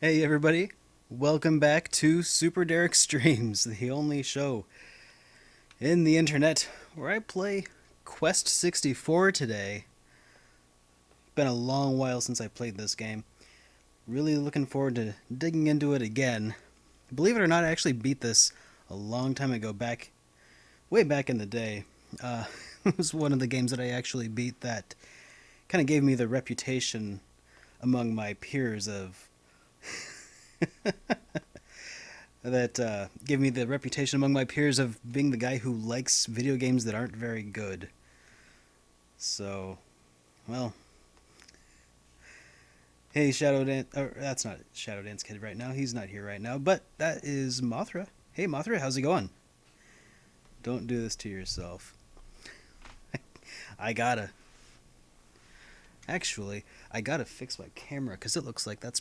Hey everybody, welcome back to SuperDerek Streams, the only show in the internet where I play Quest 64 today. Been a long while since I played this game. Really looking forward to digging into it again. Believe it or not, I actually beat this a long time ago, way back in the day. It was one of the games that I actually beat that kind of gave me the reputation among my peers of that gave me the reputation among my peers of being the guy who likes video games that aren't very good. So, well, hey Shadow Dance, that's not Shadow Dance Kid right now. He's not here right now, but that is Mothra. Hey Mothra, how's it going? Don't do this to yourself. I gotta. Actually, I gotta fix my camera because it looks like that's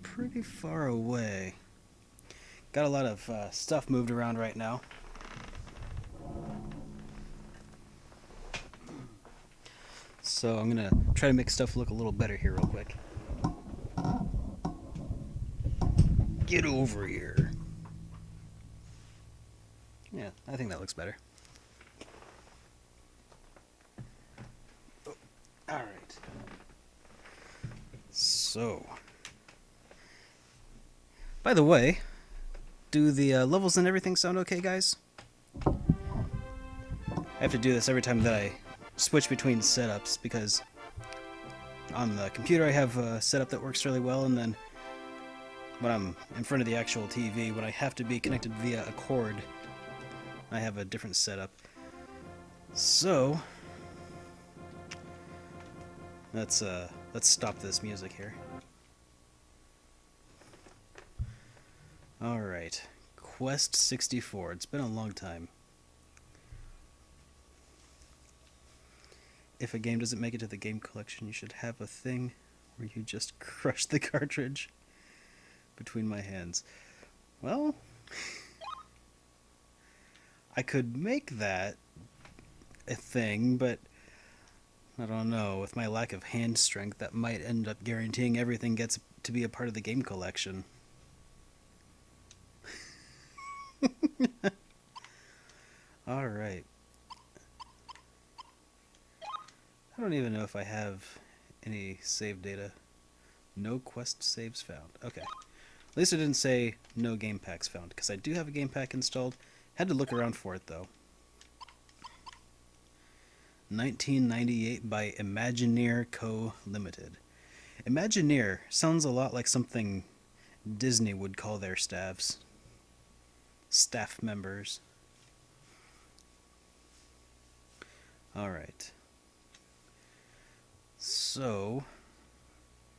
pretty far away. Got a lot of stuff moved around right now. So I'm gonna try to make stuff look a little better here real quick. Get over here. Yeah, I think that looks better. Oh, alright. So, by the way, do the levels and everything sound okay, guys? I have to do this every time that I switch between setups because on the computer I have a setup that works really well, and then when I'm in front of the actual TV, when I have to be connected via a cord, I have a different setup. So, let's stop this music here. Alright, Quest 64. It's been a long time. If a game doesn't make it to the game collection, you should have a thing where you just crush the cartridge between my hands. Well, I could make that a thing, but I don't know. With my lack of hand strength, that might end up guaranteeing everything gets to be a part of the game collection. Alright. I don't even know if I have any save data. No quest saves found. Okay. At least it didn't say no game packs found, because I do have a game pack installed. Had to look around for it, though. 1998 by Imagineer Co. Limited. Imagineer sounds a lot like something Disney would call their staff members. Alright. So,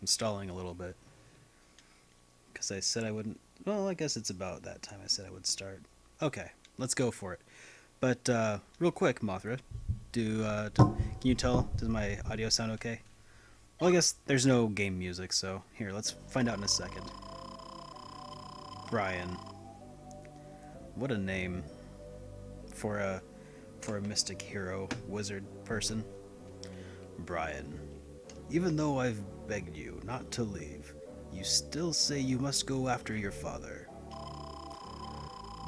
I'm stalling a little bit. Because I said I wouldn't. Well, I guess it's about that time I said I would start. Okay, let's go for it. But, real quick, Mothra, can you tell? Does my audio sound okay? Well, I guess there's no game music, so here, let's find out in a second. Brian. What a name for a mystic hero, wizard person. Brian. Even though I've begged you not to leave, you still say you must go after your father.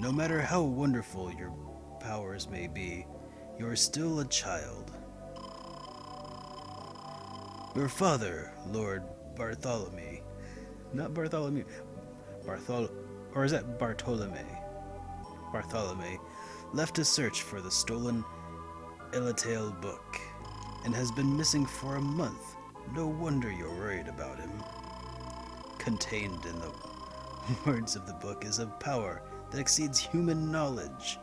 No matter how wonderful your powers may be, you are still a child. Your father, Lord Bartholomew, not Bartholomew, or is that Bartolome? Bartholomew left to search for the stolen Elatail book and has been missing for a month. No wonder you're worried about him. Contained in the words of the book is a power that exceeds human knowledge.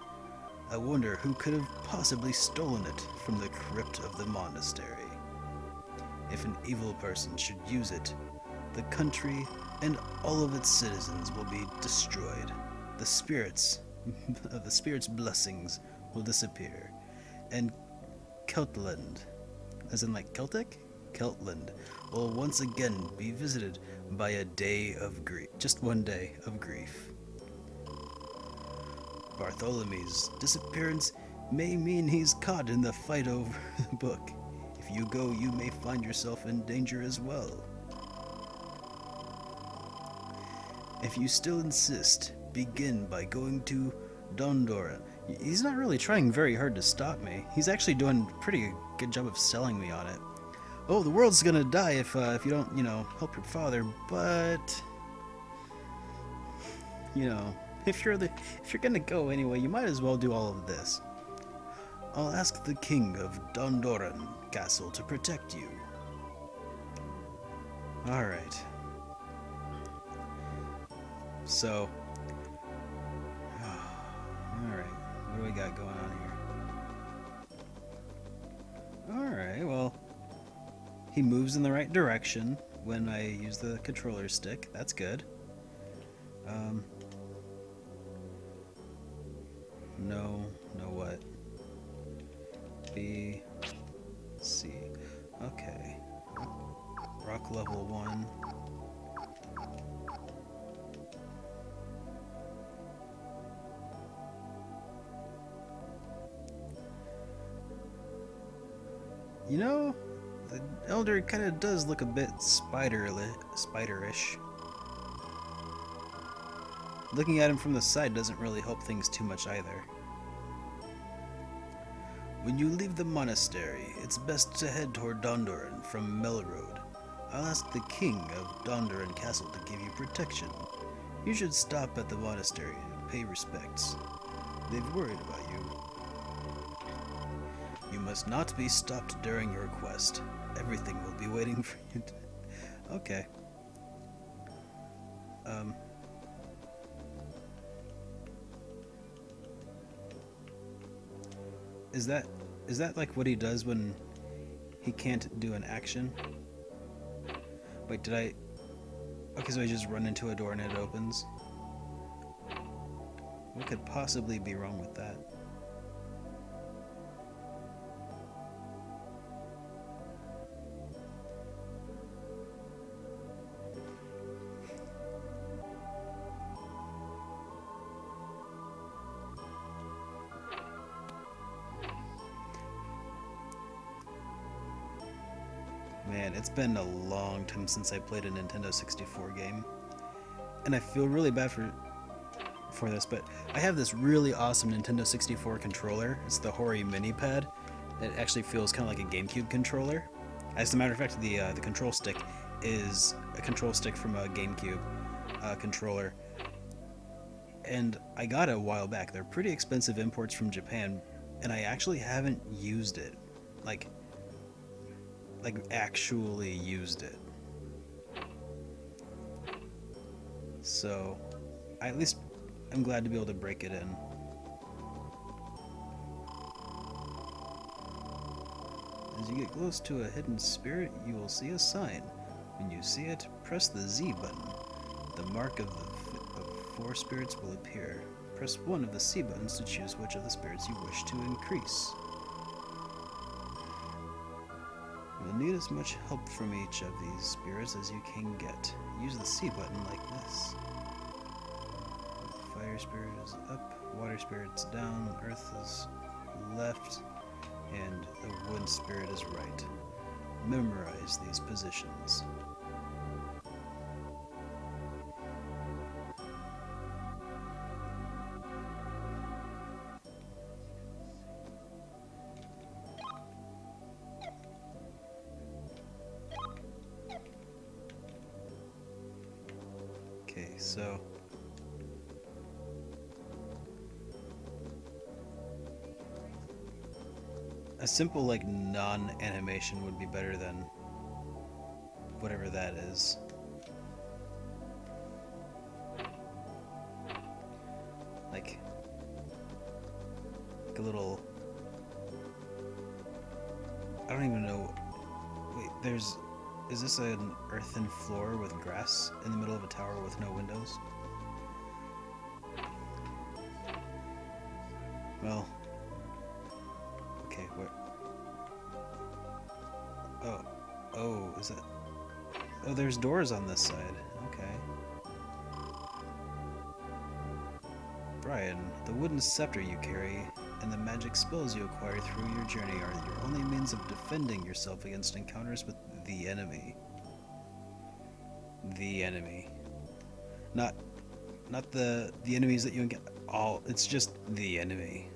I wonder who could have possibly stolen it from the crypt of the monastery. If an evil person should use it, the country and all of its citizens will be destroyed. The spirits blessings will disappear, and Keltland, as in like Celtic? Keltland will once again be visited by a day of grief. Just one day of grief. Bartholomew's disappearance may mean he's caught in the fight over the book. If you go, you may find yourself in danger as well. If you still insist, begin by going to Dondoran. He's not really trying very hard to stop me. He's actually doing a pretty good job of selling me on it. Oh, the world's gonna die if you don't, help your father, but if you're gonna go anyway, you might as well do all of this. I'll ask the king of Dondoran Castle to protect you. Alright. So, alright, what do we got going on here? Alright, well, he moves in the right direction when I use the controller stick. That's good. No what? B, C. Okay. Rock level 1. The Elder kind of does look a bit spiderish. Looking at him from the side doesn't really help things too much either. When you leave the monastery, it's best to head toward Dondoran from Mel Road. I'll ask the king of Dondoran Castle to give you protection. You should stop at the monastery and pay respects. They've worried about you. You must not be stopped during your quest. Everything will be waiting for you. Okay. Is that like what he does when he can't do an action? Wait, did I... Okay, so I just run into a door and it opens? What could possibly be wrong with that? Man, it's been a long time since I played a Nintendo 64 game. And I feel really bad for this, but I have this really awesome Nintendo 64 controller. It's the Hori Mini Pad. It actually feels kind of like a GameCube controller. As a matter of fact, the control stick is a control stick from a GameCube controller. And I got it a while back. They're pretty expensive imports from Japan, and I actually haven't used it. Like actually used it. So, at least I'm glad to be able to break it in. As you get close to a hidden spirit, you will see a sign. When you see it, press the Z button. The mark of 4 spirits will appear. Press one of the C buttons to choose which of the spirits you wish to increase. You will need as much help from each of these spirits as you can get. Use the C button like this. Fire spirit is up, water spirit's down, earth is left, and the wood spirit is right. Memorize these positions. Okay, so a simple, like, non-animation would be better than whatever that is. Like a little... I don't even know... Wait, there's... Is this an earthen floor with grass in the middle of a tower with no windows? Well... Okay, where... Oh, is that... Oh, there's doors on this side. Okay. Brian, the wooden scepter you carry and the magic spells you acquire through your journey are your only means of defending yourself against encounters with the enemy. The enemy. Not the enemies that you encounter. It's just the enemy.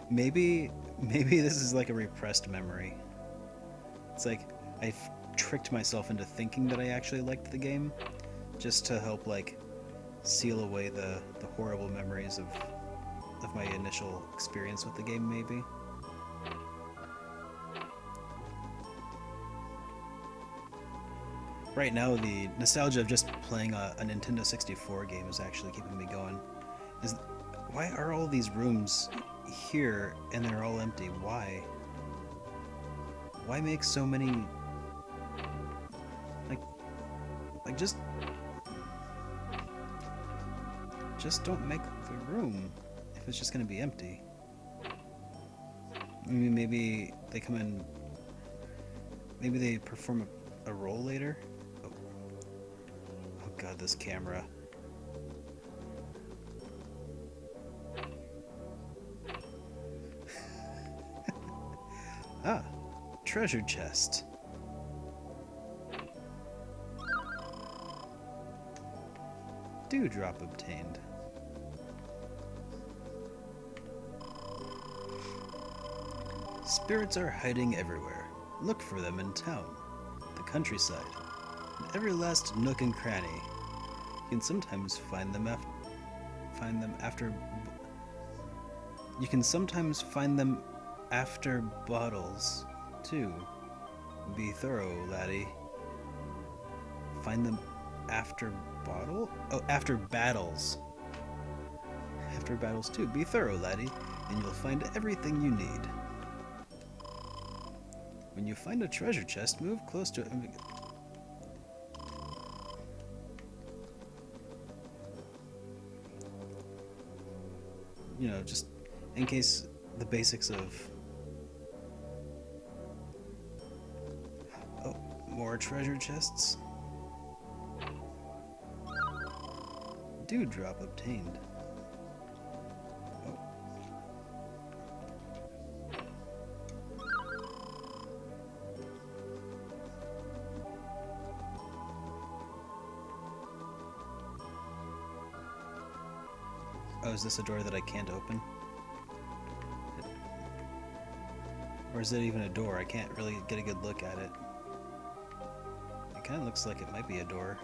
Maybe this is like a repressed memory. It's like I tricked myself into thinking that I actually liked the game, just to help like seal away the horrible memories of my initial experience with the game. Maybe. Right now, the nostalgia of just playing a Nintendo 64 game is actually keeping me going. Why are all these rooms here and they're all empty? Why? Why make so many... Like just don't make the room if it's just gonna be empty. I mean, maybe they come in... Maybe they perform a role later? Oh god, this camera. Ah, treasure chest. Dewdrop obtained. Spirits are hiding everywhere. Look for them in town, the countryside, and every last nook and cranny. You can sometimes find them after. You can sometimes find them after battles, too. Be thorough, laddie. Find them after battle? Oh, after battles. After battles, too. Be thorough, laddie, and you'll find everything you need. When you find a treasure chest, move close to it. You know, just in case the basics of... Oh, more treasure chests. Dewdrop obtained. Oh, is this a door that I can't open? Or is it even a door? I can't really get a good look at it. It kind of looks like it might be a door.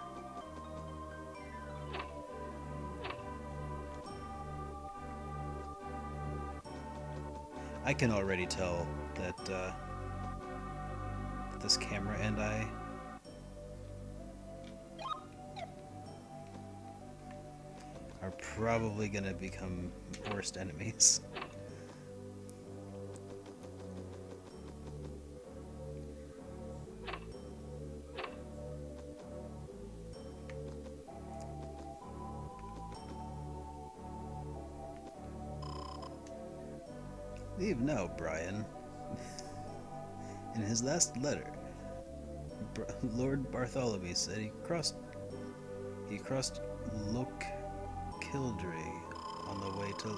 I can already tell that this camera and I are probably gonna become worst enemies. Leave now, Brian. In his last letter, Lord Bartholomew said he crossed Loch Kildare on the way to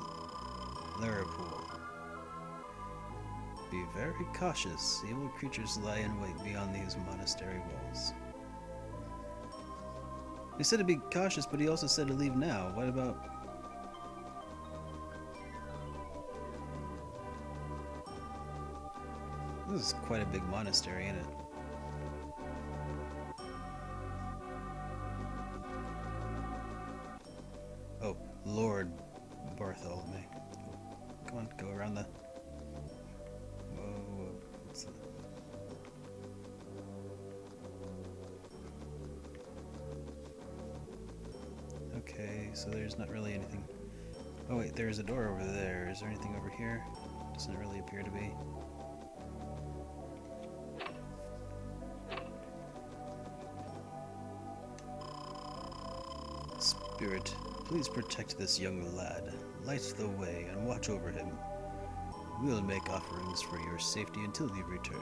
Liverpool. Be very cautious. Evil creatures lie in wait beyond these monastery walls. He said to be cautious, but he also said to leave now. What about... This is quite a big monastery, isn't it? Oh, Lord Bartholomew. Come on, go around the... Whoa, what's that? Okay, so there's not really anything... Oh wait, there's a door over there. Is there anything over here? Doesn't really appear to be. Spirit, please protect this young lad. Light the way and watch over him. We'll make offerings for your safety until you return.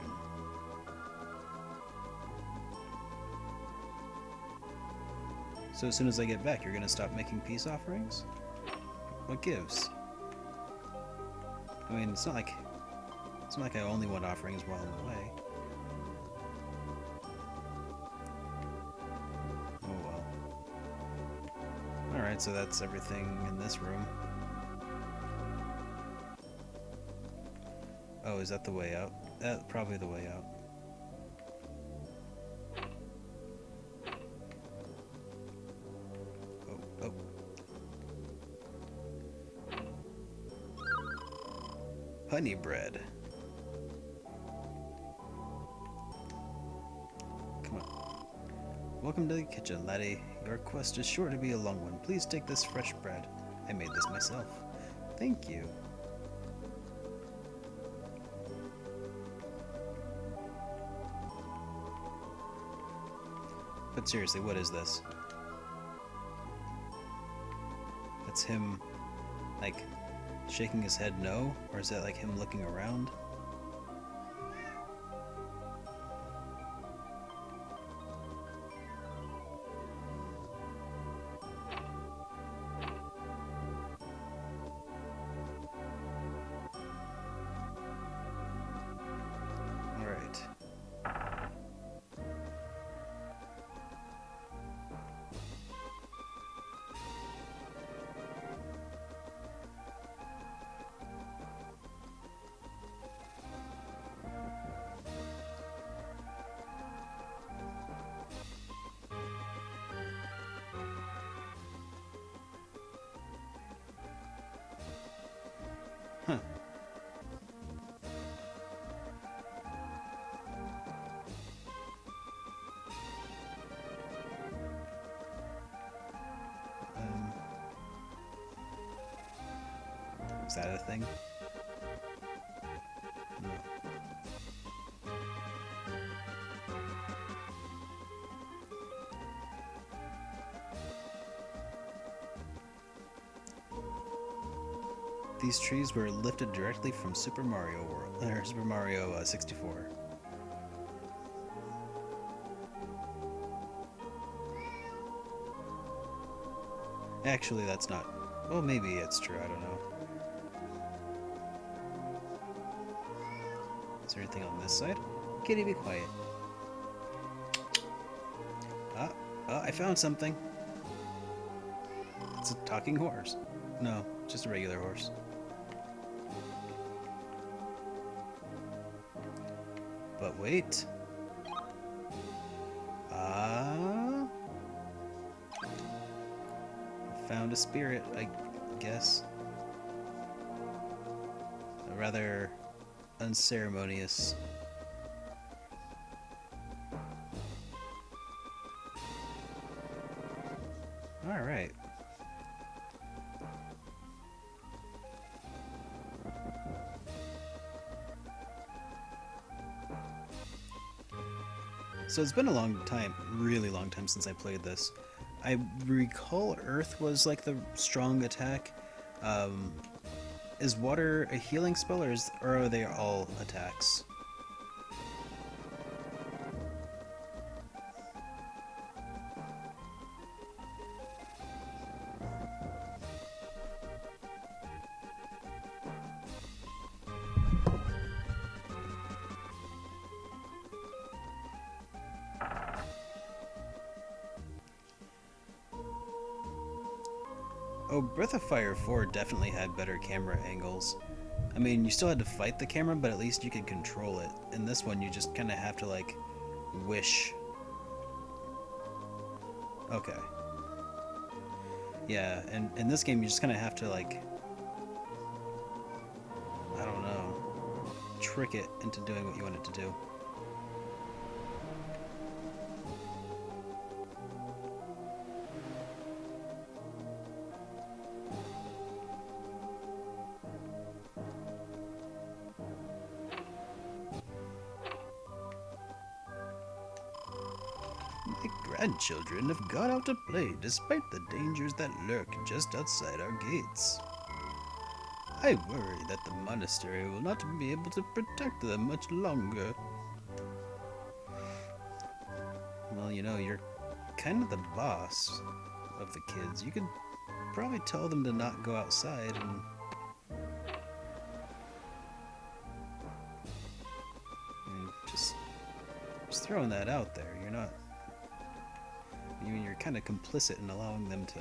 So as soon as I get back, you're gonna stop making peace offerings? What gives? I mean, it's not like I only want offerings while I'm away. Oh well. Alright, so that's everything in this room. Oh, is that the way out? That's probably the way out. Oh, oh. Honey bread. Come on. Welcome to the kitchen, laddie. Your quest is sure to be a long one. Please take this fresh bread. I made this myself. Thank you. But seriously, what is this? That's him, like, shaking his head no? Or is that like him looking around? Alright. Huh. Is that a thing? No. These trees were lifted directly from Super Mario World, or Super Mario 64. Actually, that's not. Well, maybe it's true. I don't know. Is there anything on this side? Kitty, be quiet. I found something. It's a talking horse. No, just a regular horse. But wait. Found a spirit, I guess. A rather unceremonious. Alright. So it's been a long time, really long time since I played this. I recall Earth was like the strong attack. Um, is water a healing spell, or are they all attacks? Oh, Breath of Fire 4 definitely had better camera angles. I mean, you still had to fight the camera, but at least you could control it. In this one, you just kind of have to, like, wish. Okay. Yeah, and in this game, you just kind of have to, like, I don't know, trick it into doing what you want it to do. My grandchildren have gone out to play despite the dangers that lurk just outside our gates. I worry that the monastery will not be able to protect them much longer. Well, you know, you're kind of the boss of the kids. You could probably tell them to not go outside and... just throwing that out there. You're not... You're kind of complicit in allowing them to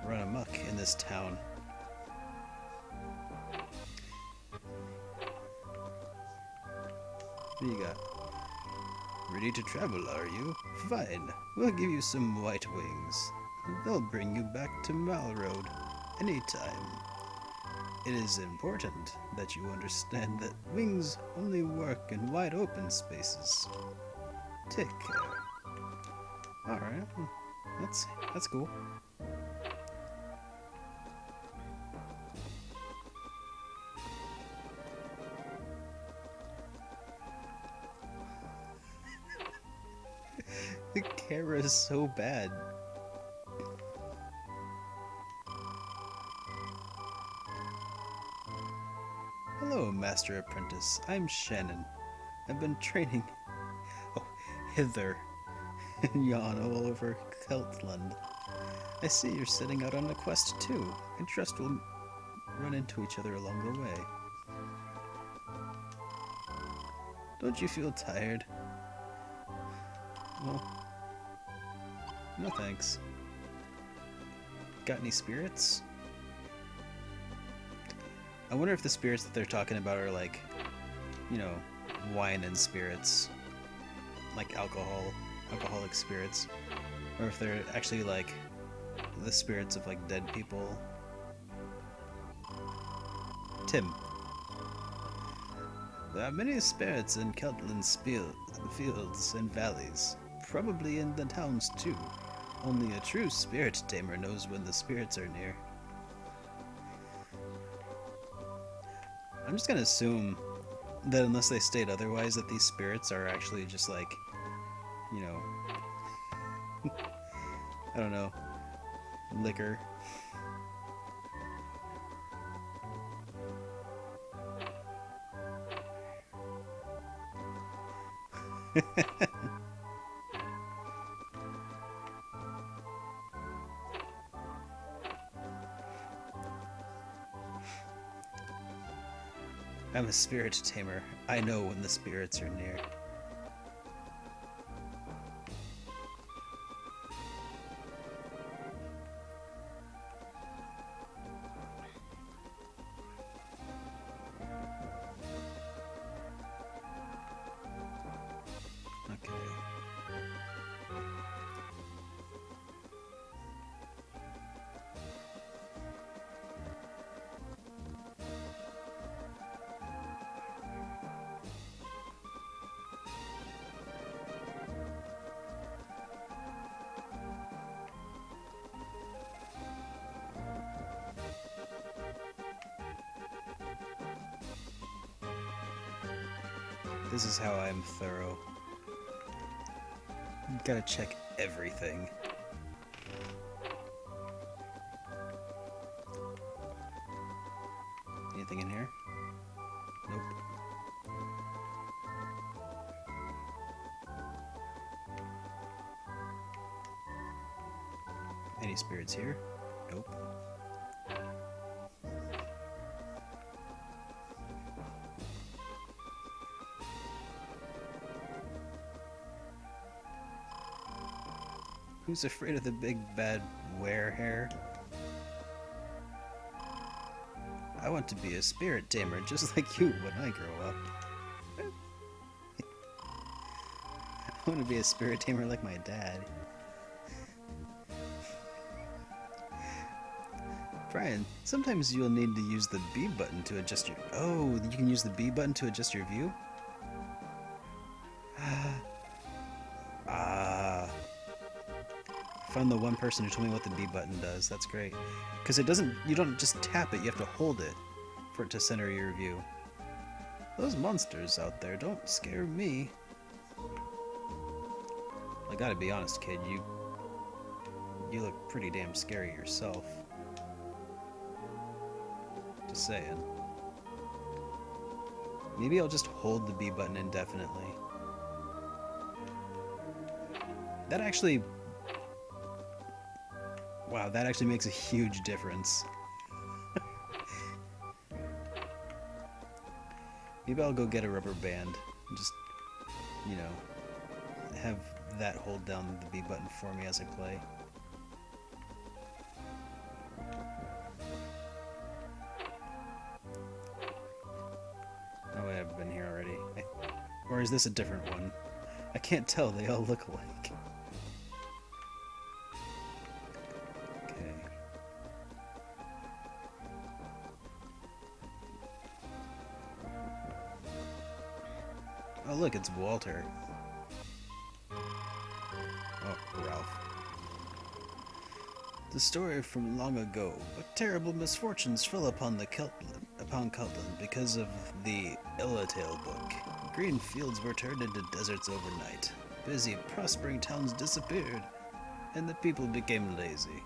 run amok in this town. What do you got? Ready to travel, are you? Fine. We'll give you some white wings. They'll bring you back to Malroad anytime. It is important that you understand that wings only work in wide open spaces. Take care. Alright, that's cool. The camera is so bad. Hello, Master Apprentice. I'm Shannon. I've been training... Oh, hither. Yawn all over Keltland. I see you're setting out on a quest too. I trust we'll run into each other along the way. Don't you feel tired? Well, no thanks. Got any spirits? I wonder if the spirits that they're talking about are like, you know, wine and spirits. Like alcoholic spirits. Or if they're actually like the spirits of like dead people. Tim. There are many spirits in Keltland's fields and valleys. Probably in the towns too. Only a true spirit tamer knows when the spirits are near. I'm just gonna assume that unless they state otherwise, that these spirits are actually just like, you know, I don't know, liquor. I'm a spirit tamer. I know when the spirits are near. Okay. This is how I'm thorough. Gotta check everything. Anything in here? Nope. Any spirits here? Nope. Who's afraid of the big bad were-hare? I want to be a spirit tamer just like you when I grow up. I want to be a spirit tamer like my dad. Brian, sometimes you'll need to use the B button to adjust your... Oh, you can use the B button to adjust your view? Found the one person who told me what the B button does. That's great. Because it doesn't... You don't just tap it, you have to hold it for it to center your view. Those monsters out there don't scare me. I gotta be honest, kid. You look pretty damn scary yourself. Just saying. Maybe I'll just hold the B button indefinitely. That actually... Wow, that actually makes a huge difference. Maybe I'll go get a rubber band and just, you know, have that hold down the B button for me as I play. Oh, I've been here already. Or is this a different one? I can't tell, they all look alike. Oh look, it's Walter. Oh, Ralph. The story from long ago, but terrible misfortunes fell upon Keltland because of the Illatail book. Green fields were turned into deserts overnight. Busy, prospering towns disappeared, and the people became lazy.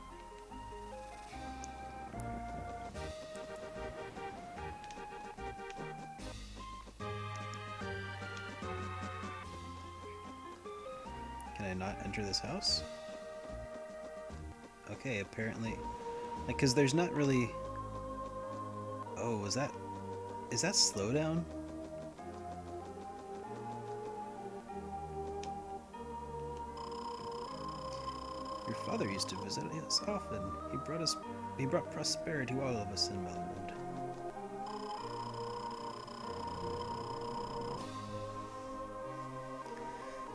Can I not enter this house? Okay, apparently... Like, cause there's not really... Oh, is that slowdown? Your father used to visit us often. He brought prosperity to all of us in Melmond.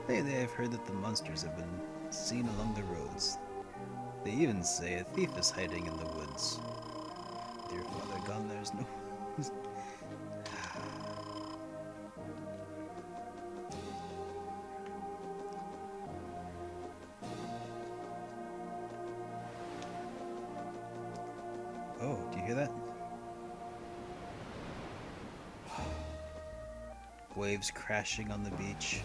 Lately I've heard that the monsters have been seen along the roads. They even say a thief is hiding in the woods. With your father gone, there's no... Oh, do you hear that? Waves crashing on the beach.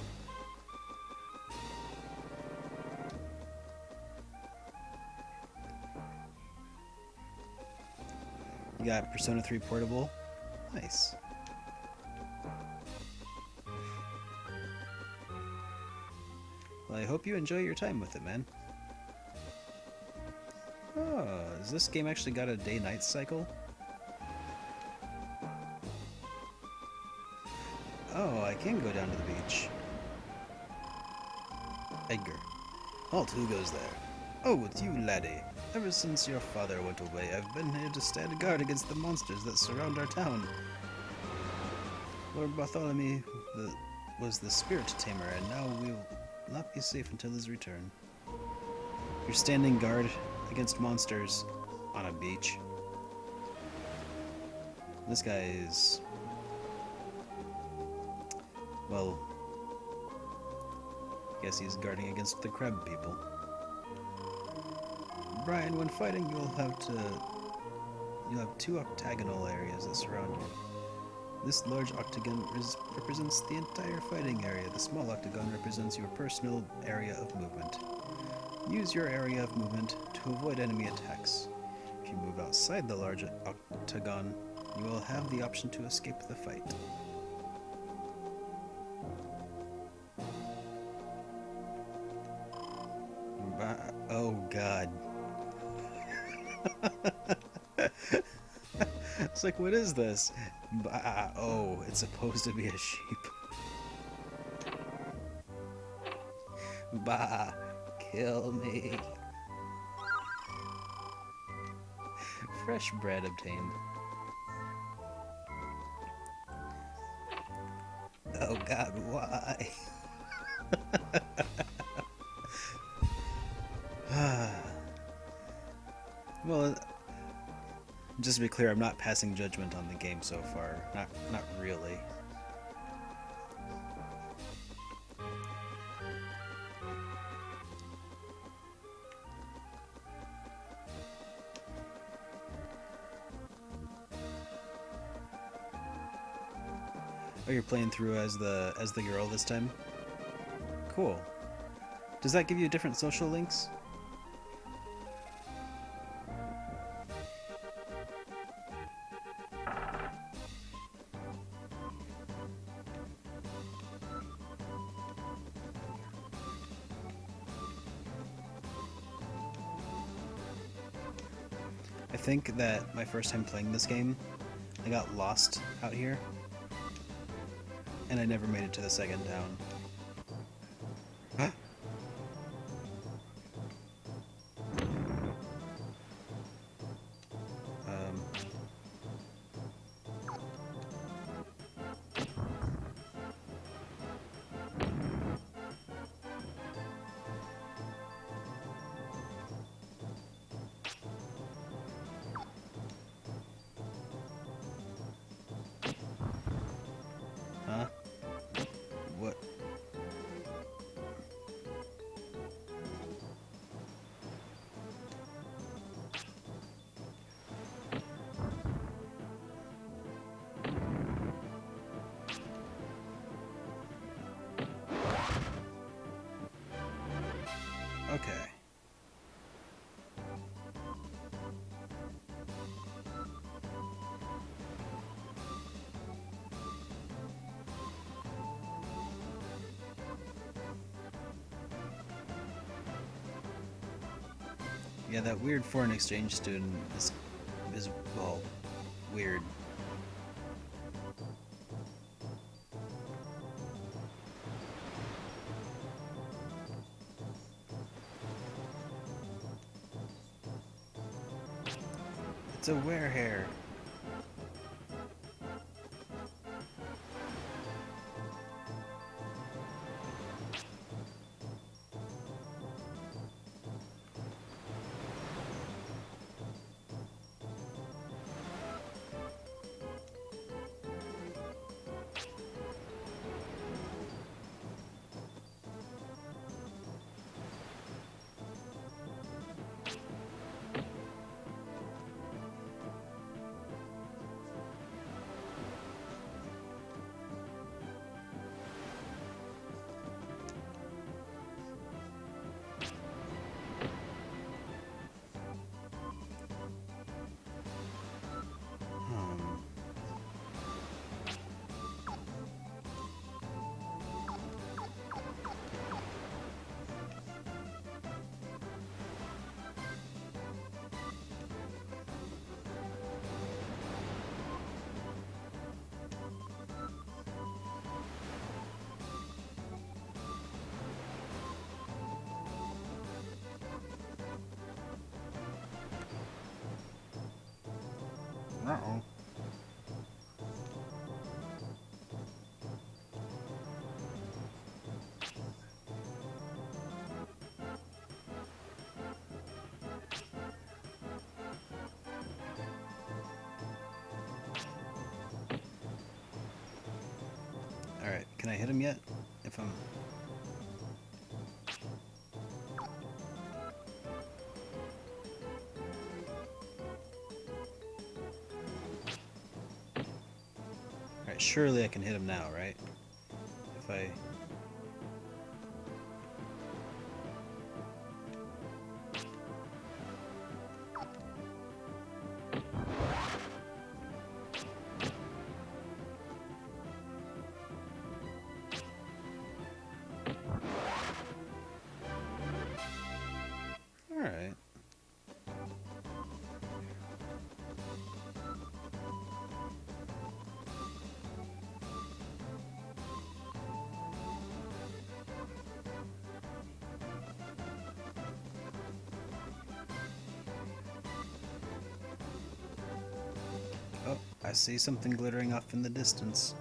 You got Persona 3 Portable. Nice. Well, I hope you enjoy your time with it, man. Oh, has this game actually got a day-night cycle? Oh, I can go down to the beach. Edgar. Halt, who goes there? Oh, it's you, laddie. Ever since your father went away, I've been here to stand guard against the monsters that surround our town. Lord Bartholomew was the spirit tamer, and now we'll not be safe until his return. You're standing guard against monsters on a beach. This guy is... well... I guess he's guarding against the crab people. Brian, when fighting, you'll have two octagonal areas that surround you. This large octagon represents the entire fighting area. The small octagon represents your personal area of movement. Use your area of movement to avoid enemy attacks. If you move outside the large octagon, you will have the option to escape the fight. Oh god. It's like, what is this? Oh, it's supposed to be a sheep. Bah, kill me. Fresh bread obtained. Oh god, why? Well, just to be clear, I'm not passing judgment on the game so far. Not really. Oh, you're playing through as the girl this time? Cool. Does that give you different social links? I think that my first time playing this game, I got lost out here, and I never made it to the second town. Huh? Huh? What? Okay. Yeah, that weird foreign exchange student is well, weird. It's a werehair. Uh-oh. Alright, can I hit him yet? If I'm... Alright, surely I can hit him now, right? If I... Alright. Oh, I see something glittering off in the distance.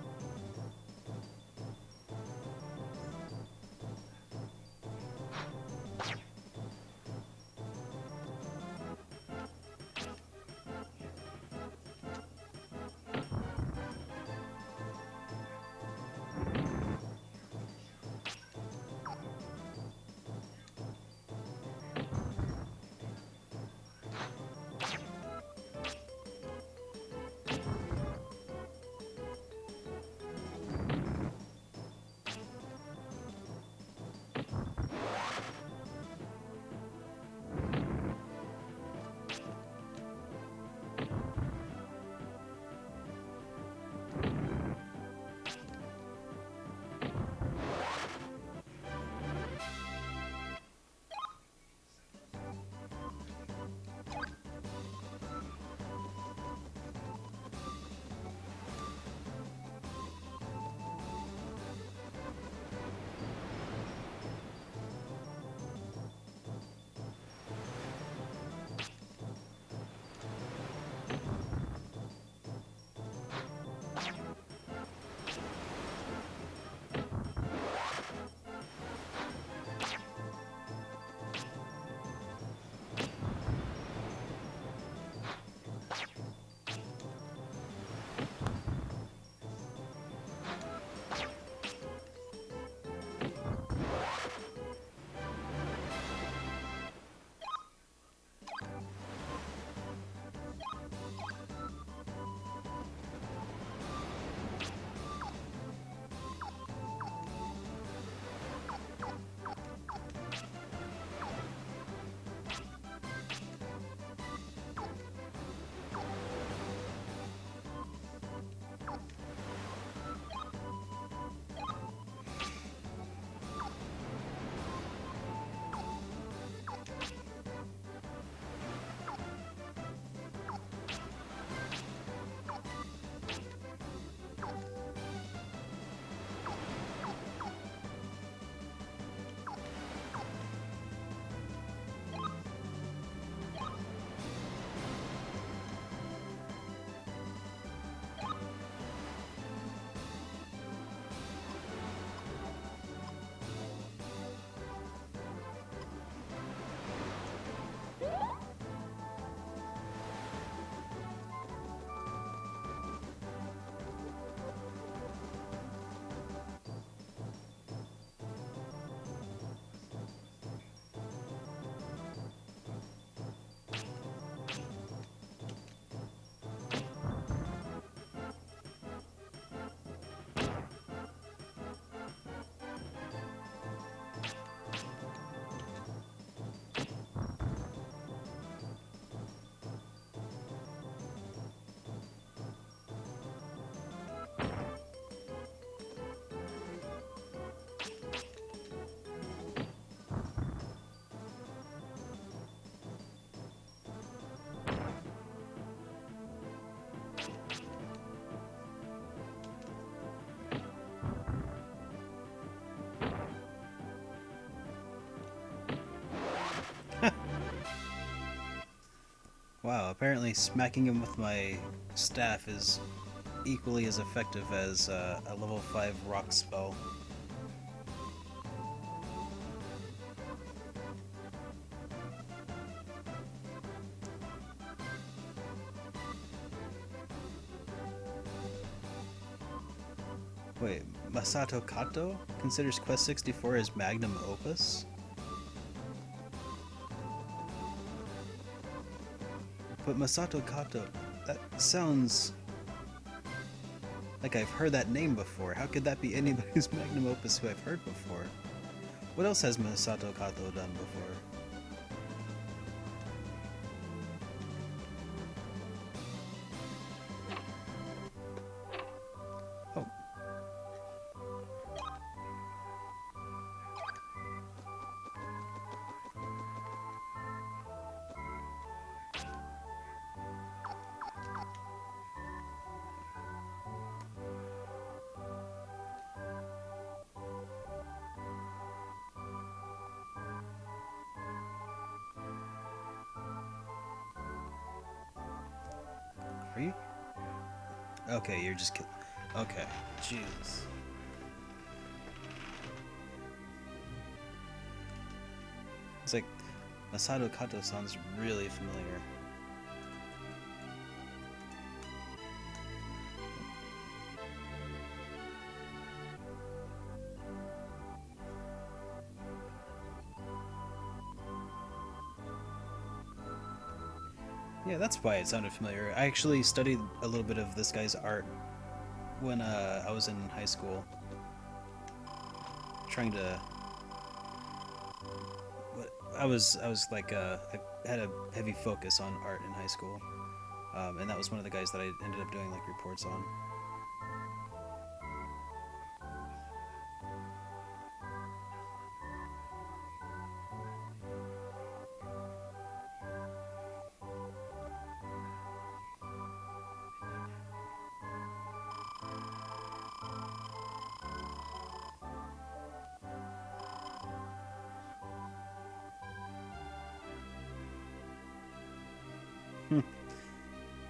Wow, apparently smacking him with my staff is equally as effective as a level 5 rock spell. Wait, Masato Kato considers Quest 64 his magnum opus? But Masato Kato, that like I've heard that name before. How could that be anybody's magnum opus who I've heard before? What else has Masato Kato done before? Oh. Are you? Okay, you're just kidding. Okay, jeez. It's like Masato Kato sounds really familiar. Yeah, that's why it sounded familiar. I actually studied a little bit of this guy's art when I was in high school, trying to. I was like I had a heavy focus on art in high school, and that was one of the guys that I ended up doing like reports on.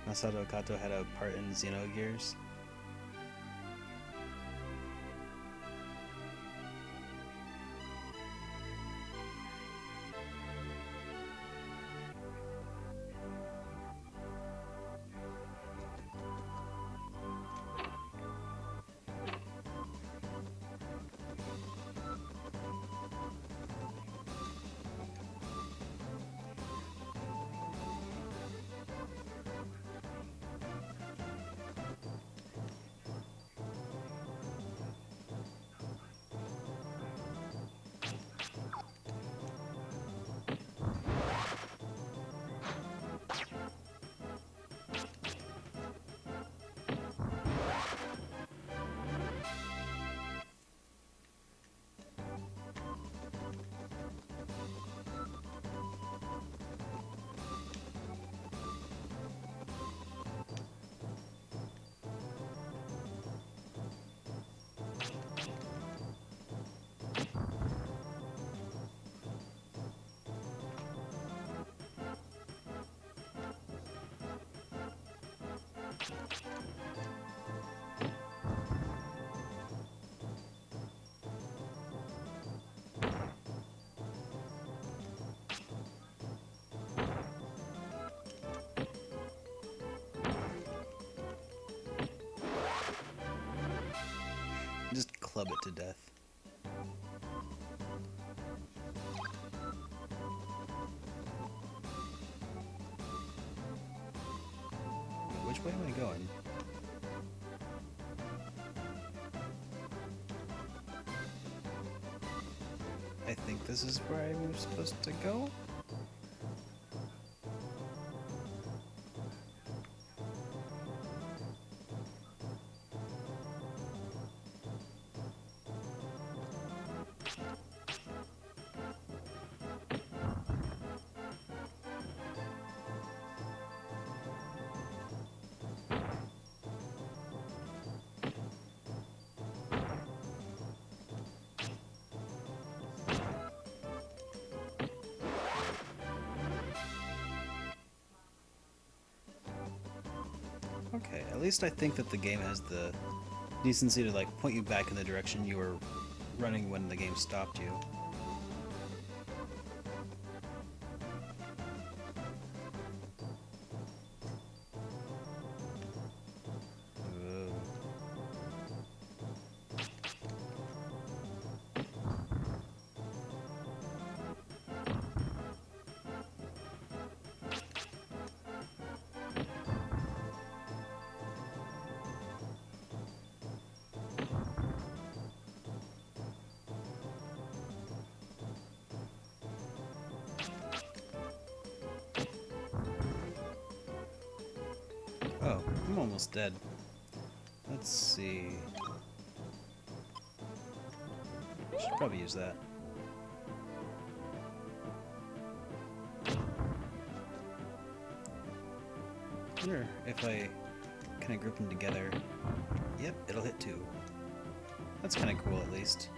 Masato Kato had a part in Xenogears. Just club it to death. Which way am I going? I think this is where I'm supposed to go. Okay, at least I think that the game has the decency to like point you back in the direction you were running when the game stopped you. almost dead. Let's see. Should probably use that. I wonder if I kind of group them together. Yep, it'll hit 2. That's kind of cool, at least.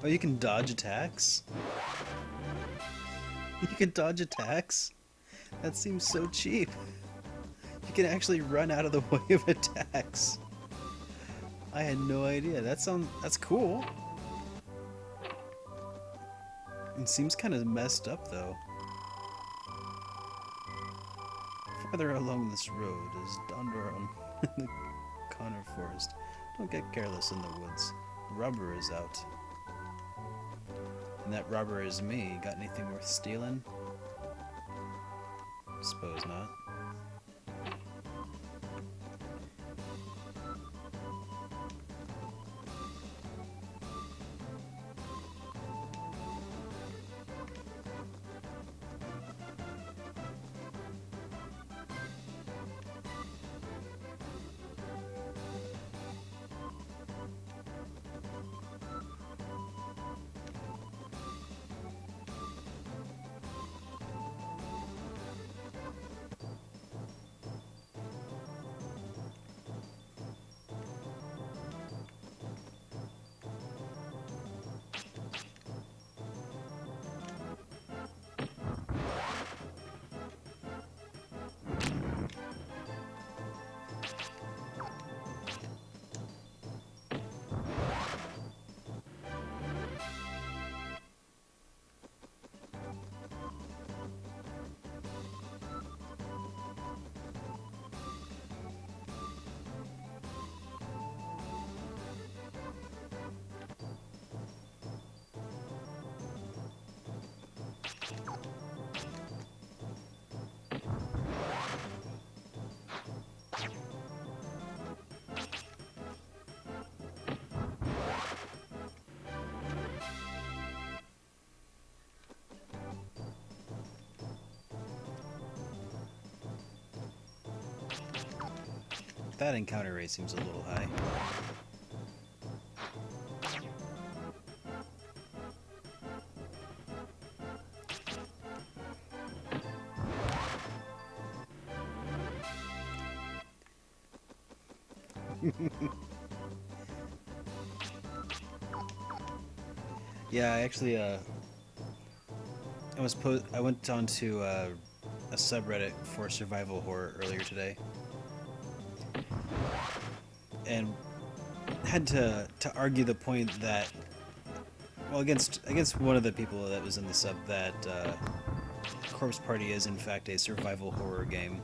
Oh, you can dodge attacks? You can dodge attacks? That seems so cheap. You can actually run out of the way of attacks. I had no idea. That's cool. It seems kind of messed up though. Farther along this road is Dondoran in the Connor Forest. Don't get careless in the woods. The robber is out. And that robber is me. Got anything worth stealing? Suppose not. That encounter rate seems a little high. Yeah, I actually I went onto a subreddit for survival horror earlier today, and had to argue the point that, well, against one of the people that was in the sub, that Corpse Party is in fact a survival horror game.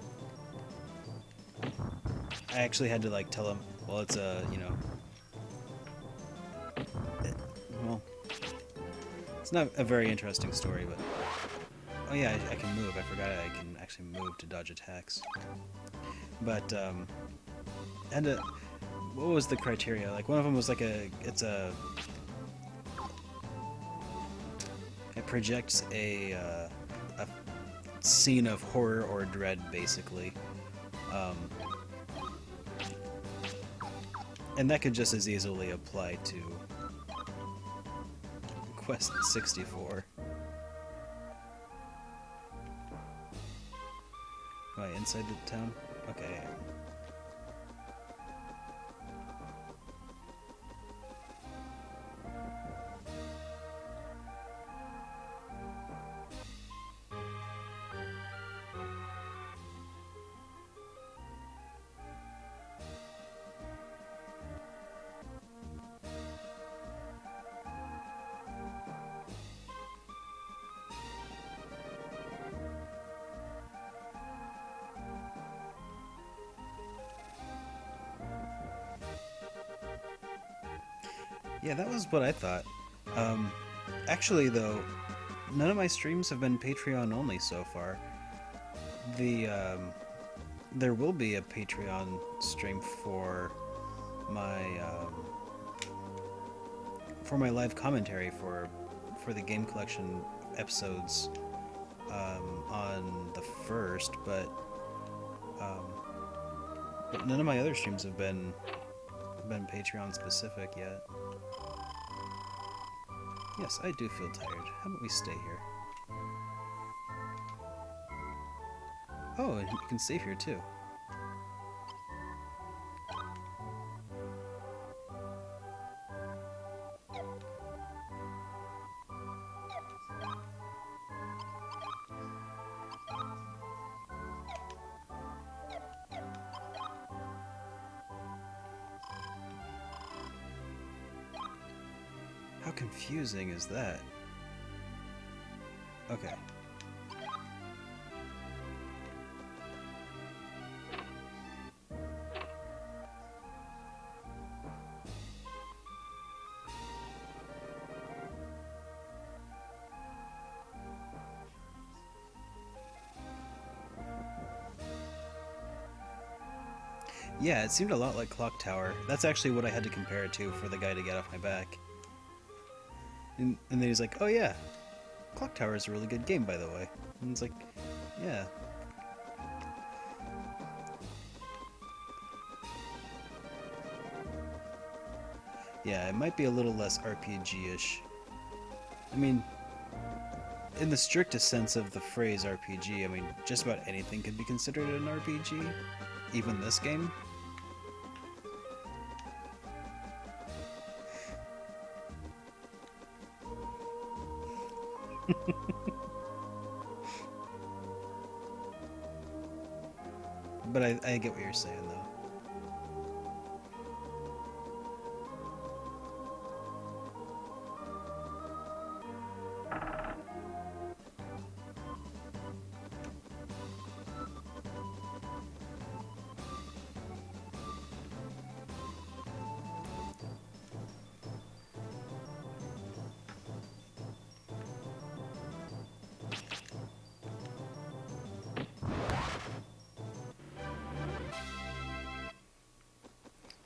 I actually had to like tell him, well, it's a, you know, well, it's not a very interesting story, but oh yeah, I can move. I forgot I can actually move to dodge attacks. But and what was the criteria? Like one of them was like it projects a scene of horror or dread, basically. And that could just as easily apply to Quest 64. Am I inside the town? Okay. Yeah, that was what I thought. Um, Actually, though, none of my streams have been Patreon only so far. The There will be a Patreon stream my for my live commentary for the game collection episodes on the first, um, but none of my other streams have been Patreon specific yet. Yes, I do feel tired. How about we stay here? Oh, and you can save here too. How confusing is that? Okay. Yeah, it seemed a lot like Clock Tower. That's actually what I had to compare it to for the guy to get off my back. And then he's like, oh yeah, Clock Tower is a really good game, by the way. And it's like, yeah. Yeah, it might be a little less RPG-ish. I mean, in the strictest sense of the phrase RPG, I mean, just about anything could be considered an RPG, even this game. But I get what you're saying, though.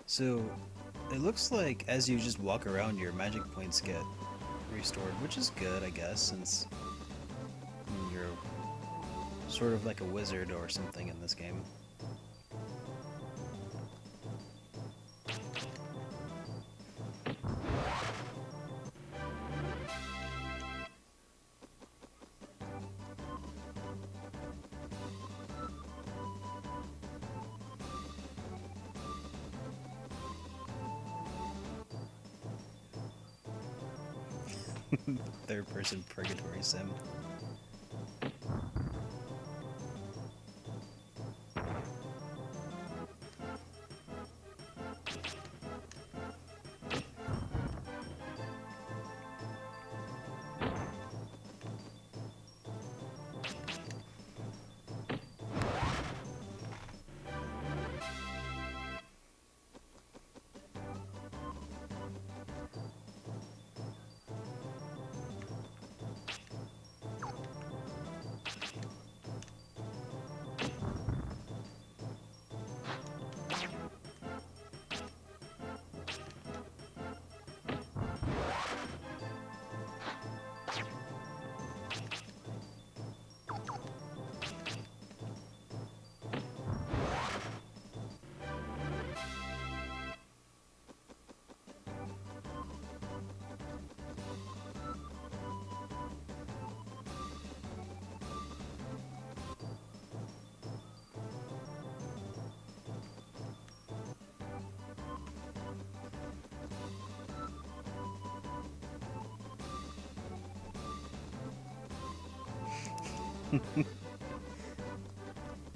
So, it looks like as you just walk around, your magic points get restored, which is good, I guess, since you're sort of like a wizard or something in this game. Third person purgatory sim.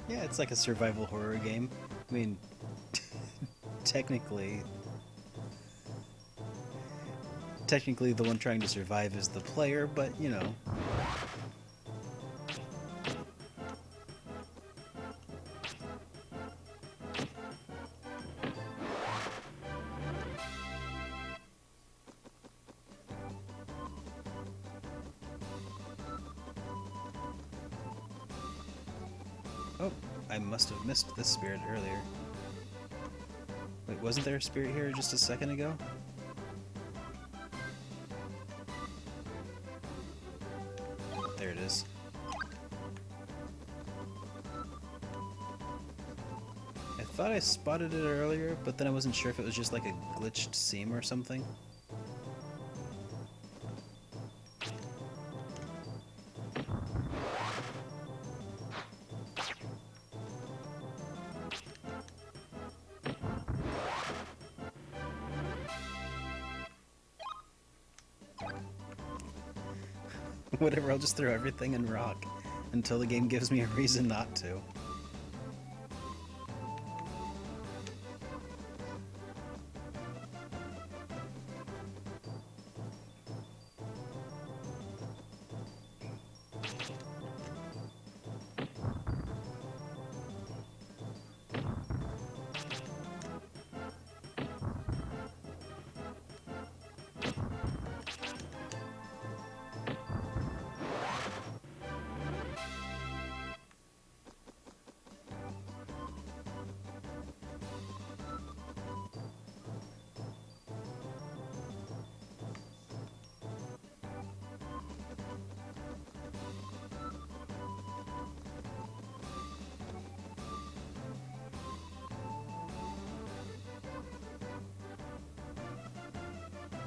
Yeah, it's like a survival horror game. I mean, technically, the one trying to survive is the player, but you know. I must have missed this spirit earlier. Wait, wasn't there a spirit here just a second ago? There it is. I thought I spotted it earlier, but then I wasn't sure if it was just like a glitched seam or something. Whatever, I'll just throw everything in rock until the game gives me a reason not to.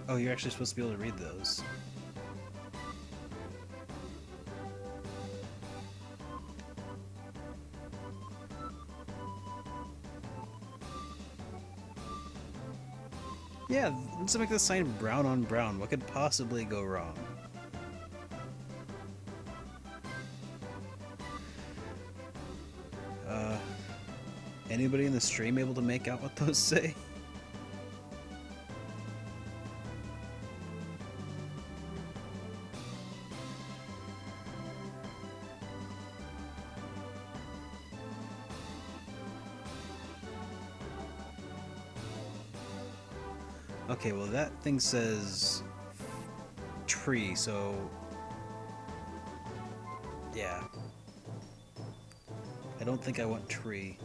Oh, you're actually supposed to be able to read those. Yeah, let's make the sign brown on brown. What could possibly go wrong? Anybody in the stream able to make out what those say? Okay, well that thing says tree, so yeah. I don't think I want tree.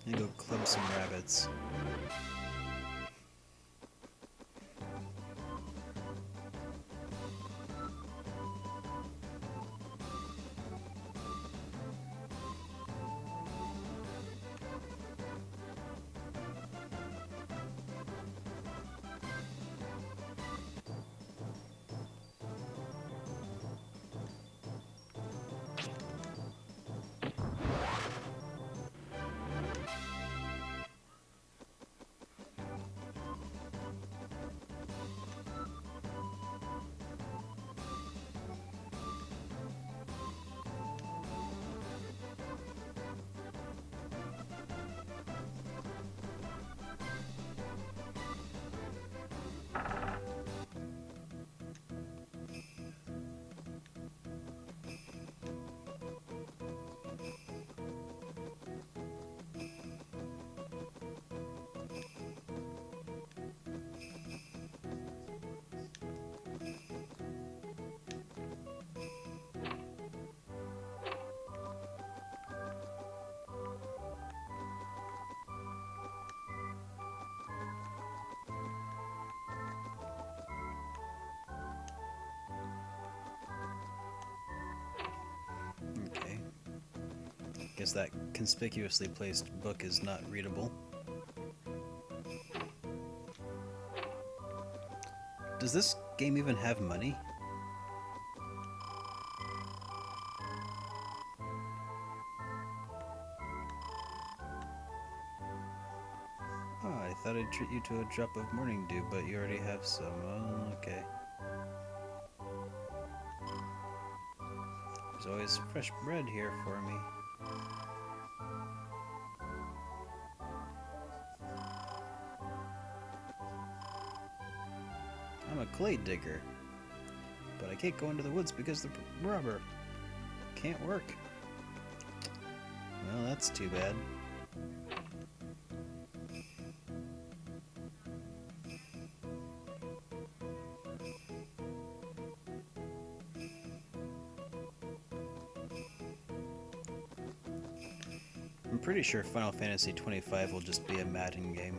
And go club some rabbits. Okay. Guess that conspicuously placed book is not readable. Does this game even have money? Oh, I thought I'd treat you to a drop of morning dew, but you already have some. Oh, okay. There's always fresh bread here for me. I'm a clay digger, but I can't go into the woods because the robber can't work. Well, that's too bad. I'm pretty sure Final Fantasy 25 will just be a Madden game.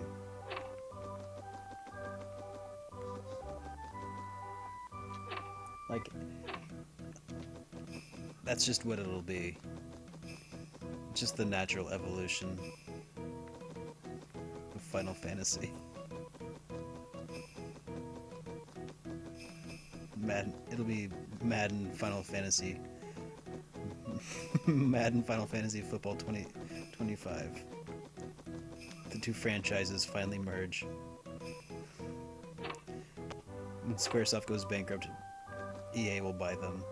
Like, that's just what it'll be. Just the natural evolution of Final Fantasy. It'll be Madden Final Fantasy. Madden Final Fantasy Football 2025. The two franchises finally merge. When Squaresoft goes bankrupt, EA will buy them.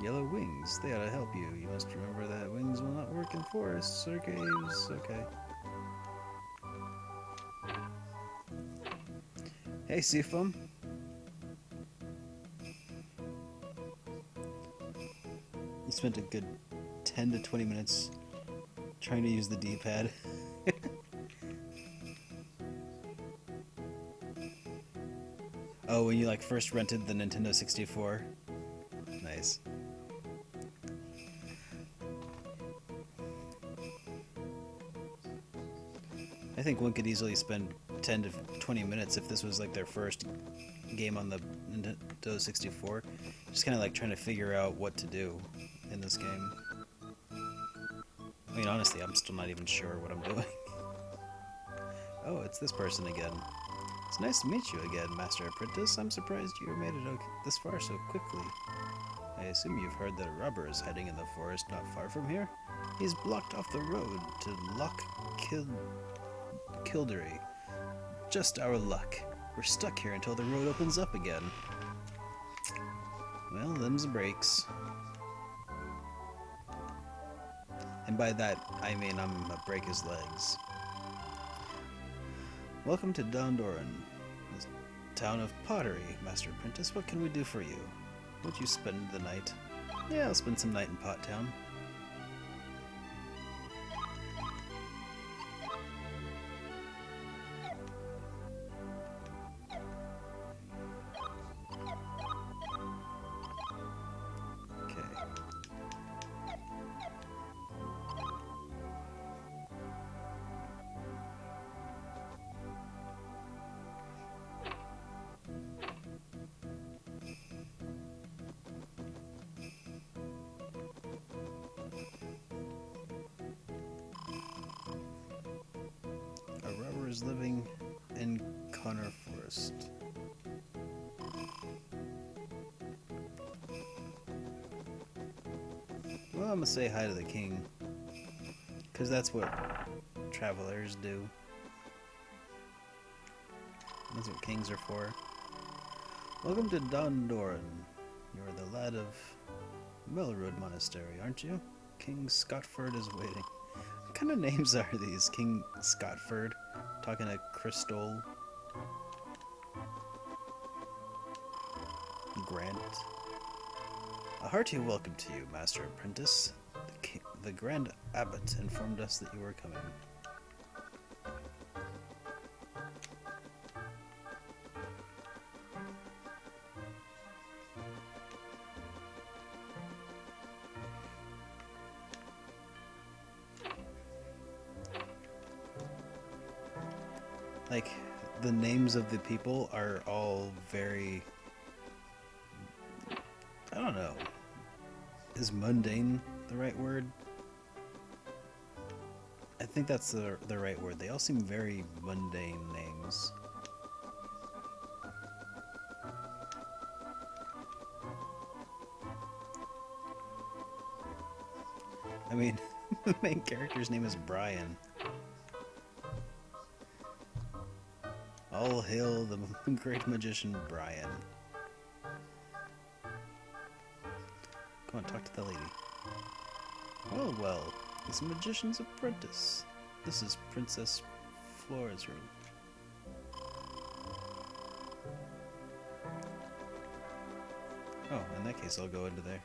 Yellow wings, they ought to help you. You must remember that wings will not work in forests or caves. Okay. Hey, Seafoam. You spent a good 10 to 20 minutes trying to use the D-pad. Oh, when you like first rented the Nintendo 64? Nice. I think one could easily spend 10 to 20 minutes if this was like their first game on the Nintendo 64. Just kind of like trying to figure out what to do in this game. I mean, honestly, I'm still not even sure what I'm doing. Oh, it's this person again. It's nice to meet you again, Master Apprentice. I'm surprised you made it this far so quickly. I assume you've heard that a robber is hiding in the forest not far from here. He's blocked off the road to Loch Kildery. Just our luck. We're stuck here until the road opens up again. Well, them's the breaks. And by that, I mean I'm gonna break his legs. Welcome to Dondoran, the town of pottery, Master Apprentice. What can we do for you? Would you spend the night? Yeah, I'll spend some night in Pot Town. Is living in Connor Forest. Well, I'm gonna say hi to the king, because that's what travelers do. That's what kings are for. Welcome to Dondoran. You're the lad of Melroad Monastery, aren't you? King Scotford is waiting. What kind of names are these? King Scotford? Talking to Crystal. Grant. A hearty welcome to you, Master Apprentice. The Grand Abbot informed us that you were coming. Like, the names of the people are all very... I don't know. Is mundane the right word? I think that's the right word. They all seem very mundane names. I mean, the main character's name is Brian. All hail the great magician Brian. Go on, talk to the lady. Well, well, he's a magician's apprentice. This is Princess Flora's room. Oh, in that case, I'll go into there.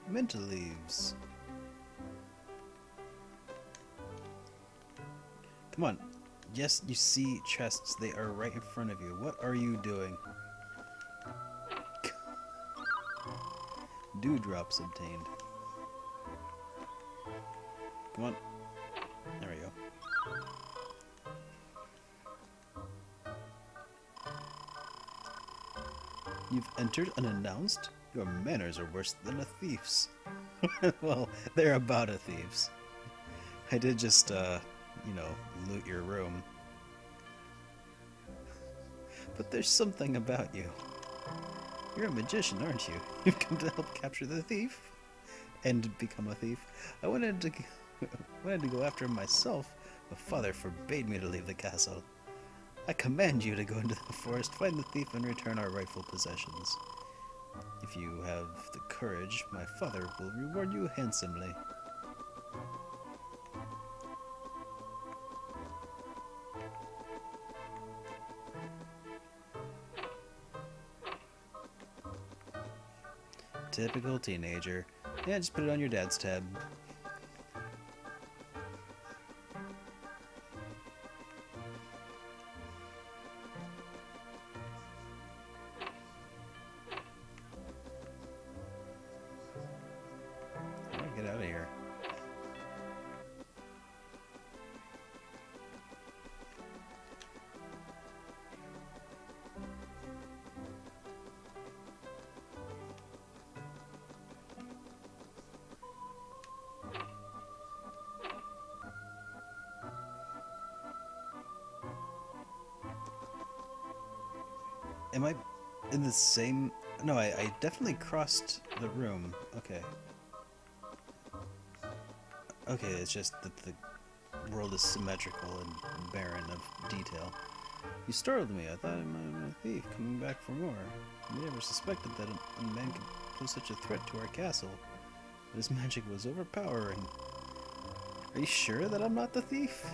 Mint leaves. Come on. Yes, you see chests. They are right in front of you. What are you doing? Dewdrops obtained. Come on. There we go. You've entered unannounced? Your manners are worse than a thief's. Well, they're about a thief's. I did just, you know, loot your room. But there's something about you. You're a magician, aren't you? You've come to help capture the thief? And become a thief? I wanted to go after him myself, but Father forbade me to leave the castle. I command you to go into the forest, find the thief, and return our rightful possessions. If you have the courage, my father will reward you handsomely. Typical teenager. Yeah, just put it on your dad's tab. Get out of here. Am I in the same... No, I definitely crossed the room. Okay. Okay, it's just that the world is symmetrical and barren of detail. You startled me. I thought I might have been a thief coming back for more. We never suspected that a man could pose such a threat to our castle. But his magic was overpowering. Are you sure that I'm not the thief?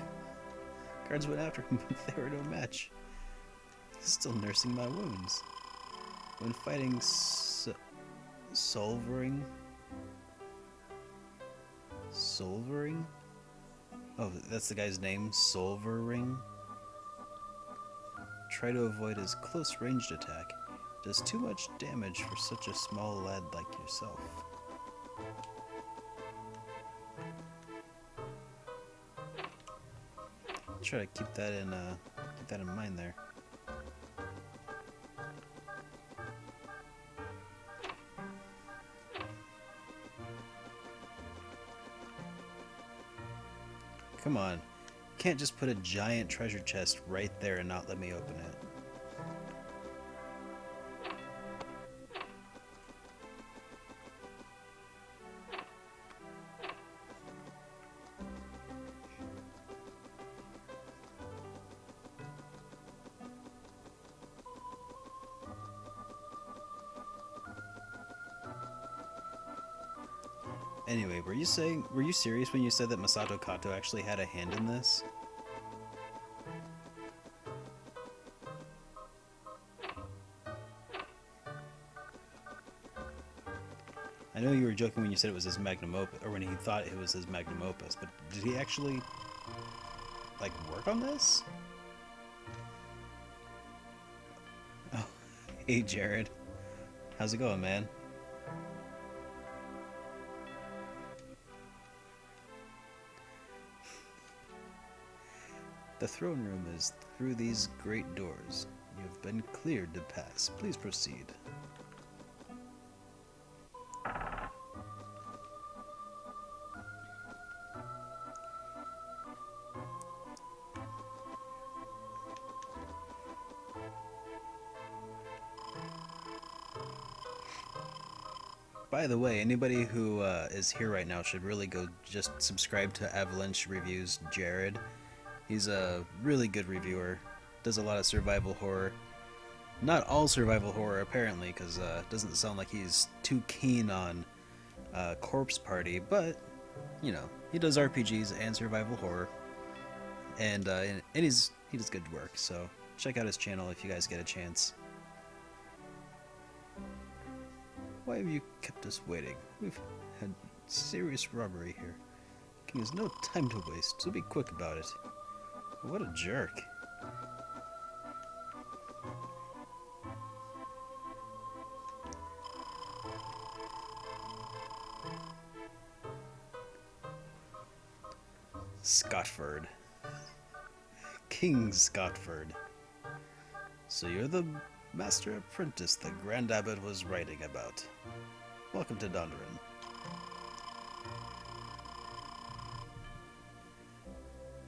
Guards went after him, but they were no match. Still nursing my wounds. When fighting Solvering? Oh, that's the guy's name, Solvering. Try to avoid his close-ranged attack. It does too much damage for such a small lad like yourself. Try to keep that in mind there. Come on. You can't just put a giant treasure chest right there and not let me open it. Anyway, were you serious when you said that Masato Kato actually had a hand in this? I know you were joking when you said it was his magnum opus, or when he thought it was his magnum opus, but did he actually, like, work on this? Oh, hey Jared. How's it going, man? The throne room is through these great doors. You have been cleared to pass. Please proceed. By the way, anybody who is here right now should really go just subscribe to Avalanche Reviews Jared. He's a really good reviewer, does a lot of survival horror. Not all survival horror, apparently, because it doesn't sound like he's too keen on Corpse Party, but, you know, he does RPGs and survival horror, and he does good work, so check out his channel if you guys get a chance. Why have you kept us waiting? We've had serious robbery here. King has no time to waste, so be quick about it. What a jerk. Scotford. King Scotford. So you're the master apprentice the Grand Abbot was writing about. Welcome to Dondoran.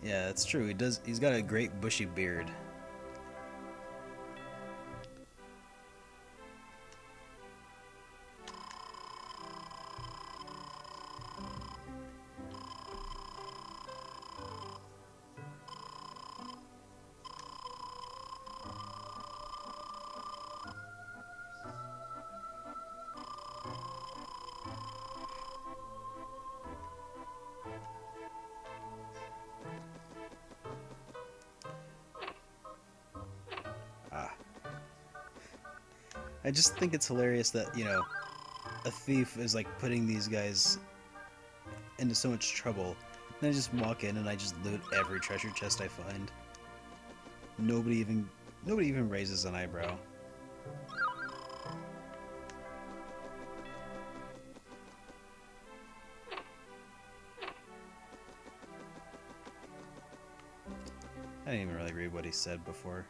Yeah, that's true. He's got a great bushy beard. I just think it's hilarious that, you know, a thief is like putting these guys into so much trouble. And I just walk in and I just loot every treasure chest I find. Nobody even raises an eyebrow. I didn't even really read what he said before.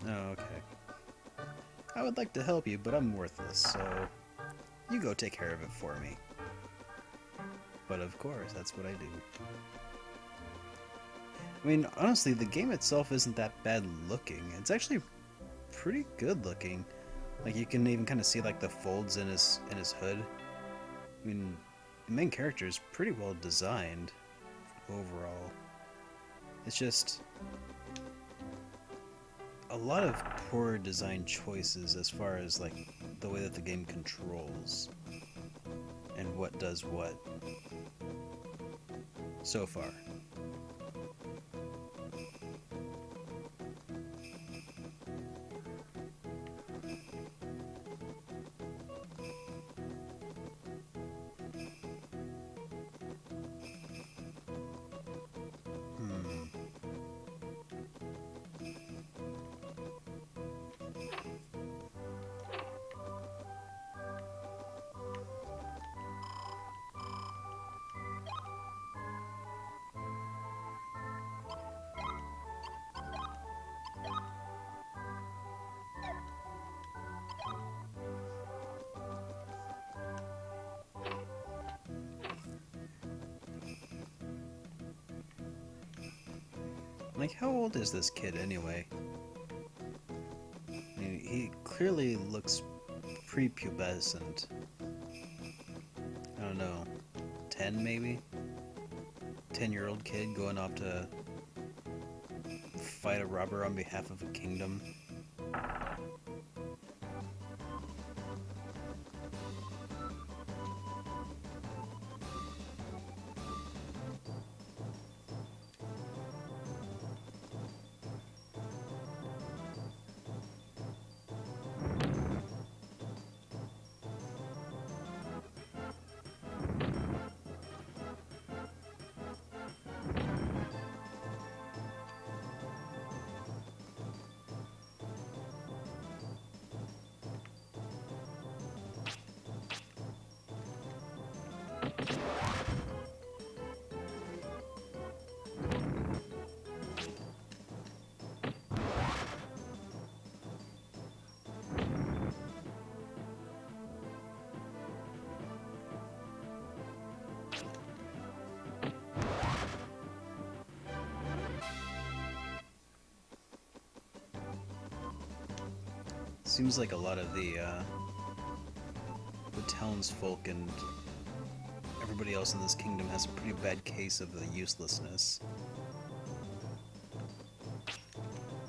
Oh, okay. I would like to help you, but I'm worthless, so you go take care of it for me. But of course, that's what I do. I mean, honestly, the game itself isn't that bad looking. It's actually pretty good looking. Like, you can even kind of see like the folds in his hood. I mean, the main character is pretty well designed overall. It's just a lot of poor design choices as far as like the way that the game controls and what does what so far. Like, how old is this kid anyway? I mean, he clearly looks prepubescent. I don't know, 10 maybe? 10-year-old kid going off to fight a robber on behalf of a kingdom. Seems like a lot of the townsfolk and everybody else in this kingdom has a pretty bad case of the uselessness.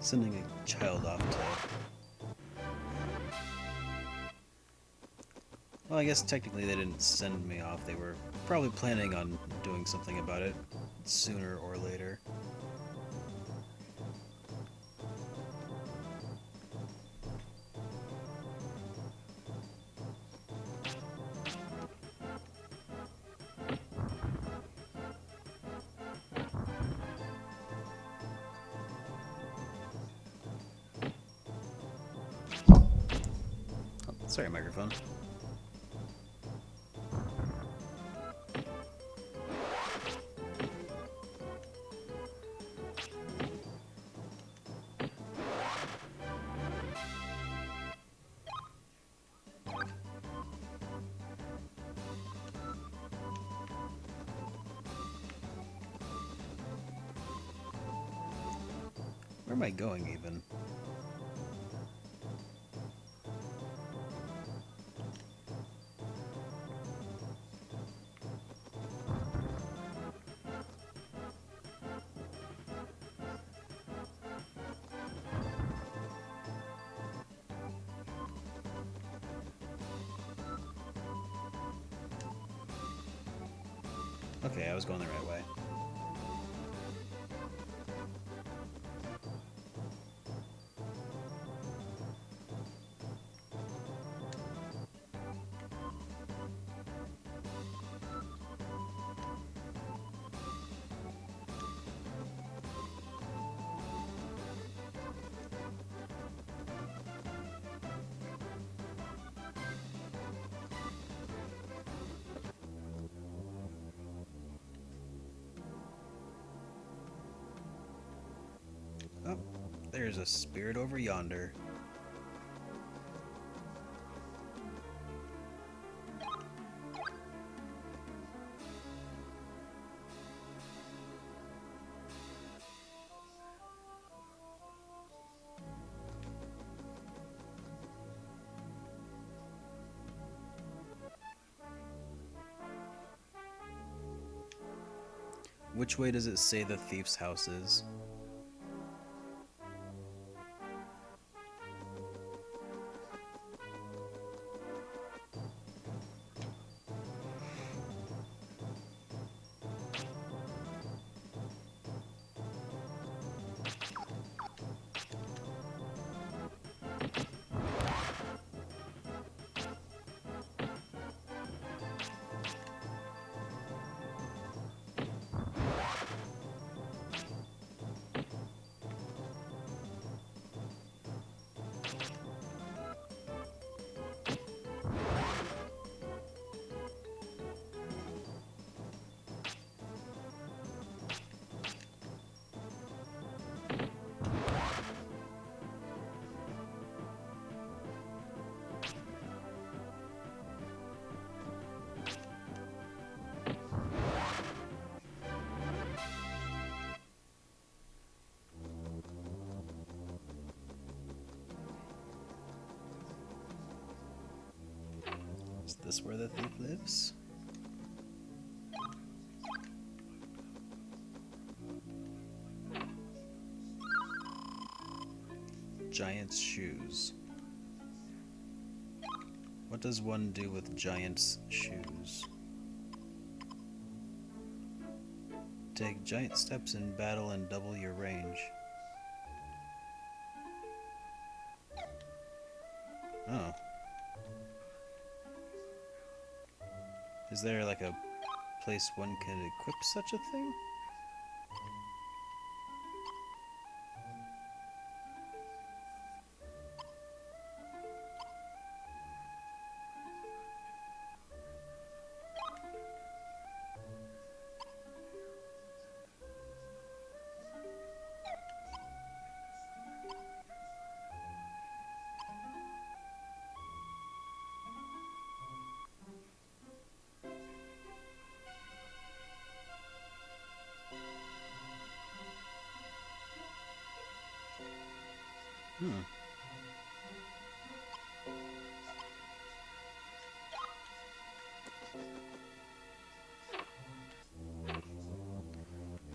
Sending a child off to... Well, I guess technically they didn't send me off. They were probably planning on doing something about it sooner or later. Sorry, microphone. Where am I going, even? Okay, I was going the right way. Oh, there's a spirit over yonder. Which way does it say the thief's house is? Is this where the thief lives? Giant's shoes. What does one do with giant's shoes? Take giant steps in battle and double your range. Oh. Is there like a place one can equip such a thing?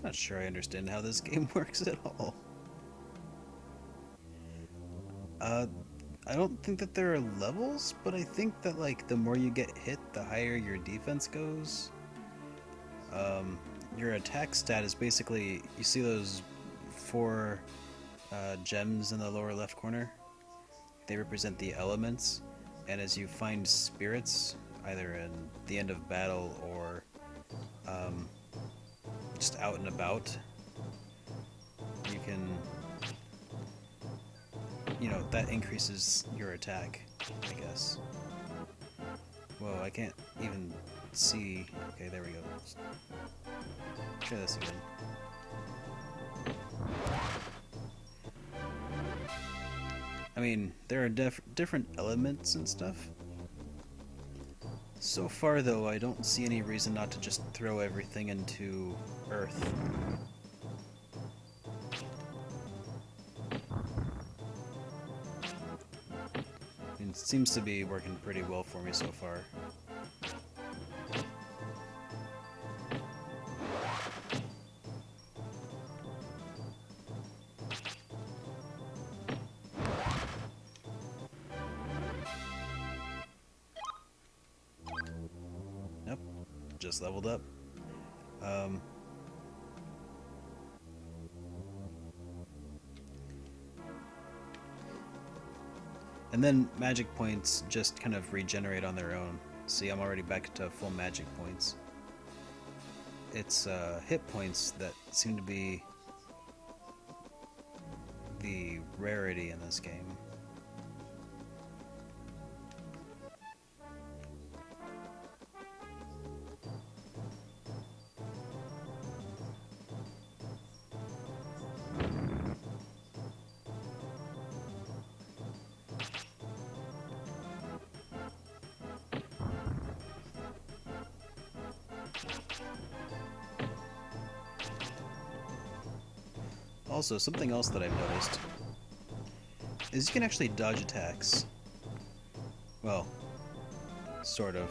not sure I understand how this game works at all. Uh, I don't think that there are levels, but I think that like the more you get hit, the higher your defense goes. Your attack stat is basically, you see those four gems in the lower left corner? They represent the elements, and as you find spirits, either in the end of battle or just out and about, you can, that increases your attack, I guess. Whoa, I can't even see. Okay, there we go. Let's try this again. I mean, there are different elements and stuff. So far, though, I don't see any reason not to just throw everything into Earth. It seems to be working pretty well for me so far. Nope, just leveled up. And then magic points just kind of regenerate on their own. See, I'm already back to full magic points. It's hit points that seem to be the rarity in this game. Also, something else that I've noticed is you can actually dodge attacks. Well, sort of.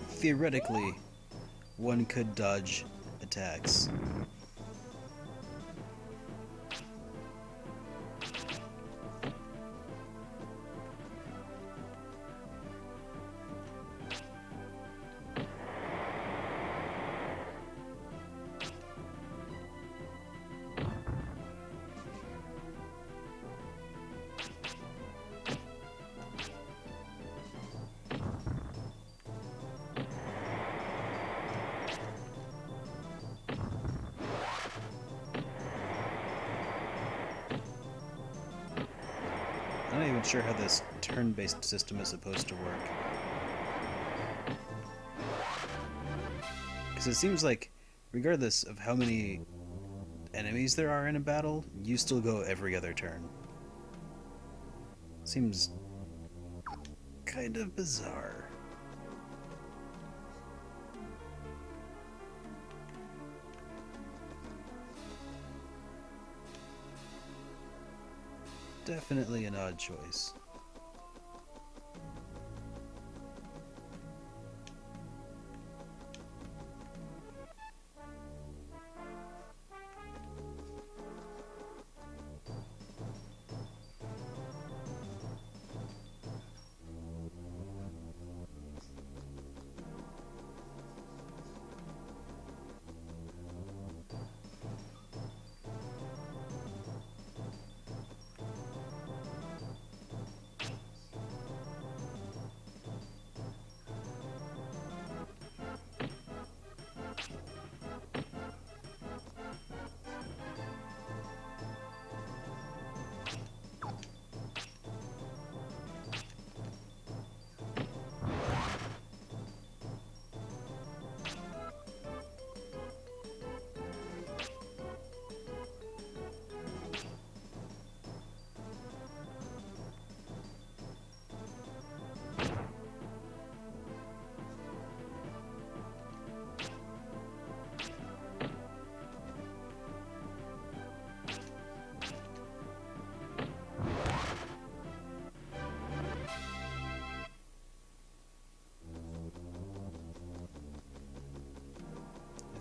Theoretically, one could dodge attacks. I'm not even sure how this turn-based system is supposed to work. Because it seems like, regardless of how many enemies there are in a battle, you still go every other turn. Seems kind of bizarre. Definitely an odd choice.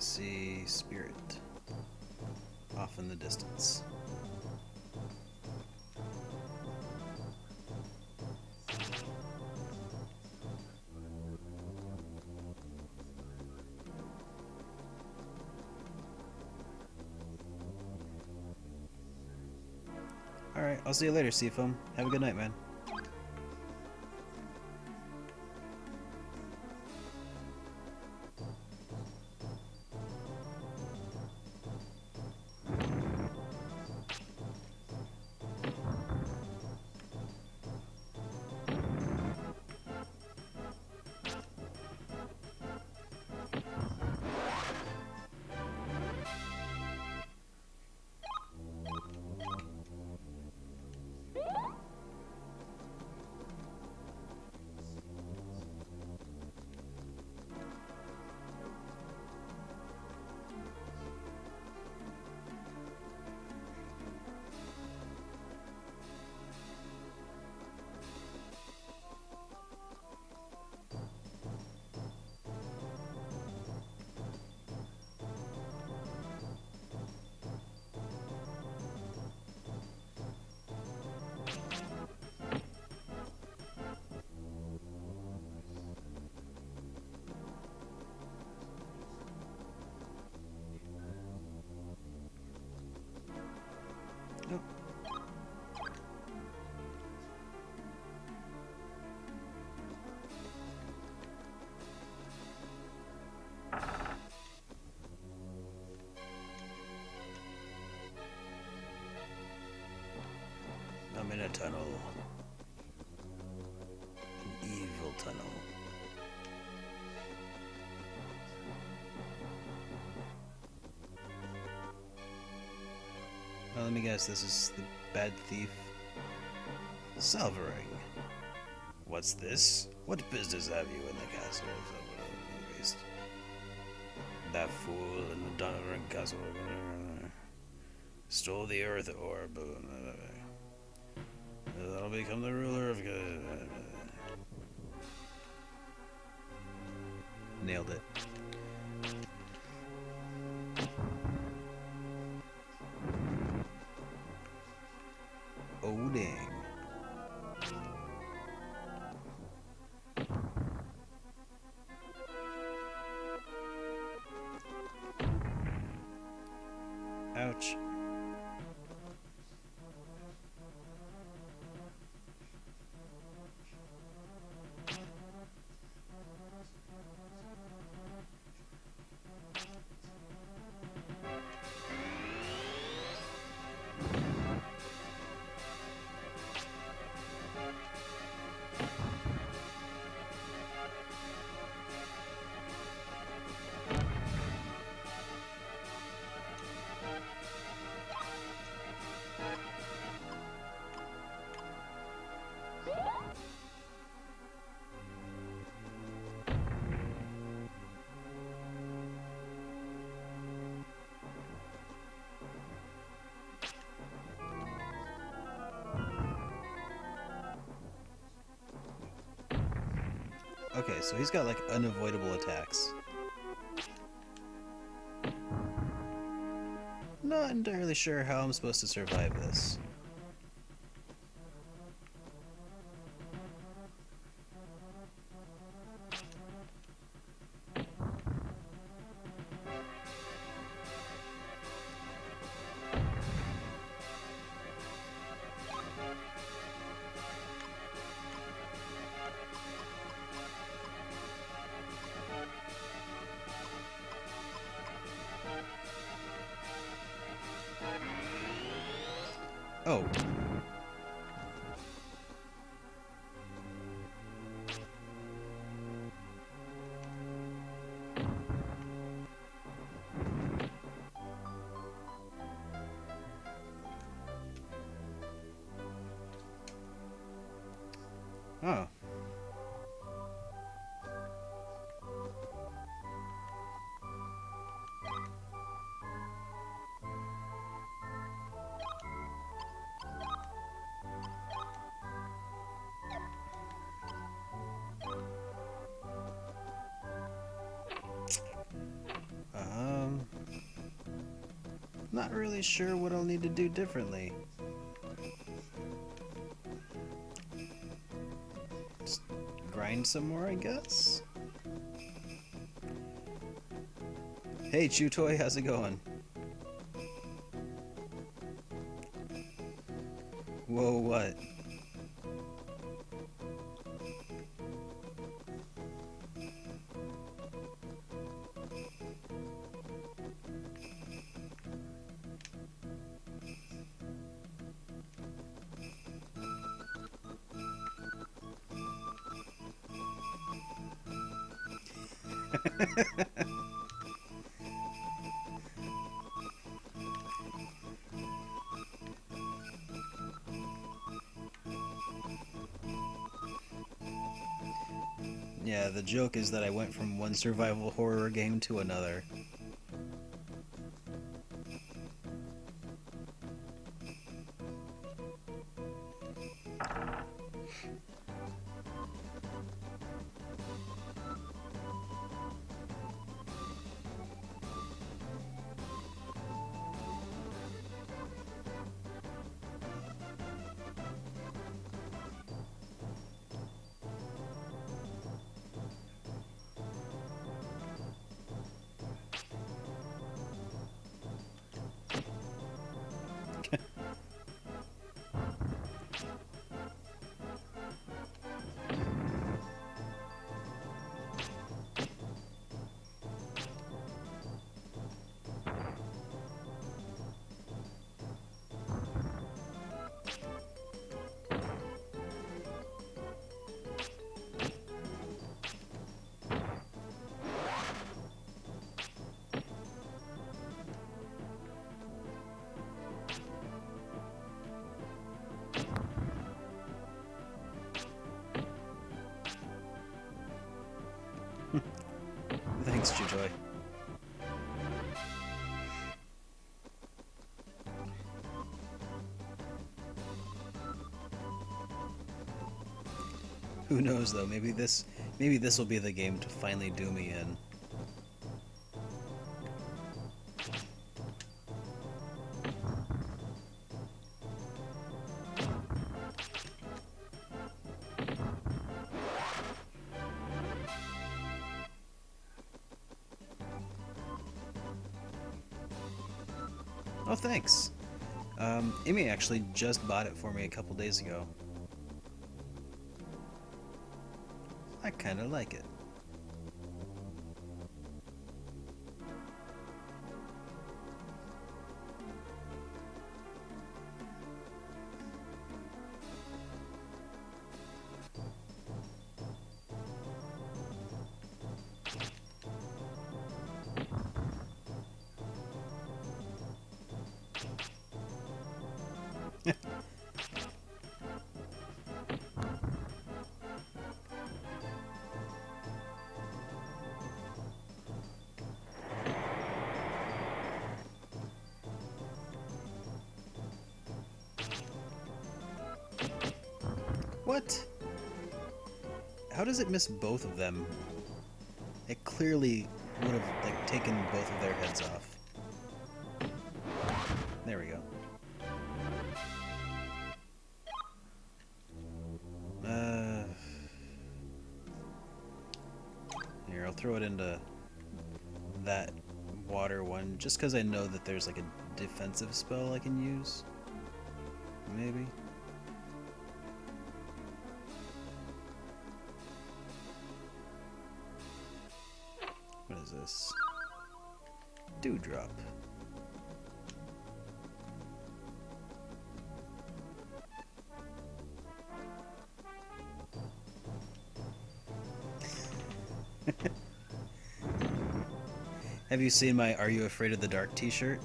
see Spirit off in the distance. Alright, I'll see you later, Seafoam. Have a good night, man. Oh. I'm in a tunnel. An evil tunnel. Well, let me guess, this is the bad thief. Salvering. What's this? What business have you in the castle of Beast? That fool in the Dondoran castle stole the earth orb. That'll become the ruler of... Nailed it. Oh, dang. Ouch. Okay, so he's got like unavoidable attacks. Not entirely sure how I'm supposed to survive this. Oh. Oh. Not really sure what I'll need to do differently. Just grind some more, I guess? Hey, Chew Toy, how's it going? Whoa, what? Yeah, the joke is that I went from one survival horror game to another. Thanks, Chujoy. Who knows though, maybe this will be the game to finally do me in. Oh, thanks. Amy actually just bought it for me a couple days ago. I kinda like it. What? How does it miss both of them? It clearly would have like taken both of their heads off. There we go. Here, I'll throw it into that water one just because I know that there's like a defensive spell I can use. Maybe. What is this? Dewdrop. Have you seen my Are You Afraid of the Dark t-shirt?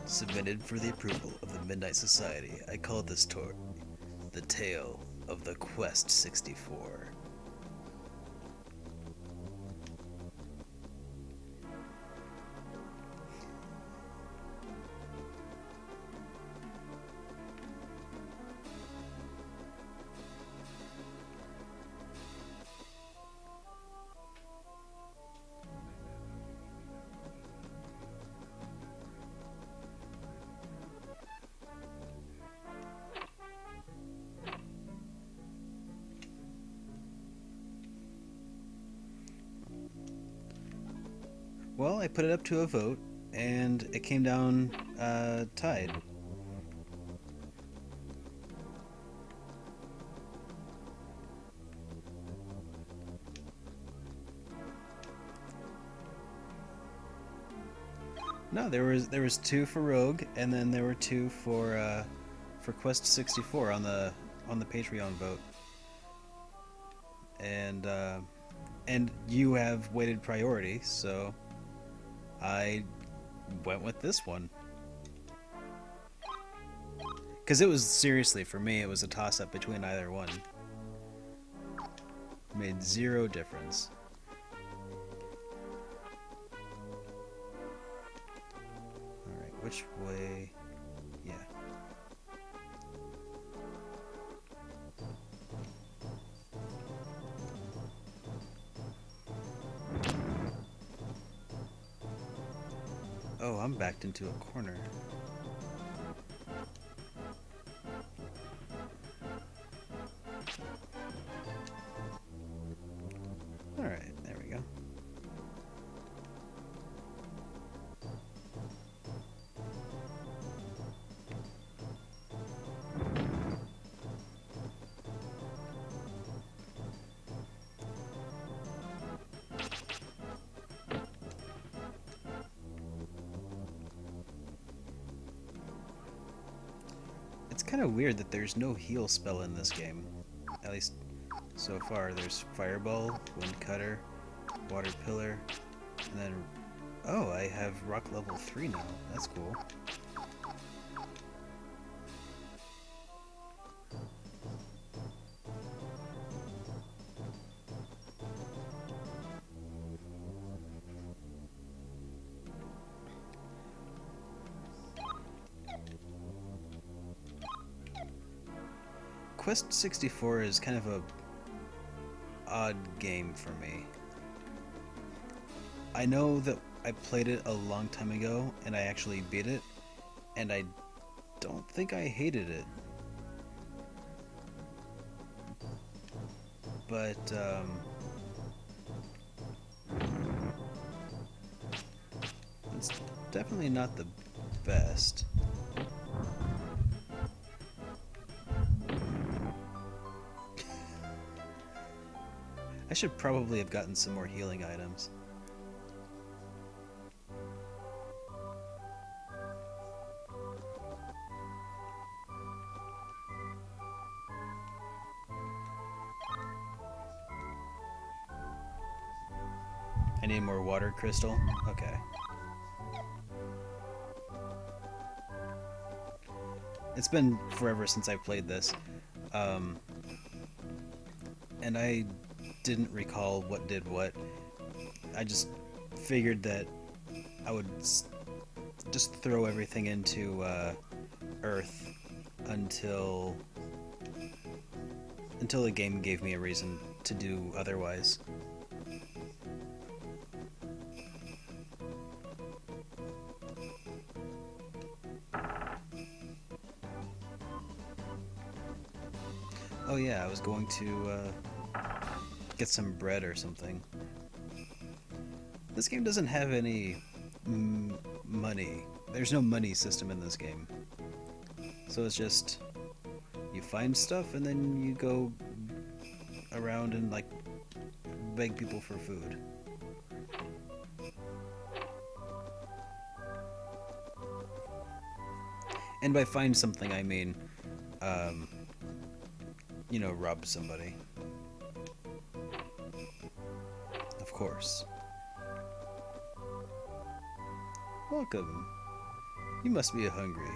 Submitted for the approval of the Midnight Society, I call this tour The Tale of the Quest 64. Well, I put it up to a vote, and it came down tied. No, there was two for Rogue, and then there were two for Quest 64 on the Patreon vote, and you have weighted priority, so I went with this one. Because it was, seriously, for me, it was a toss-up between either one. Made zero difference. Alright, which way? Yeah. Oh, I'm backed into a corner. Alright, there we go. It's kind of weird that there's no heal spell in this game. At least so far. There's Fireball, Wind Cutter, Water Pillar, and then... Oh, I have Rock level 3 now. That's cool. Quest 64 is kind of a odd game for me. I know that I played it a long time ago and I actually beat it, and I don't think I hated it. But it's definitely not the best. I should probably have gotten some more healing items. I need more water crystal? Okay. It's been forever since I played this. And I didn't recall what did what. I just figured that I would just throw everything into Earth until the game gave me a reason to do otherwise. Oh yeah, I was going to get some bread or something. This game doesn't have any money. There's no money system in this game. So it's just, you find stuff and then you go around and like beg people for food. And by find something I mean, you know, rob somebody. Of course. Welcome. You must be hungry.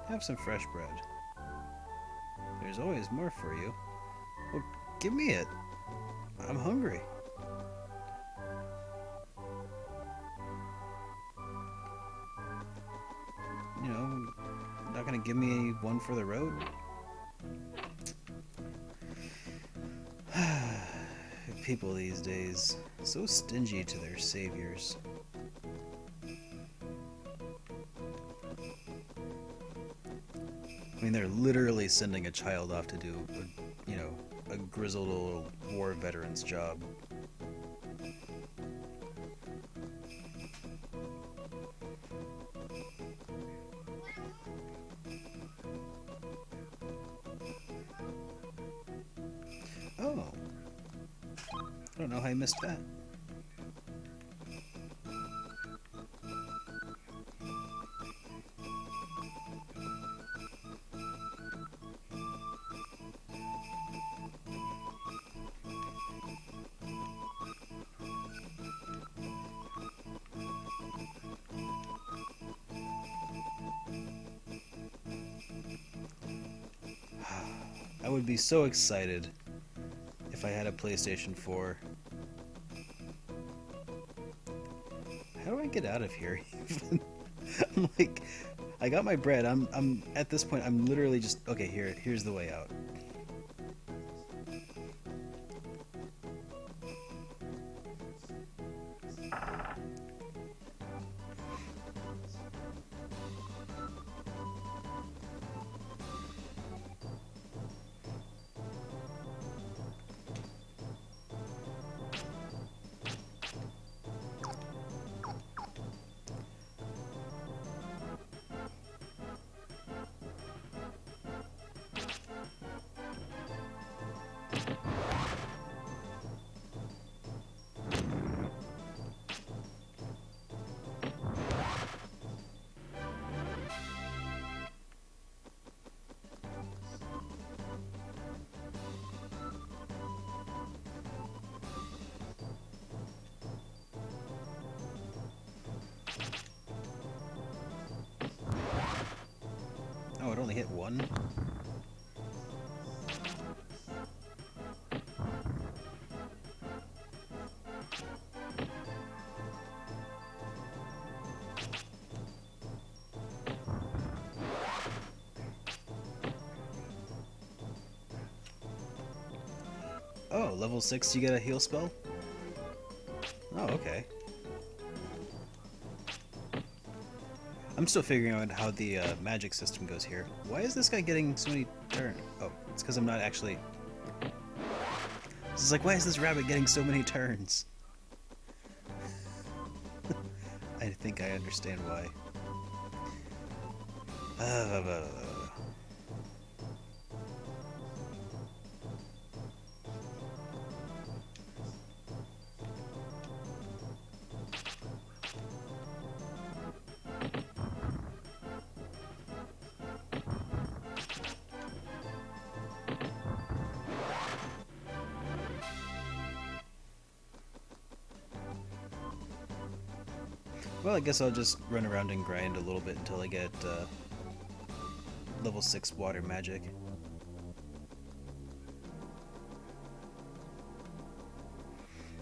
Have some fresh bread. There's always more for you. Well, give me it. I'm hungry. You know, not gonna give me one for the road? People these days, so stingy to their saviors. I mean, they're literally sending a child off to do, a grizzled old war veteran's job. Oh. I don't know how I missed that. I would be so excited if I had a PlayStation 4. How do I get out of here? I'm like, I got my bread. I'm at this point. I'm literally just okay. Here's the way out. Oh, it only hit one? Oh, level 6 you get a heal spell? Oh, okay. I'm still figuring out how the magic system goes here. Why is this guy getting so many turns? Oh, it's because I'm not actually... This is like, why is this rabbit getting so many turns? I think I understand why. Well, I guess I'll just run around and grind a little bit until I get level 6 water magic.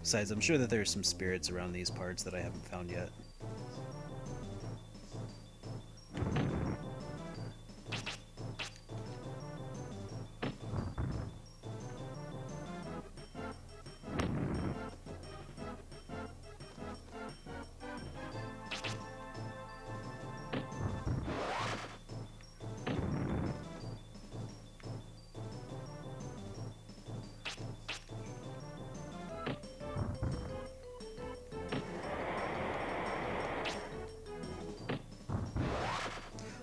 Besides, I'm sure that there's some spirits around these parts that I haven't found yet.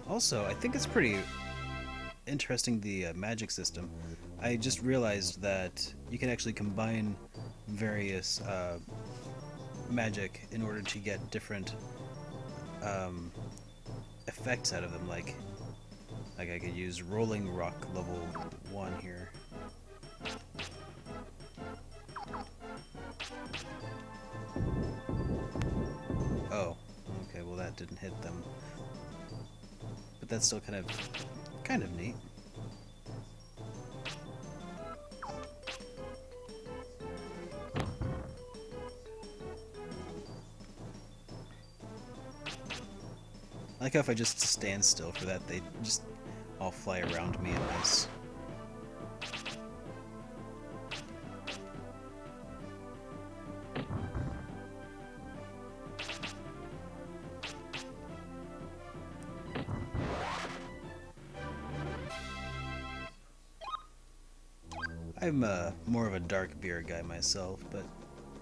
Also, I think it's pretty interesting, the magic system. I just realized that you can actually combine various magic in order to get different effects out of them. Like I could use Rolling Rock level 1 here. Oh, Okay, well that didn't hit them. But that's still kind of neat. I like how if I just stand still for that, they just all fly around me and miss. I'm more of a dark beer guy myself, but,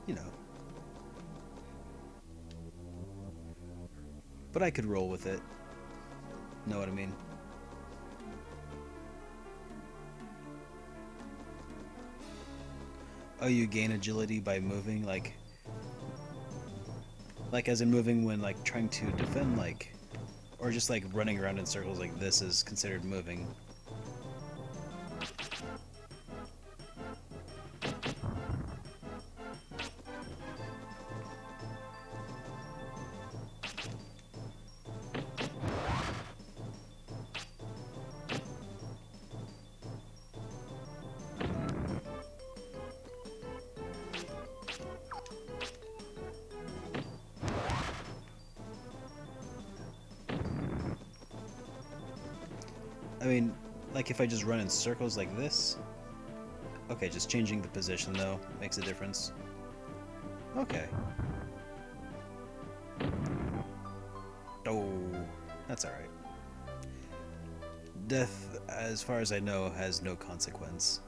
you know. But I could roll with it. Know what I mean? Oh, you gain agility by moving, like as in moving when, like, trying to defend, like, or just, like, running around in circles like this is considered moving. I mean, like if I just run in circles like this? Okay, just changing the position though makes a difference. Okay. Oh, that's alright. Death, as far as I know, has no consequence.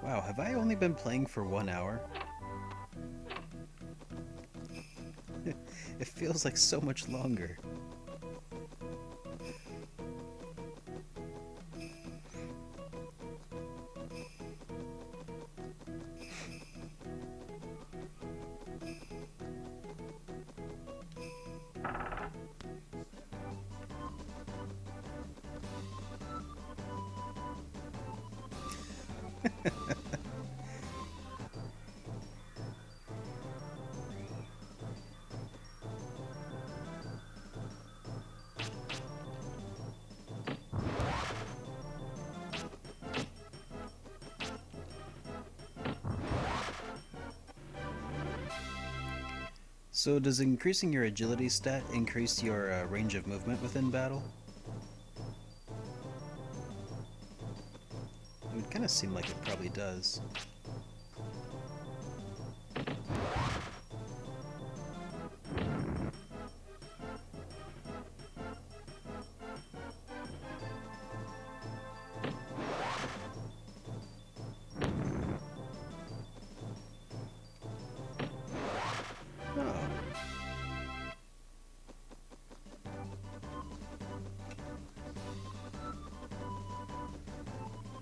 Wow, have I only been playing for 1 hour? It feels like so much longer. So does increasing your agility stat increase your range of movement within battle? It would kind of seem like it probably does. Oh.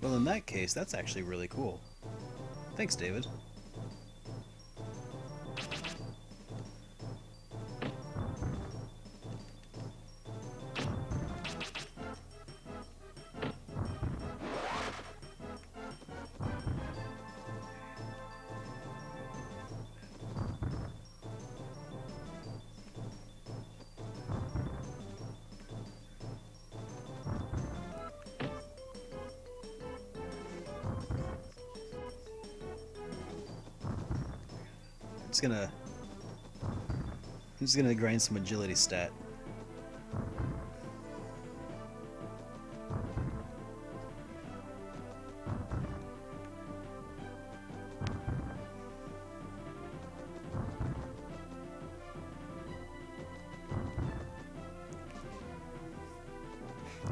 Well, in that case, that's actually really cool. Thanks, David. I'm just gonna grind some agility stat.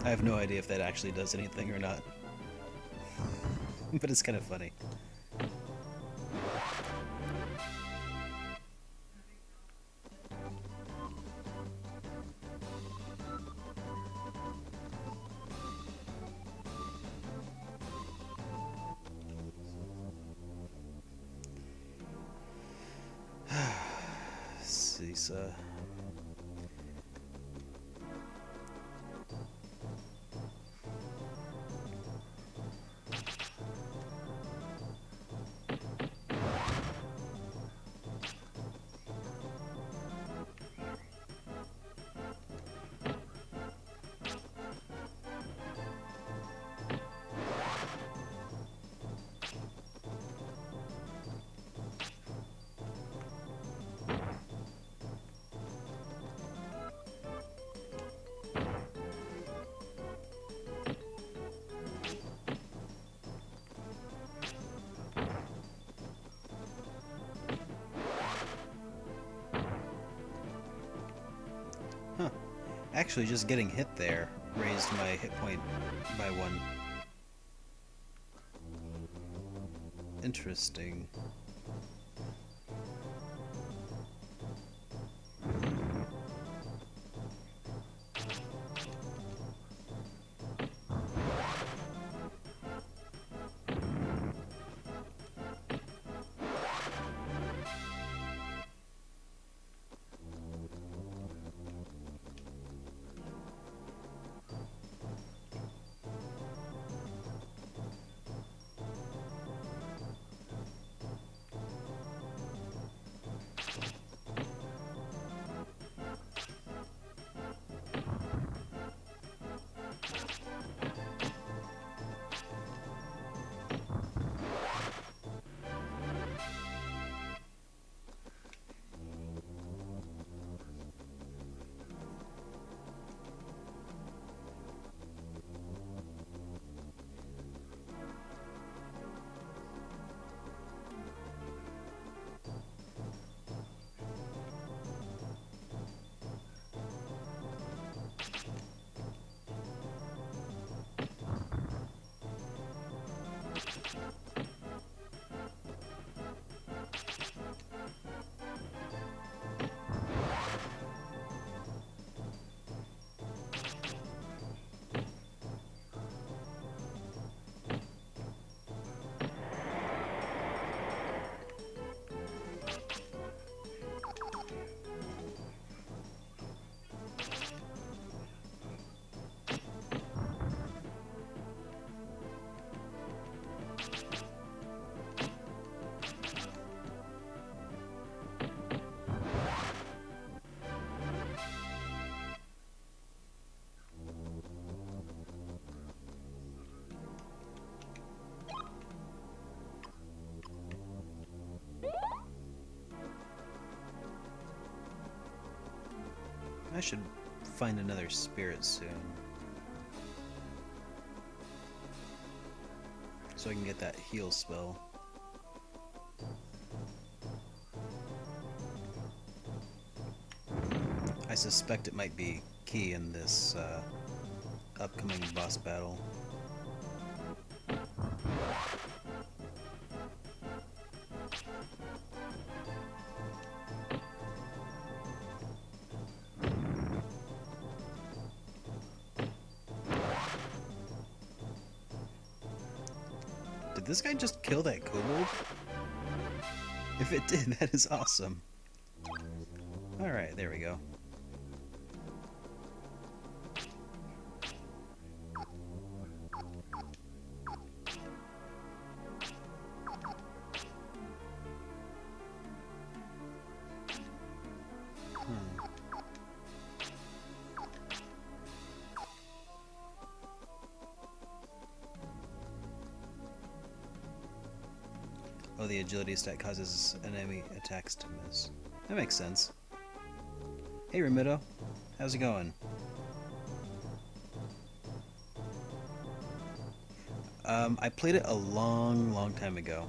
I have no idea if that actually does anything or not. But it's kind of funny. these Huh. Actually, just getting hit there raised my hit point by 1. Interesting. I should find another spirit soon, so I can get that heal spell. I suspect it might be key in this upcoming boss battle. Did this guy just kill that kobold? If it did, that is awesome. Alright, there we go. Oh, the agility stat causes enemy attacks to miss. That makes sense. Hey, Ramido. How's it going? I played it a long time ago.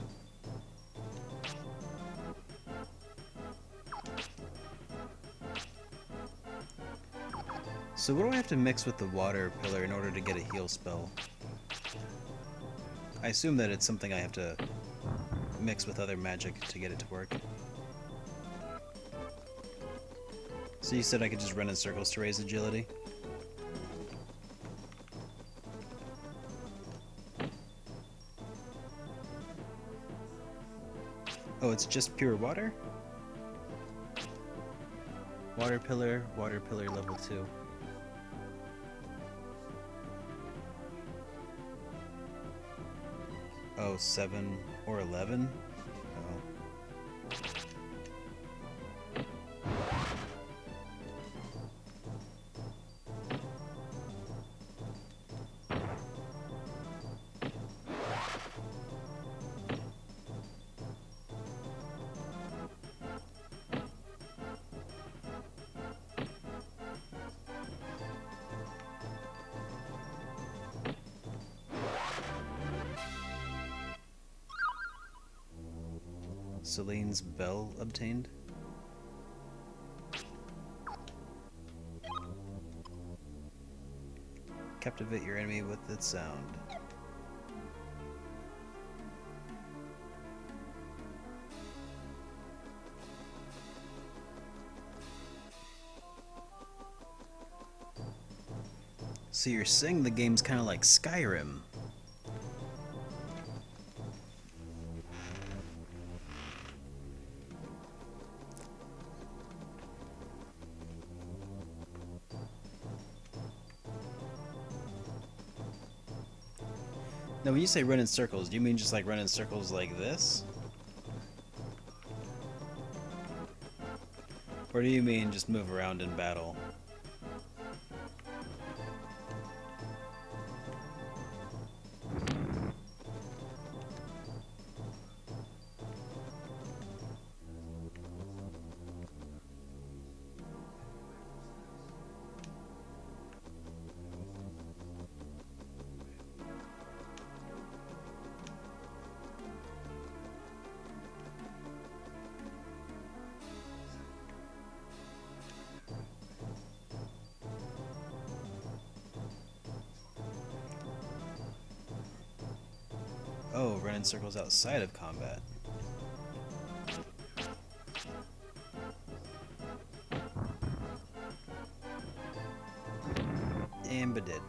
So what do I have to mix with the water pillar in order to get a heal spell? I assume that it's something I have to mix with other magic to get it to work. So you said I could just run in circles to raise agility? Oh, it's just pure water? water pillar level 2. Oh, 7 or 11? Oh. Celine's bell obtained. Captivate your enemy with its sound. So you're saying the game's kind of like Skyrim. Now, when you say run in circles, do you mean just like run in circles like this? Or do you mean just move around in battle? Oh, run in circles outside of combat. And but did.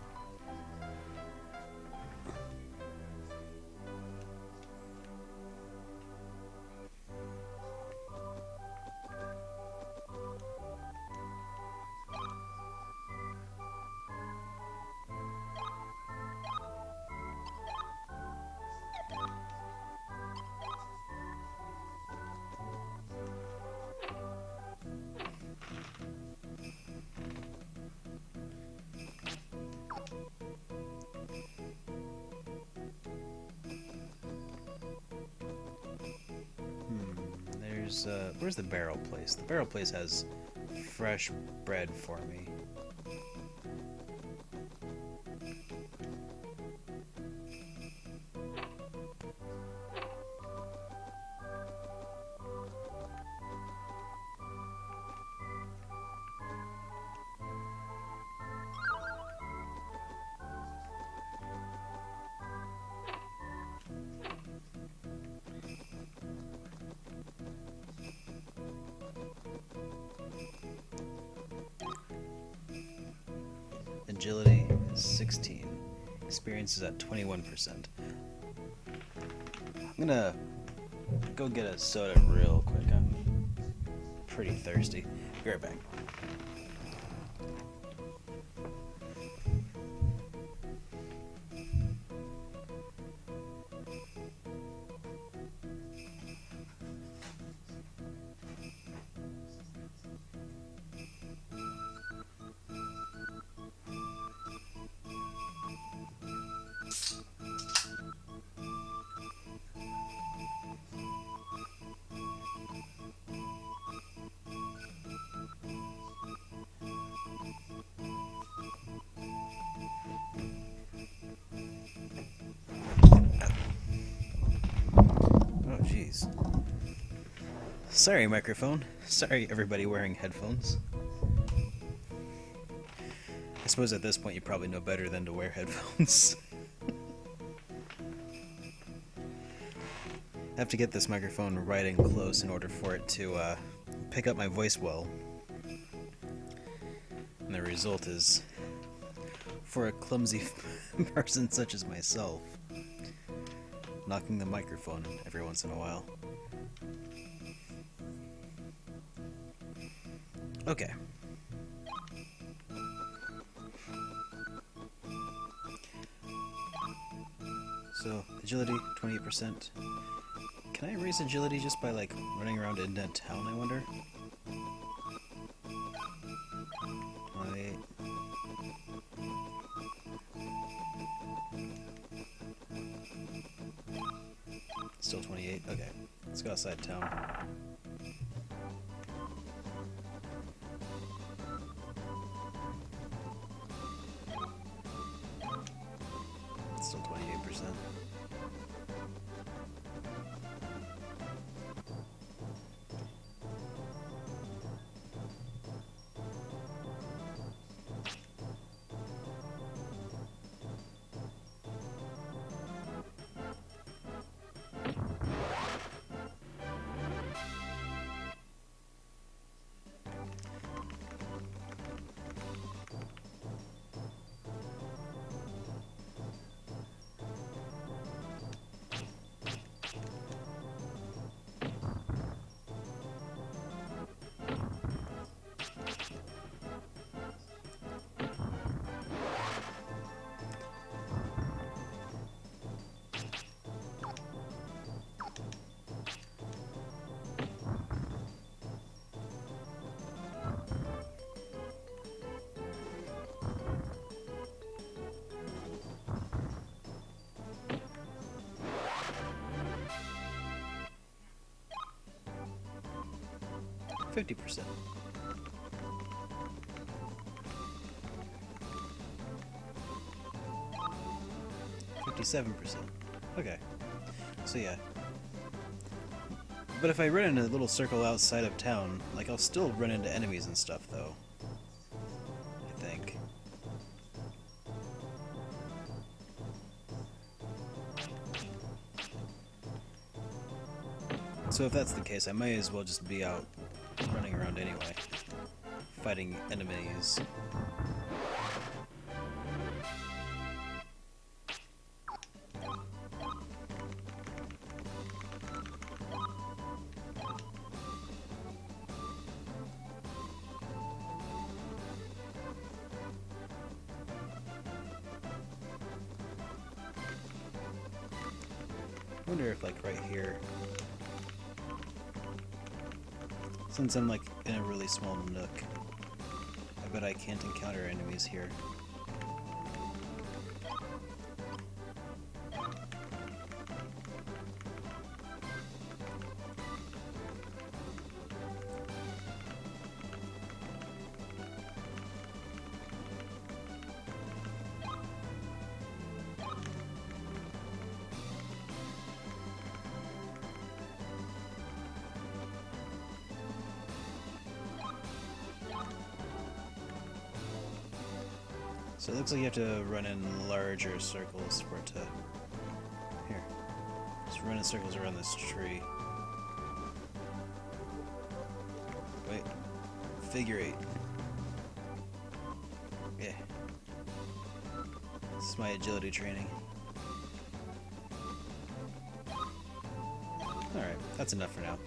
Where's the barrel place? The barrel place has fresh bread for me. Agility is 16. Experience is at 21%. I'm gonna go get a soda real quick. I'm pretty thirsty. Be right back. Jeez. Sorry, microphone. Sorry, everybody wearing headphones. I suppose at this point you probably know better than to wear headphones. I have to get this microphone right and close in order for it to pick up my voice well. And the result is, for a clumsy person such as myself, knocking the microphone every once in a while. Okay. So, agility, 28%. Can I raise agility just by, like, running around indent town, I wonder? 28. Still 28? Okay. Let's go outside town. Still 28%. %. 57%. Okay. So yeah. But if I run in a little circle outside of town, like, I'll still run into enemies and stuff, though. I think. So if that's the case, I might as well just be out running around anyway, fighting enemies. I wonder if, like, right here, since I'm, like, in a really small nook, I bet I can't encounter enemies here. So it looks like you have to run in larger circles for it to... Here. Just run in circles around this tree. Wait. Figure 8. Yeah. This is my agility training. Alright, that's enough for now.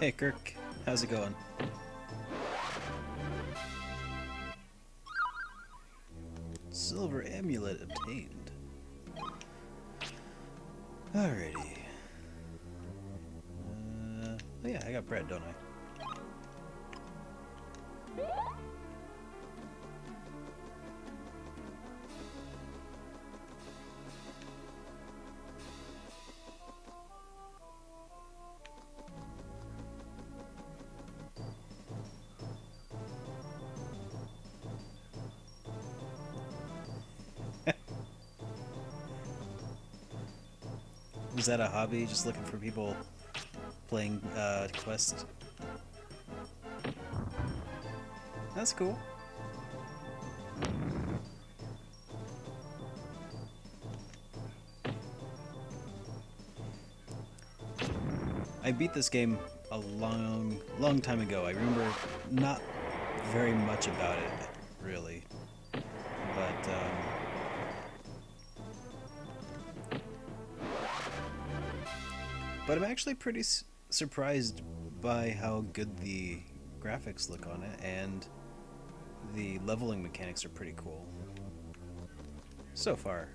Hey Kirk, how's it going? Silver amulet obtained. Alrighty. Oh yeah, I got bread, don't I? Was that a hobby? Just looking for people playing Quest? That's cool. I beat this game a long time ago. I remember not very much about it, really. But I'm actually pretty surprised by how good the graphics look on it, and the leveling mechanics are pretty cool. So far.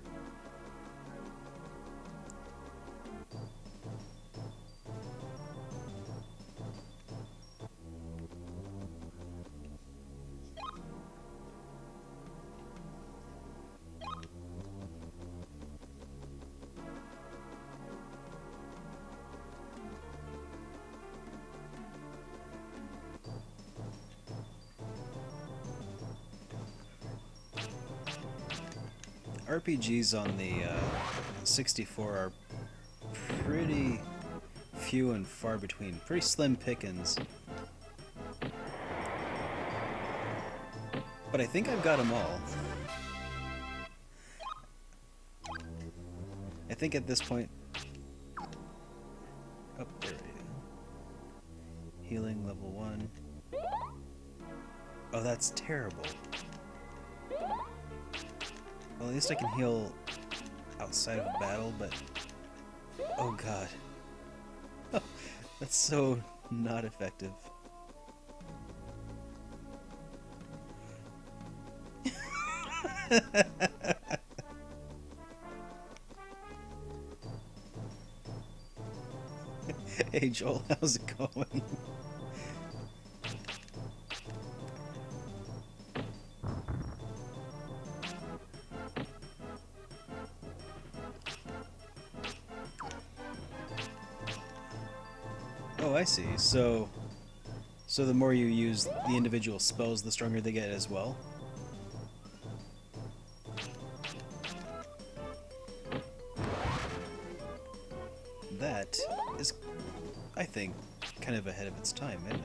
RPGs on the 64 are pretty few and far between. Pretty slim pickings. But I think I've got them all. I think at this point... Oh, there we go. Healing level 1. Oh, that's terrible. Well, at least I can heal outside of battle, but... Oh god. That's so not effective. Hey Joel, how's it going? Oh, I see. So the more you use the individual spells, the stronger they get as well? That is, I think, kind of ahead of its time, isn't it?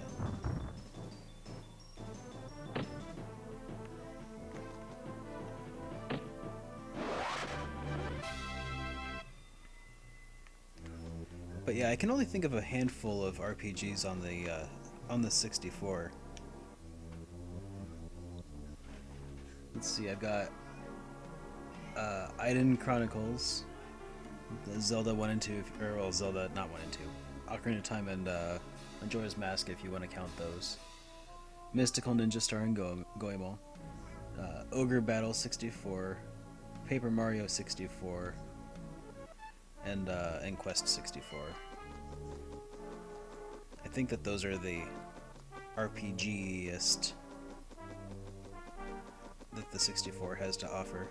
But yeah, I can only think of a handful of RPGs on the 64. Let's see, I've got Iden Chronicles, the Zelda 1 and 2, or well, Zelda, not 1 and 2, Ocarina of Time and Majora's Mask if you want to count those. Mystical Ninja Star and Goemon, Ogre Battle 64, Paper Mario 64, and Quest 64. I think that those are the RPG-est that the 64 has to offer.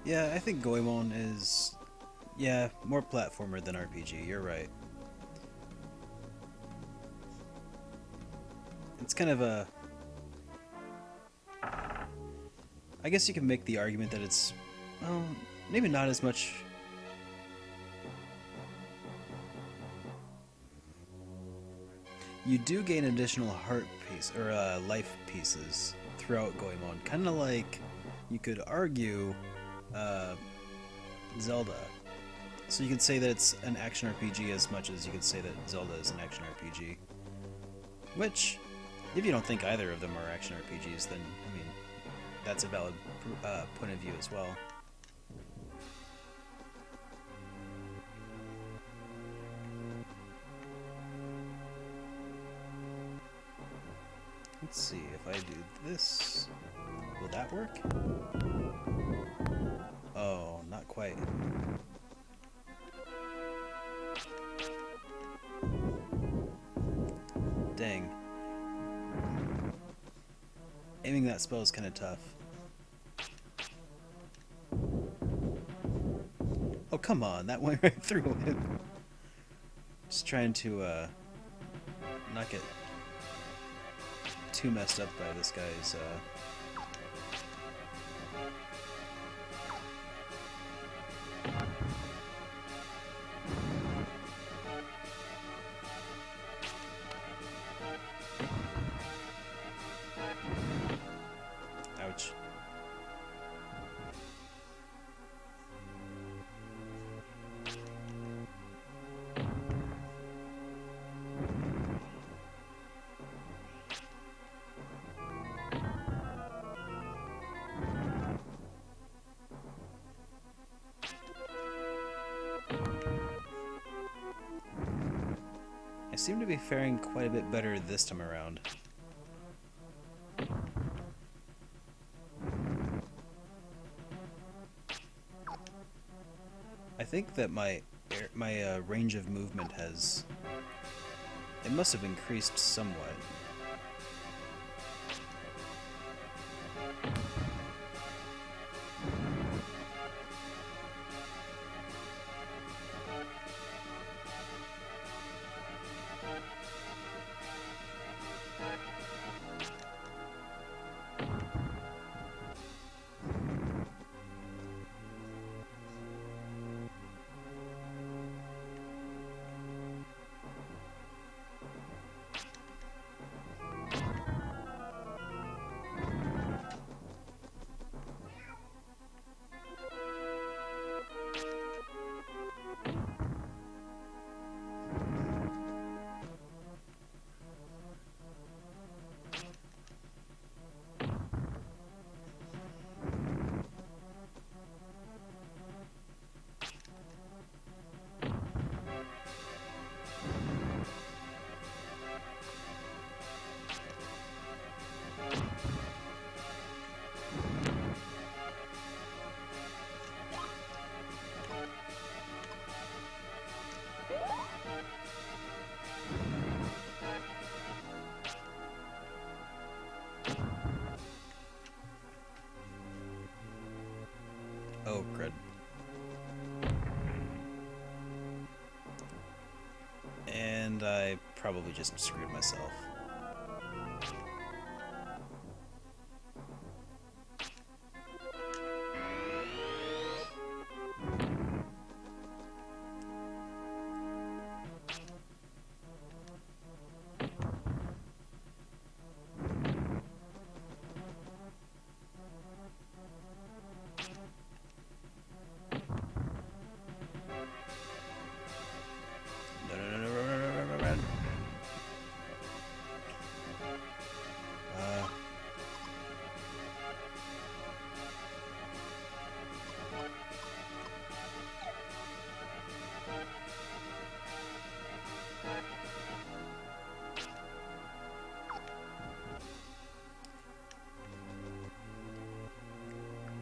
Yeah, I think Goemon is, yeah, more platformer than RPG. You're right. It's kind of a... I guess you can make the argument that it's, well, maybe not as much... You do gain additional heart piece or life pieces throughout Goemon, kind of like you could argue Zelda. So you could say that it's an action RPG as much as you could say that Zelda is an action RPG. Which, if you don't think either of them are action RPGs, then I mean that's a valid point of view as well. Let's see, if I do this, will that work? Oh, not quite. Dang. Aiming that spell is kind of tough. Oh, come on, that went right through him. Just trying to not get too messed up by this guy's ouch. I seem to be faring quite a bit better this time around. I think that my range of movement has... It must have increased somewhat. Oh, crud. And I probably just screwed myself.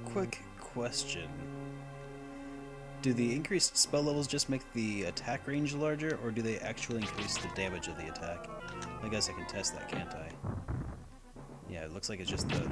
Quick question. Do the increased spell levels just make the attack range larger, or do they actually increase the damage of the attack? I guess I can test that, can't I? Yeah, it looks like it's just the...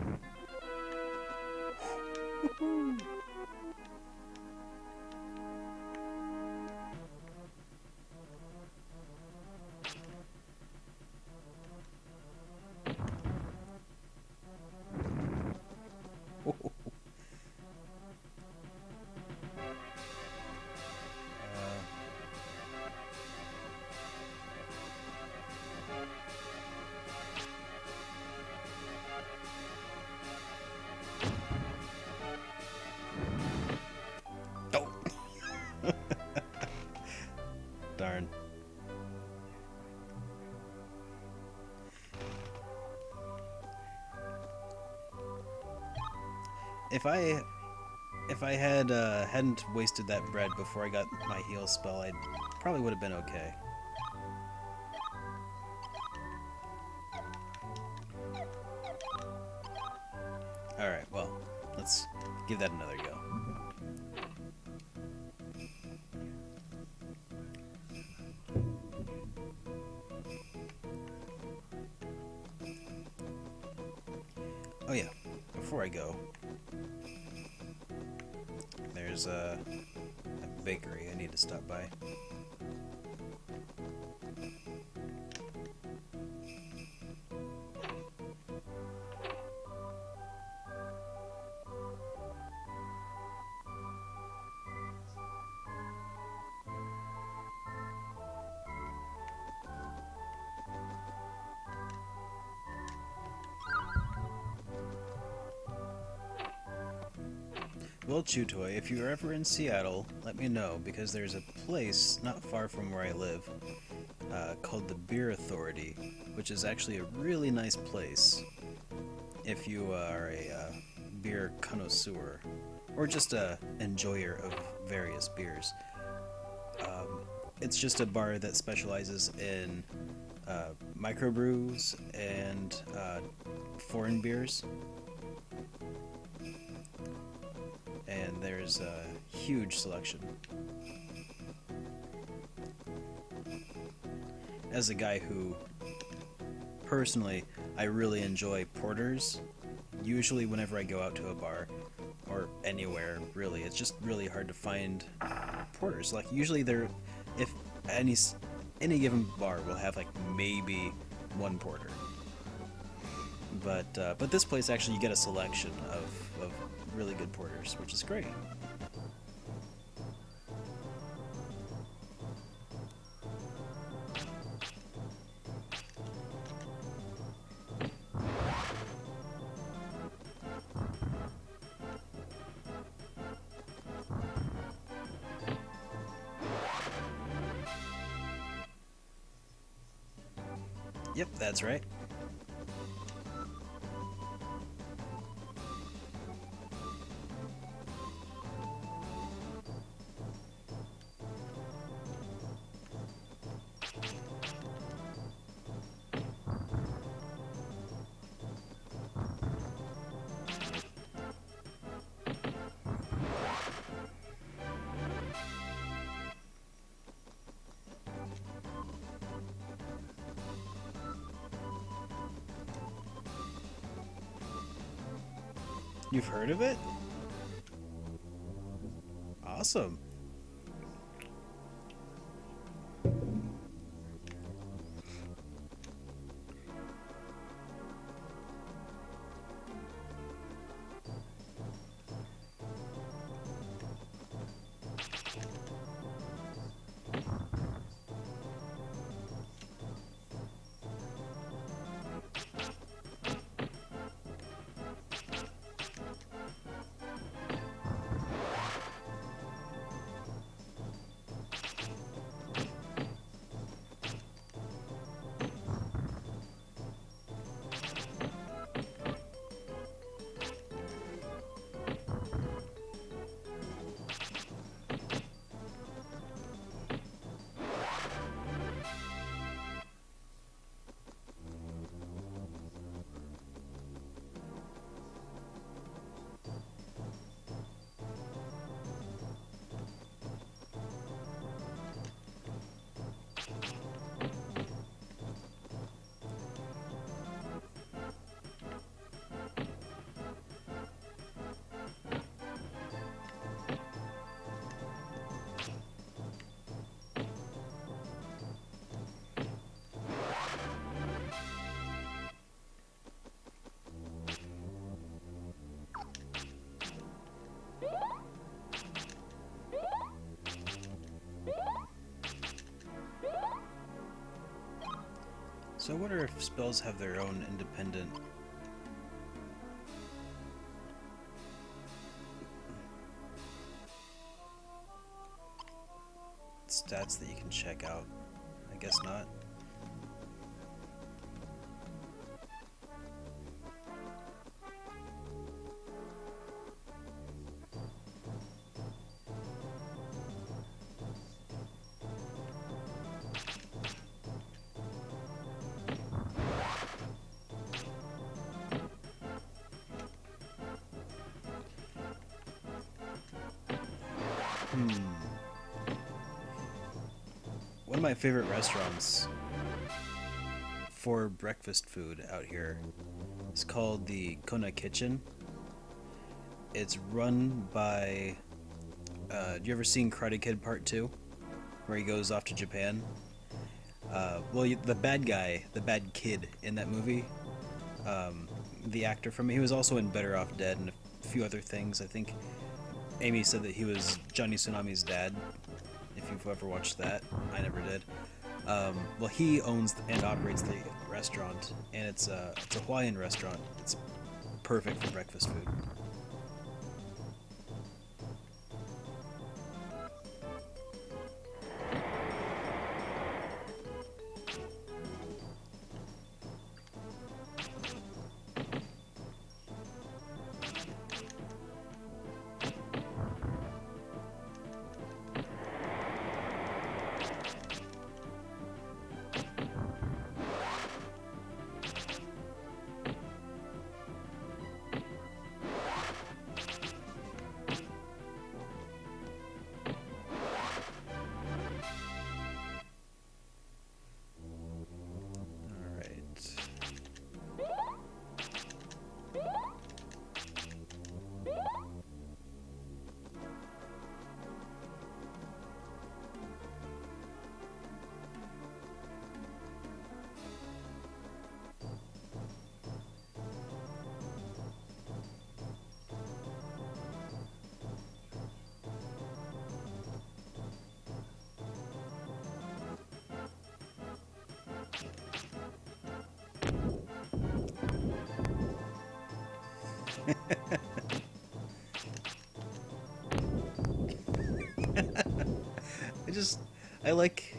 if I had hadn't wasted that bread before I got my heal spell, I probably would have been okay. All right, well, let's give that another go. Oh yeah, before I go, there's a bakery I need to stop by. Well, Chew Toy, if you're ever in Seattle, let me know, because there's a place not far from where I live called the Beer Authority, which is actually a really nice place if you are a beer connoisseur or just a enjoyer of various beers. It's just a bar that specializes in microbrews and foreign beers. And there's a huge selection. As a guy who, personally, I really enjoy porters, usually whenever I go out to a bar, or anywhere, really, it's just really hard to find porters. Like, usually if any given bar will have, like, maybe one porter. But this place, actually, you get a selection of really good porters, which is great. Yep, that's right. You've heard of it? Awesome. So I wonder if spells have their own independent stats that you can check out. I guess not. my favorite restaurants for breakfast food out here. It's called the Kona Kitchen. It's run by. You ever seen Karate Kid Part 2? Where he goes off to Japan? The bad guy, the bad kid in that movie, the actor from it, he was also in Better Off Dead and a few other things. I think Amy said that he was Johnny Tsunami's dad, if you've ever watched that. I never did. He owns and operates the restaurant, and it's a Hawaiian restaurant. It's perfect for breakfast food. I like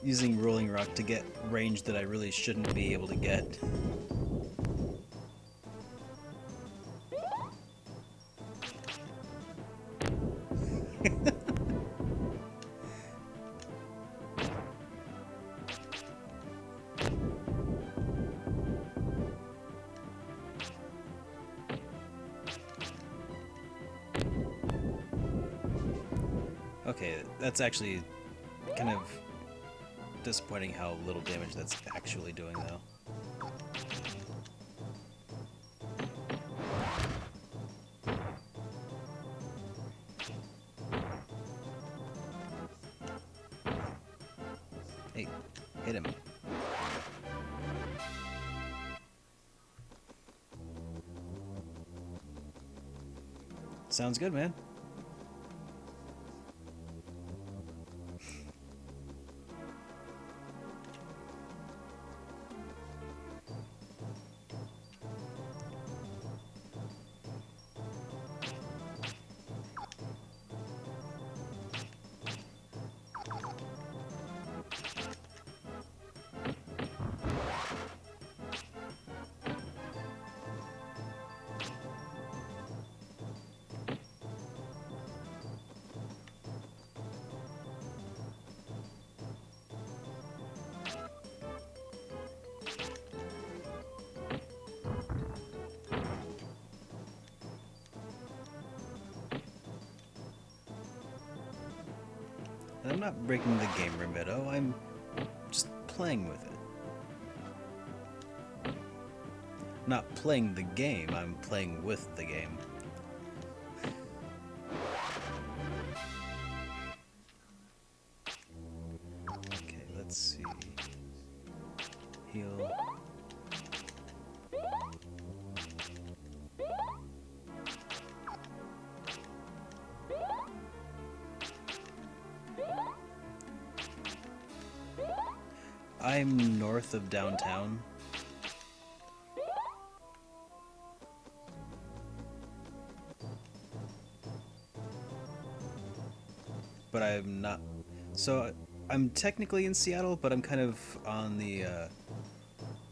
using Rolling Rock to get range that I really shouldn't be able to get. Okay, that's actually kind of disappointing how little damage that's actually doing, though. Hey, hit him. Sounds good, man. I'm not breaking the game, Ramito. I'm just playing with it. Not playing the game, I'm playing with the game. Okay, let's see. Heal. I'm north of downtown. But I'm not. So I'm technically in Seattle, but I'm kind of on the.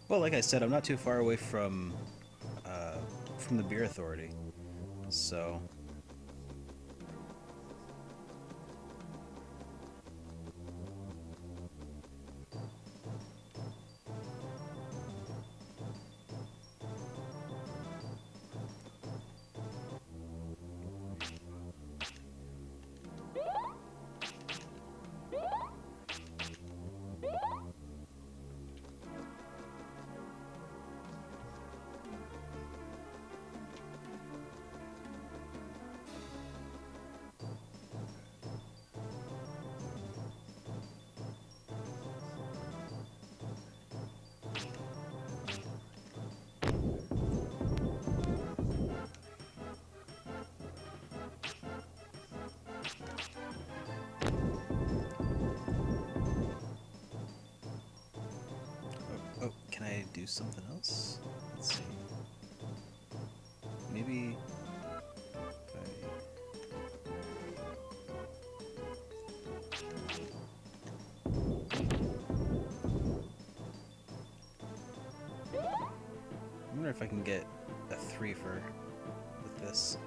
Well, like I said, I'm not too far away from the Beer Authority. So. something else. Let's see. Maybe if I wonder if I can get a 3 for with this.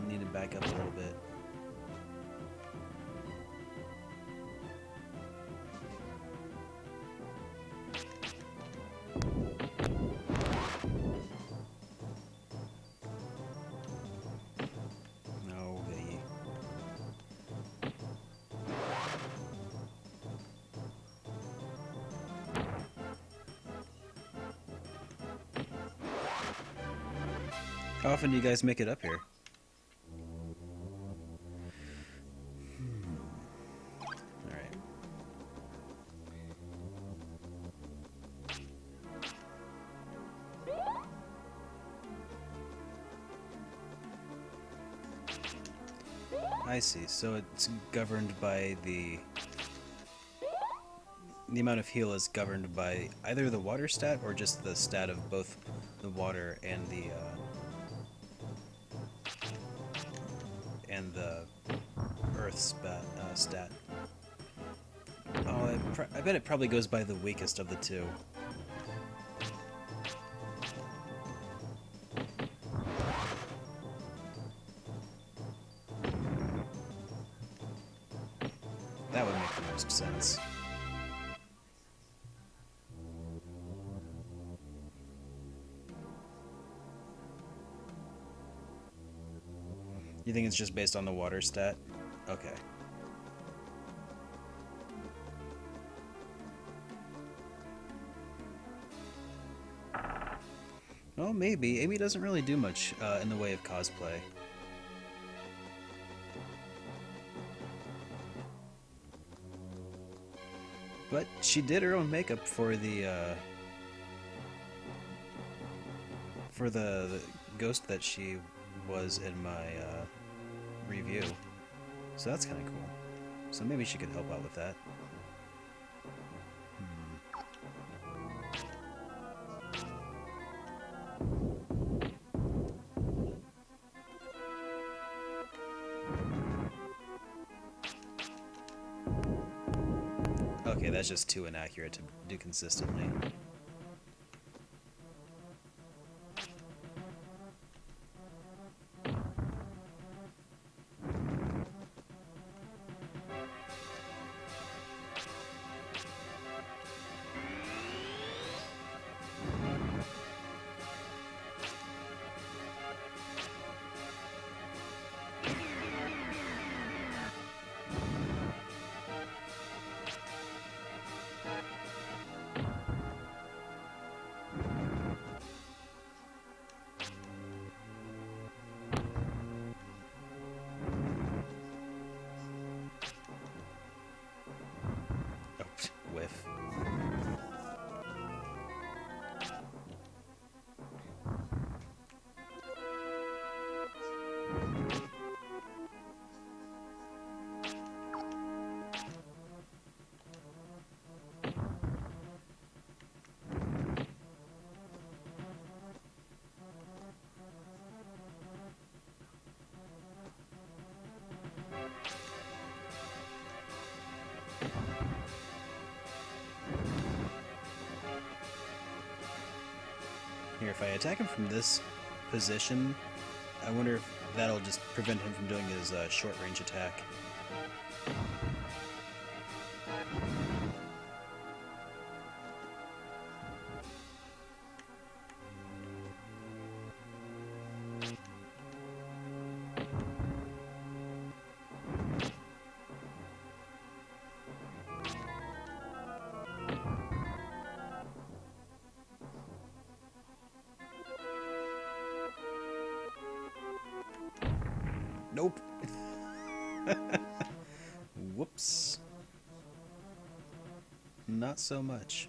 Need to back up a little bit. No, hey. How often do you guys make it up here? Alright. I see, so it's governed by the amount of heal is governed by either the water stat or just the stat of both the water and the earth stat. Oh, I bet it probably goes by the weakest of the two. That would make the most sense. You think it's just based on the water stat? Okay. Well, maybe. Amy doesn't really do much in the way of cosplay. But she did her own makeup for the ghost that she was in my review. So that's kind of cool. So maybe she could help out with that. Okay, that's just too inaccurate to do consistently. Whiff. Here, if I attack him from this position, I wonder if that'll just prevent him from doing his short-range attack. Nope. Whoops. Not so much.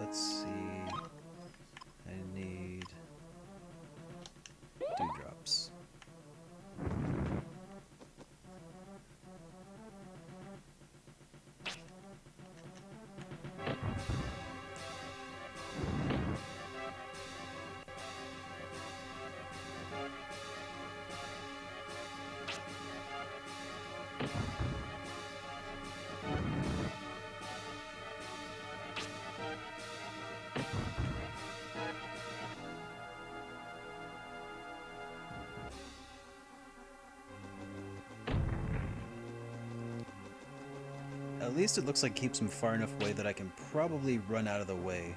let's see. I need dewdrops. At least it looks like it keeps him far enough away that I can probably run out of the way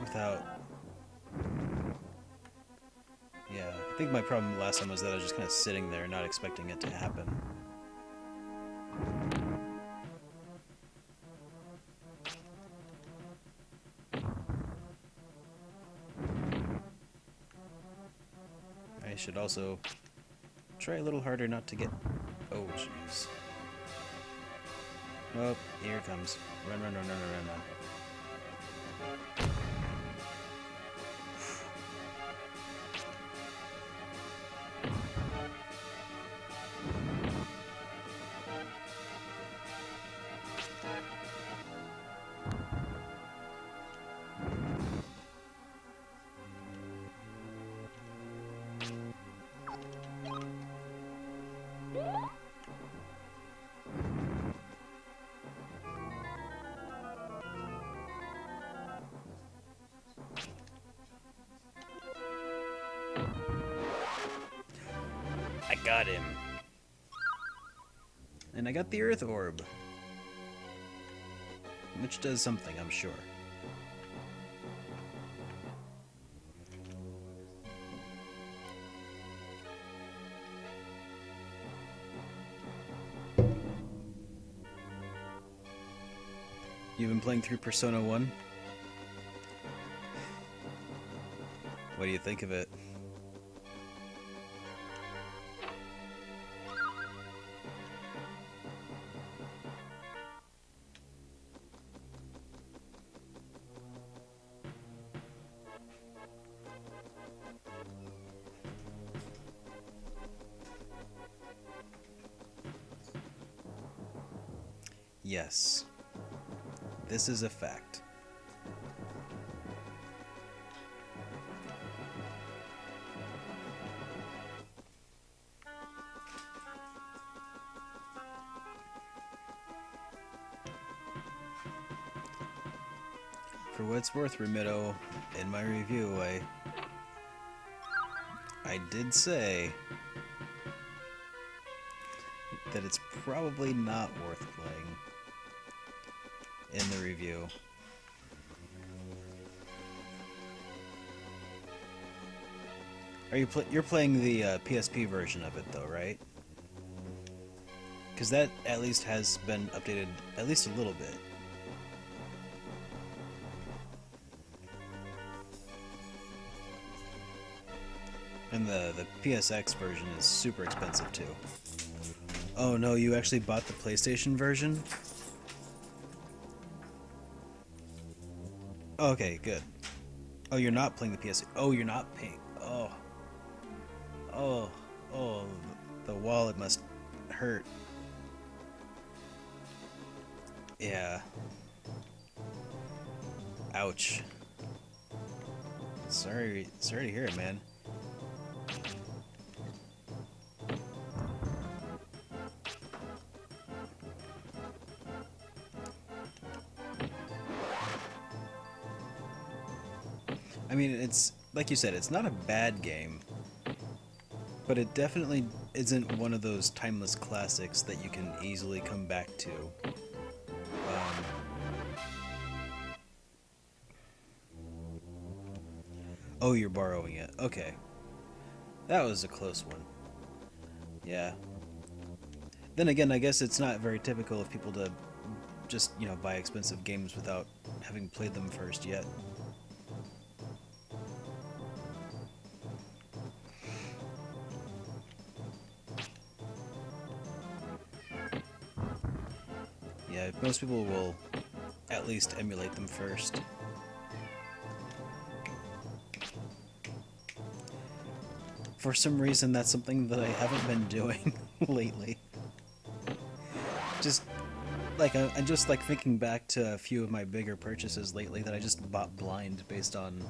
without... Yeah, I think my problem last time was that I was just kind of sitting there not expecting it to happen. I should also try a little harder not to get... Oh, jeez. Oh, here it comes. Run, run, run, run, run, run. I got him. And I got the Earth Orb. Which does something, I'm sure. You've been playing through Persona 1? What do you think of it? Yes. This is a fact. For what it's worth, Remido, in my review, I did say that it's probably not worth playing in the review. You're playing the PSP version of it though, right? Because that at least has been updated at least a little bit. And the PSX version is super expensive too. Oh no, you actually bought the PlayStation version? Oh, okay, good. Oh, you're not playing the PS. Oh, you're not paying. Oh. Oh, the wallet must hurt. Yeah. Ouch. Sorry to hear it, man. I mean, it's like you said, it's not a bad game, but it definitely isn't one of those timeless classics that you can easily come back to. Oh, you're borrowing it. Okay. That was a close one. Yeah. Then again, I guess it's not very typical of people to just, buy expensive games without having played them first yet. Yeah, most people will at least emulate them first. For some reason, that's something that I haven't been doing lately. Just I'm just like thinking back to a few of my bigger purchases lately that I just bought blind based on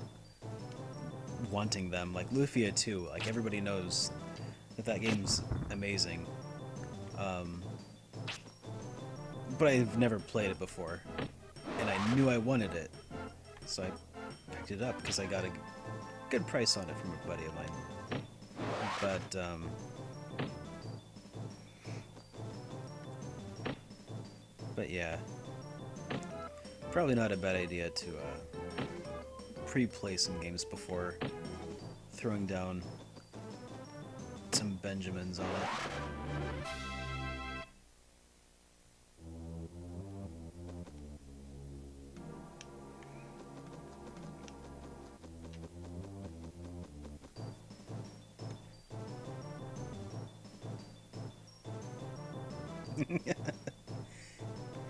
wanting them. Like Lufia 2, like everybody knows that game's amazing. Um, but I've never played it before, and I knew I wanted it, so I picked it up because I got a good price on it from a buddy of mine. But yeah, probably not a bad idea to pre-play some games before throwing down some Benjamins on it.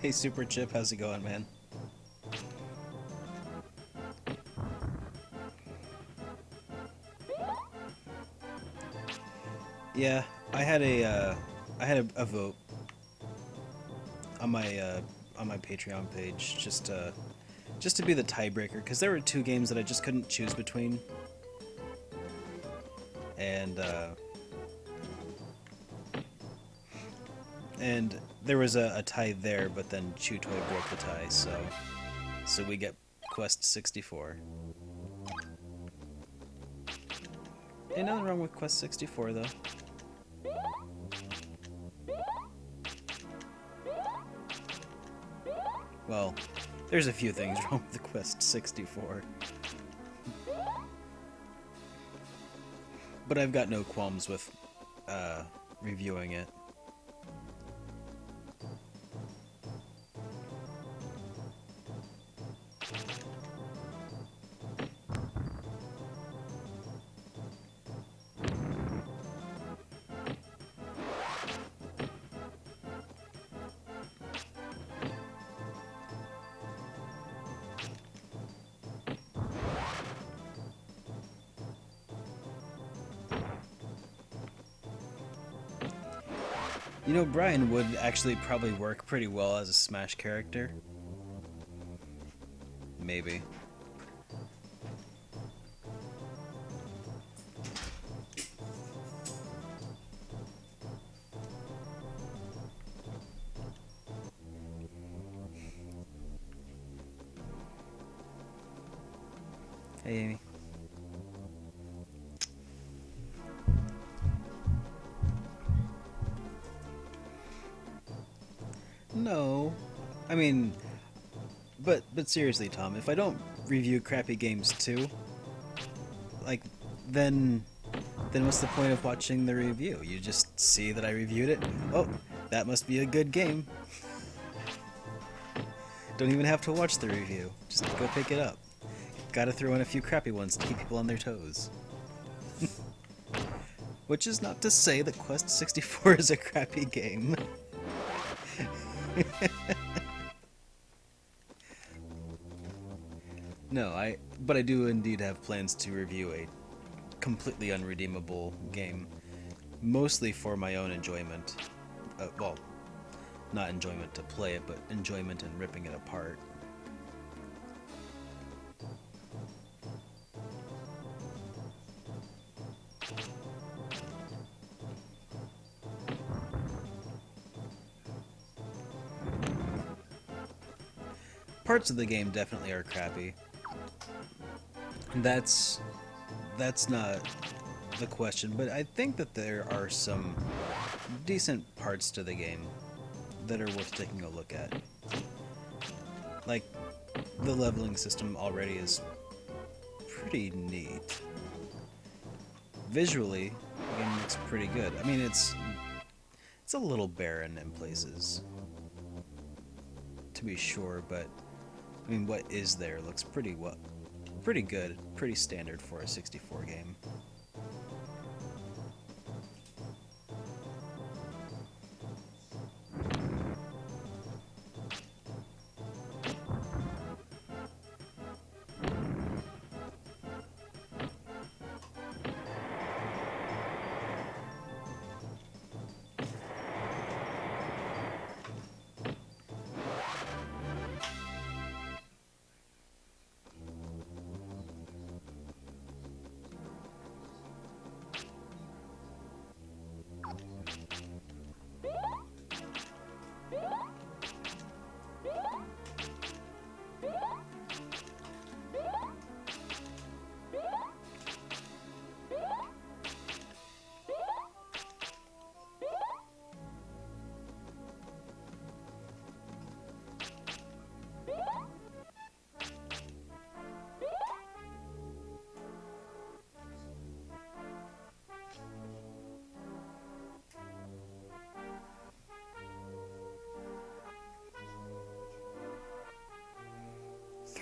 Hey Super Chip, how's it going, man? Yeah, I had a vote on my Patreon page just to be the tiebreaker because there were two games that I just couldn't choose between, and there was a tie there, but then Chew Toy broke the tie, so we get Quest 64. Ain't nothing wrong with Quest 64 though. Well, there's a few things wrong with the Quest 64. But I've got no qualms with reviewing it. You know, Brian would actually probably work pretty well as a Smash character. Maybe. Hey, Amy. No. I mean, but seriously, Tom, if I don't review crappy games too, like, then what's the point of watching the review? You just see that I reviewed it. Oh, that must be a good game. Don't even have to watch the review. Just go pick it up. Gotta throw in a few crappy ones to keep people on their toes. Which is not to say that Quest 64 is a crappy game. No, but I do indeed have plans to review a completely unredeemable game, mostly for my own enjoyment. Well, not enjoyment to play it, but enjoyment in ripping it apart. Parts of the game definitely are crappy. That's not the question, but I think that there are some decent parts to the game that are worth taking a look at. Like, the leveling system already is pretty neat. Visually, the game looks pretty good. I mean, it's a little barren in places, to be sure, but I mean, what is there looks pretty good, pretty standard for a 64 game.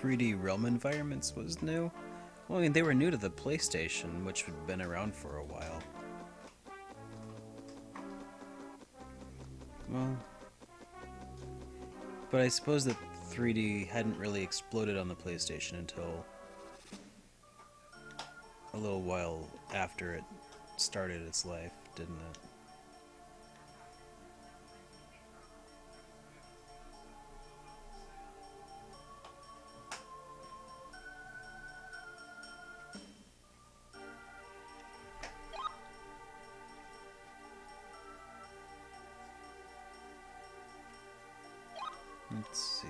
3D realm environments was new. Well, I mean, they were new to the PlayStation, which had been around for a while. Well, but I suppose that 3D hadn't really exploded on the PlayStation until a little while after it started its life, didn't it? Let's see.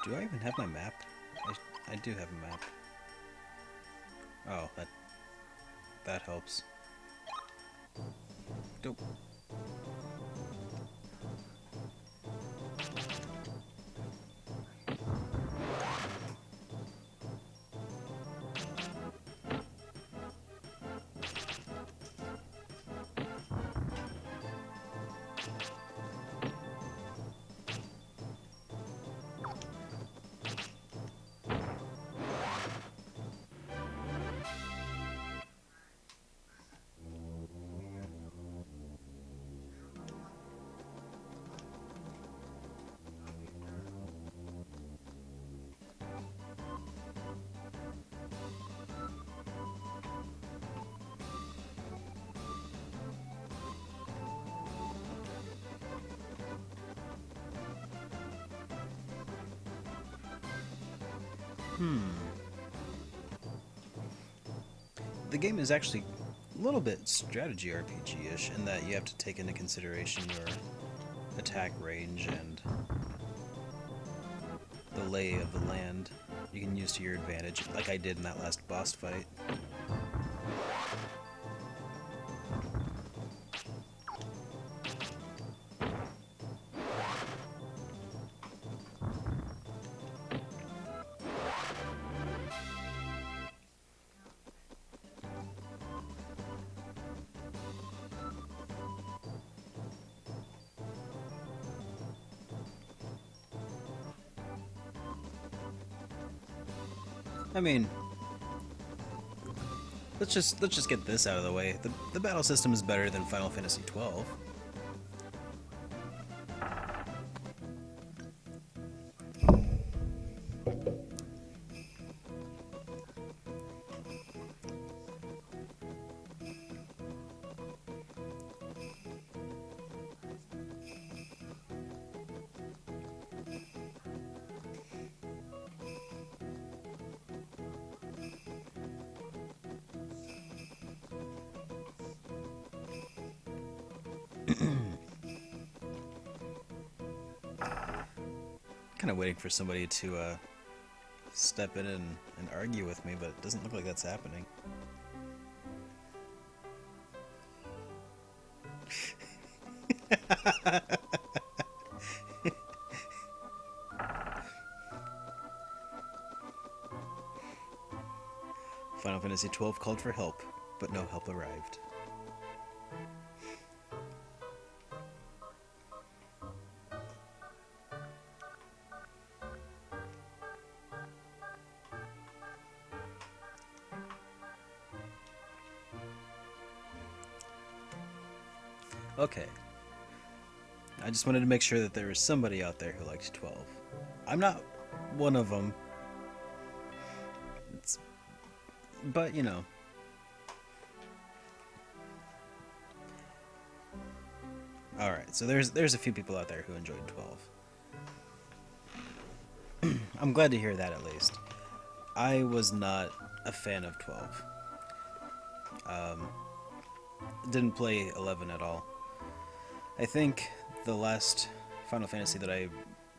Do I even have my map? I do have a map. Oh, that helps. Dope. The game is actually a little bit strategy RPG-ish in that you have to take into consideration your attack range and the lay of the land you can use to your advantage, like I did in that last boss fight. I mean, let's just get this out of the way. The battle system is better than Final Fantasy XII. Kind of waiting for somebody to step in and argue with me, but it doesn't look like that's happening. Final Fantasy XII called for help, but no help arrived. Okay. I just wanted to make sure that there was somebody out there who liked 12. I'm not one of them. But, you know. Alright, so there's a few people out there who enjoyed 12. I'm glad to hear that at least. I was not a fan of 12. Didn't play 11 at all. I think the last Final Fantasy that I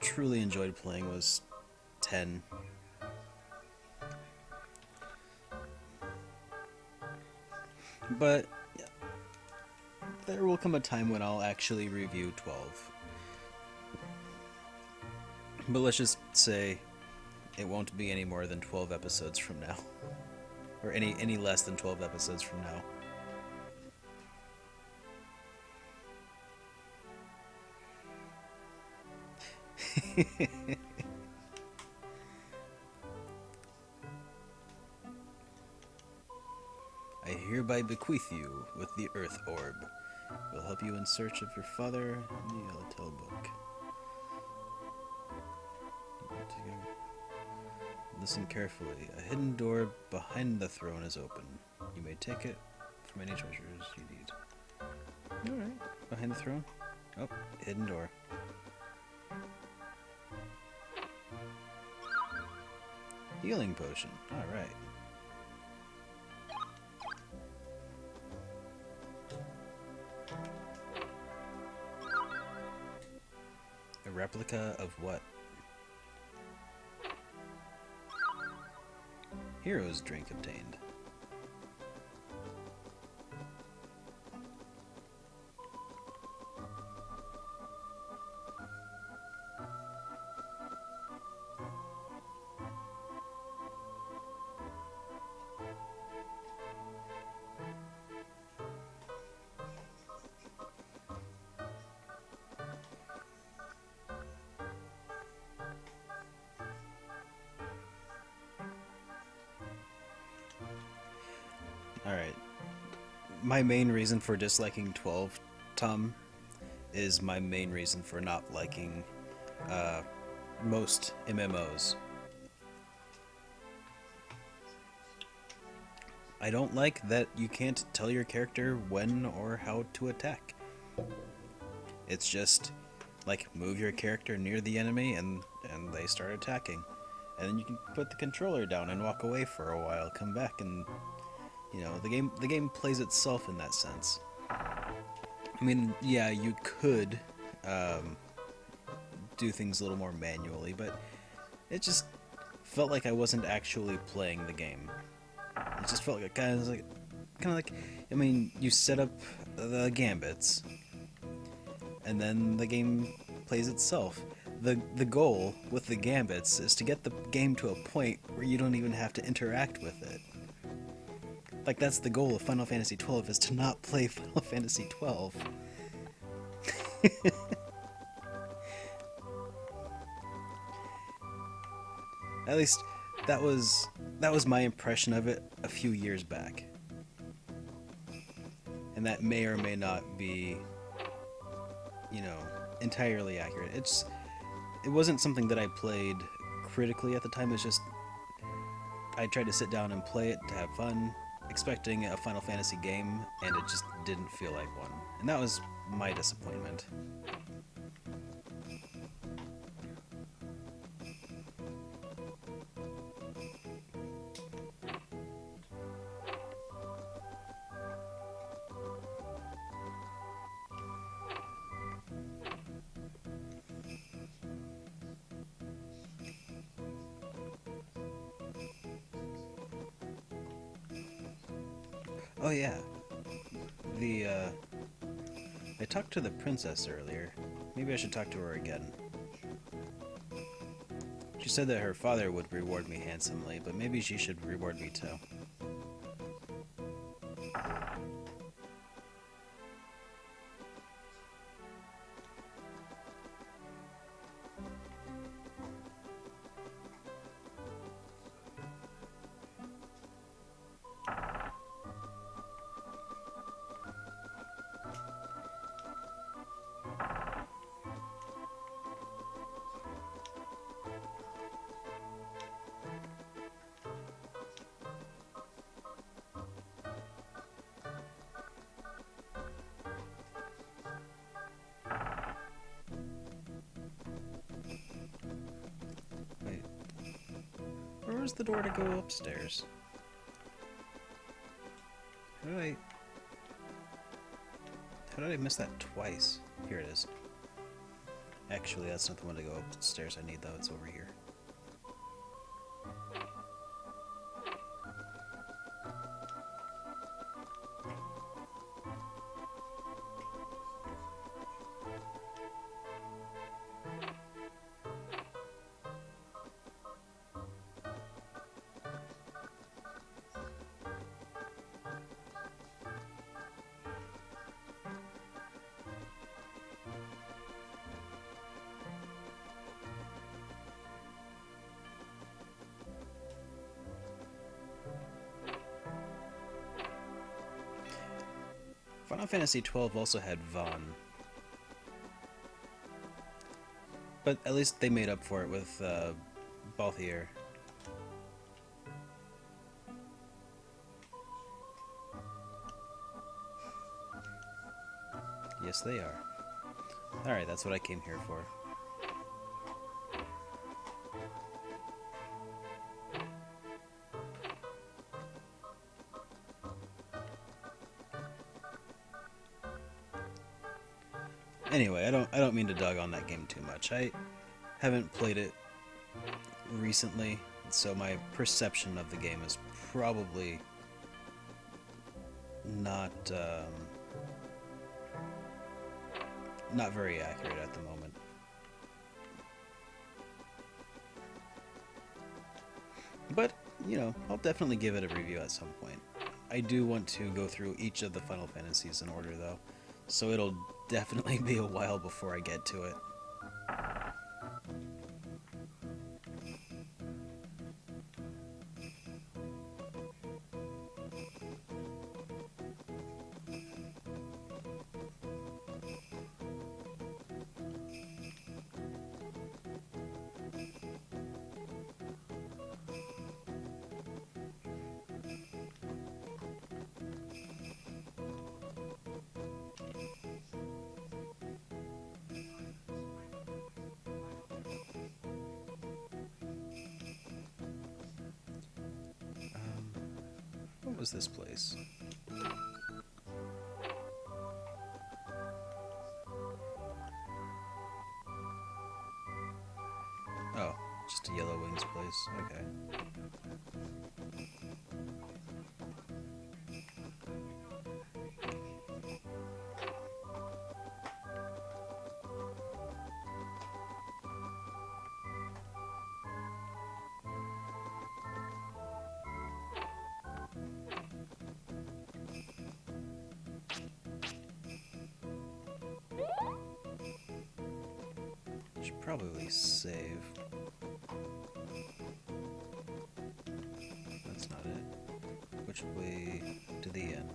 truly enjoyed playing was 10. But yeah, there will come a time when I'll actually review 12. But let's just say it won't be any more than 12 episodes from now. Or any less than 12 episodes from now. hereby bequeath you with the Earth Orb. It will help you in search of your father in the Yellowtail book. Listen carefully. A hidden door behind the throne is open. You may take it from any treasures you need. Alright. Behind the throne? Oh, hidden door. Healing potion. Alright. A replica of what? Hero's drink obtained. Alright. My main reason for disliking 12, Tom, is my main reason for not liking most MMOs. I don't like that you can't tell your character when or how to attack. It's just, like, move your character near the enemy and they start attacking. And then you can put the controller down and walk away for a while, come back and... You know, the game plays itself in that sense. I mean, yeah, you could do things a little more manually, but it just felt like I wasn't actually playing the game. It just felt like kind of like I mean, you set up the gambits, and then the game plays itself. The goal with the gambits is to get the game to a point where you don't even have to interact with it. Like, that's the goal of Final Fantasy XII, is to not play Final Fantasy XII. At least, that was my impression of it a few years back. And that may or may not be, you know, entirely accurate. It wasn't something that I played critically at the time, it's just... I tried to sit down and play it to have fun, expecting a Final Fantasy game, and it just didn't feel like one. And that was my disappointment. Oh yeah, I talked to the princess earlier. Maybe I should talk to her again. She said that her father would reward me handsomely, but maybe she should reward me too. Where's the door to go upstairs? How did I miss that twice? Here it is. Actually, that's not the one to go upstairs I need, though. It's over here. Final Fantasy XII also had Vaughn, but at least they made up for it with Balthier. Yes, they are. Alright, that's what I came here for. Anyway, I don't mean to dog on that game too much. I haven't played it recently, so my perception of the game is probably not not very accurate at the moment. But, you know, I'll definitely give it a review at some point. I do want to go through each of the Final Fantasies in order, though, so it'll definitely be a while before I get to it. What was this place? Oh, just a Yellow Wings place. Okay. Should probably save. That's not it. Which way to the inn?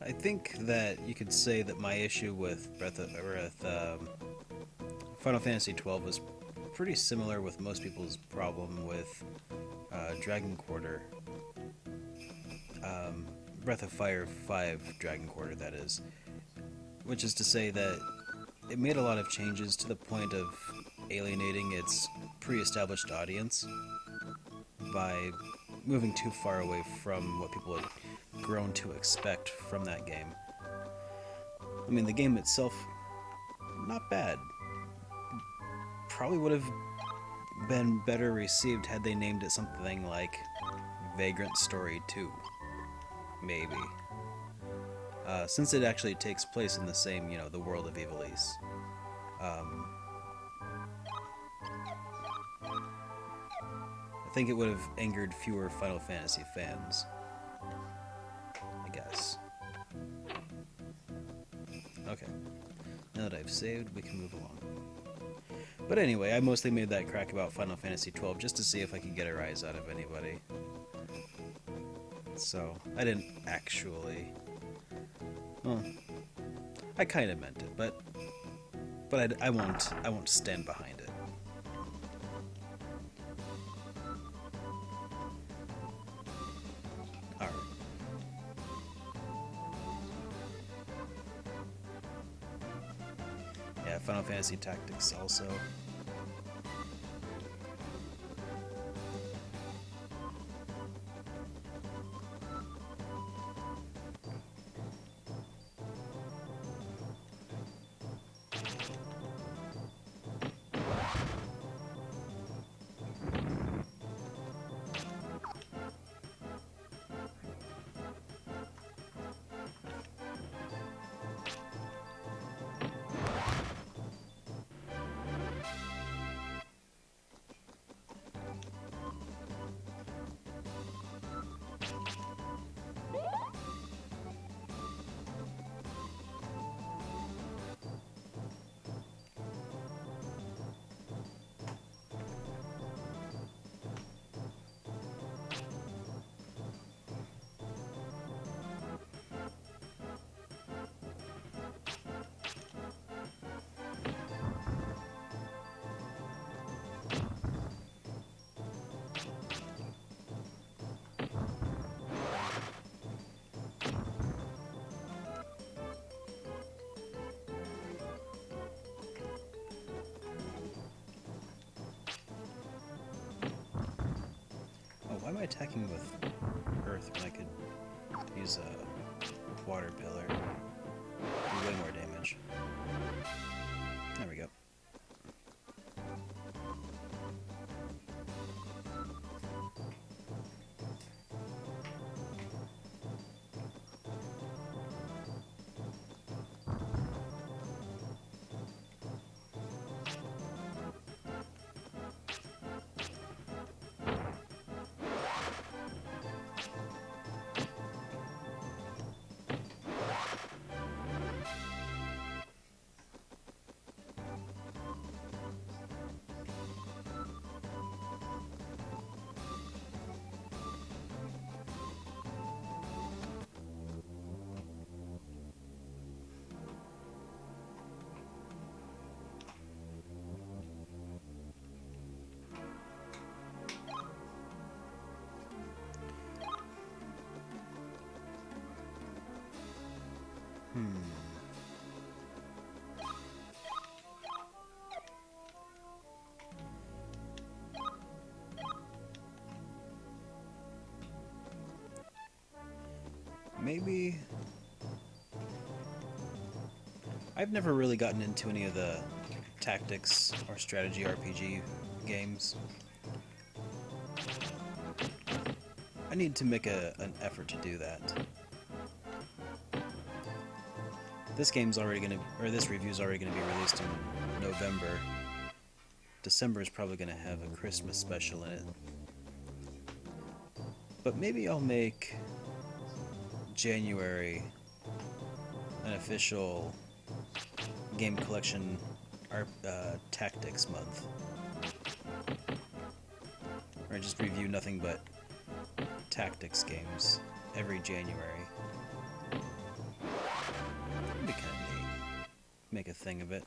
I think that you could say that my issue with Final Fantasy XII was pretty similar with most people's problem with Dragon Quarter. Breath of Fire 5 Dragon Quarter, that is. Which is to say that it made a lot of changes to the point of alienating its pre-established audience by moving too far away from what people had grown to expect from that game. I mean, the game itself, not bad. Probably would have been better received had they named it something like Vagrant Story 2. Maybe. Since it actually takes place in the same, the world of Ivalice. I think it would have angered fewer Final Fantasy fans. I guess. Okay. Now that I've saved, we can move along. But anyway, I mostly made that crack about Final Fantasy XII just to see if I could get a rise out of anybody. So, I didn't actually... Well, I kind of meant it, but I won't stand behind it. All right. Yeah, Final Fantasy Tactics also. Why am I attacking with Earth when I could use a Water Pillar? Do way more damage. There we go. Maybe... I've never really gotten into any of the tactics or strategy RPG games. I need to make an effort to do that. This game's already gonna, or this review's already gonna be released in November. December is probably gonna have a Christmas special in it. But maybe I'll make January an official game collection tactics month. Or just review nothing but tactics games every January. That'd be kind of neat. Make a thing of it.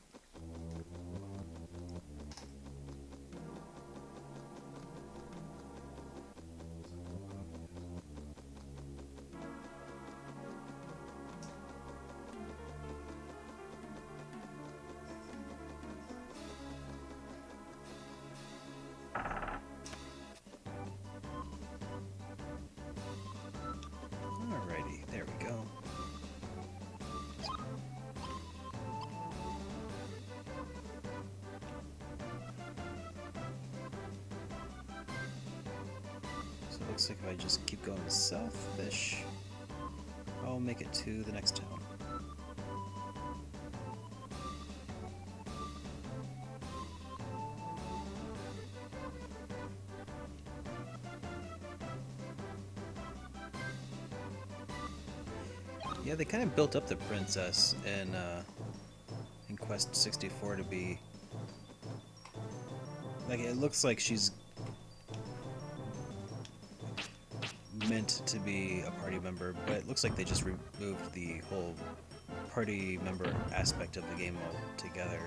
looks like if I just keep going south-ish, I'll make it to the next town. Yeah, they kind of built up the princess in Quest 64 to be like, it looks like she's meant to be a party member, but it looks like they just removed the whole party member aspect of the game altogether.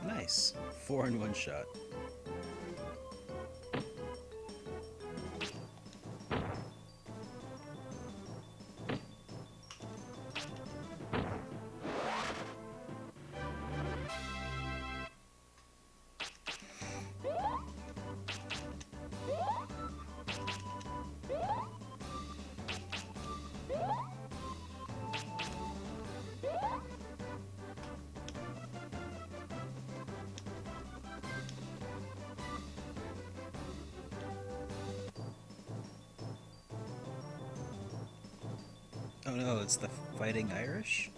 Nice. 4 in one shot. Oh no, it's the Fighting Irish?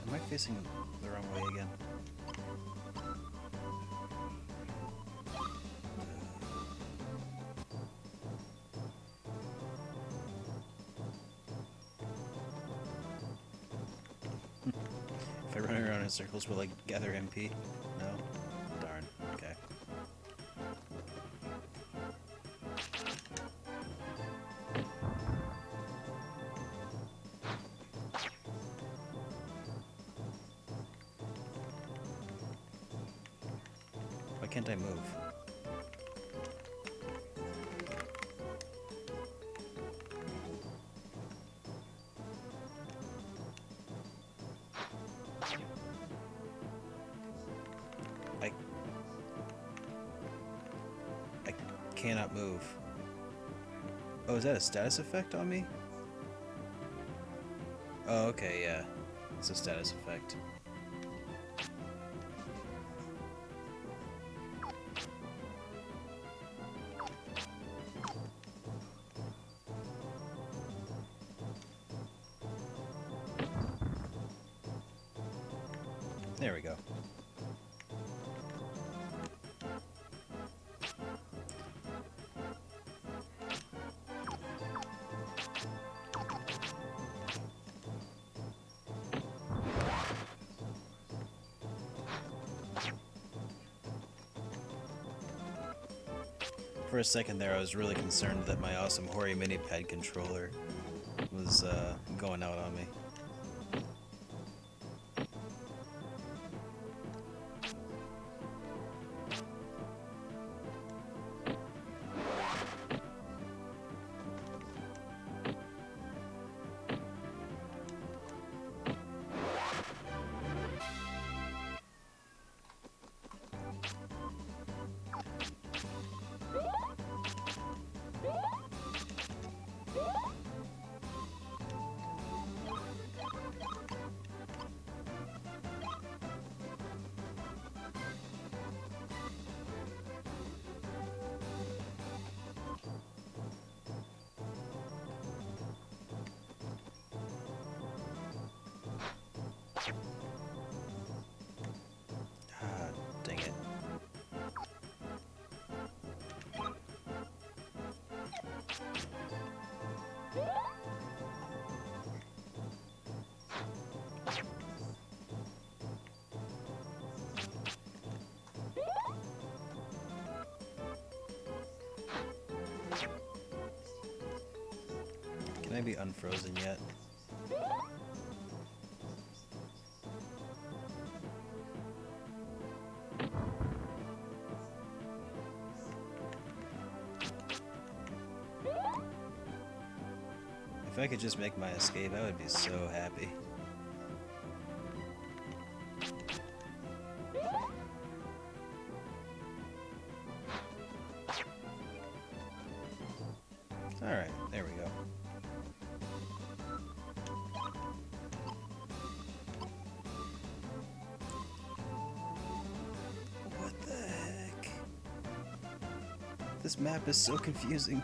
Am I facing the wrong way again? If I run around in circles, will I gather MP? No? Darn. Okay. Why can't I move? I cannot move. Oh, is that a status effect on me? Oh, okay, yeah. It's a status effect. There we go. For a second there, I was really concerned that my awesome Hori mini-pad controller was going out on me. Ah, dang it. Can I be unfrozen yet? If I could just make my escape, I would be so happy. Alright, there we go. What the heck? This map is so confusing.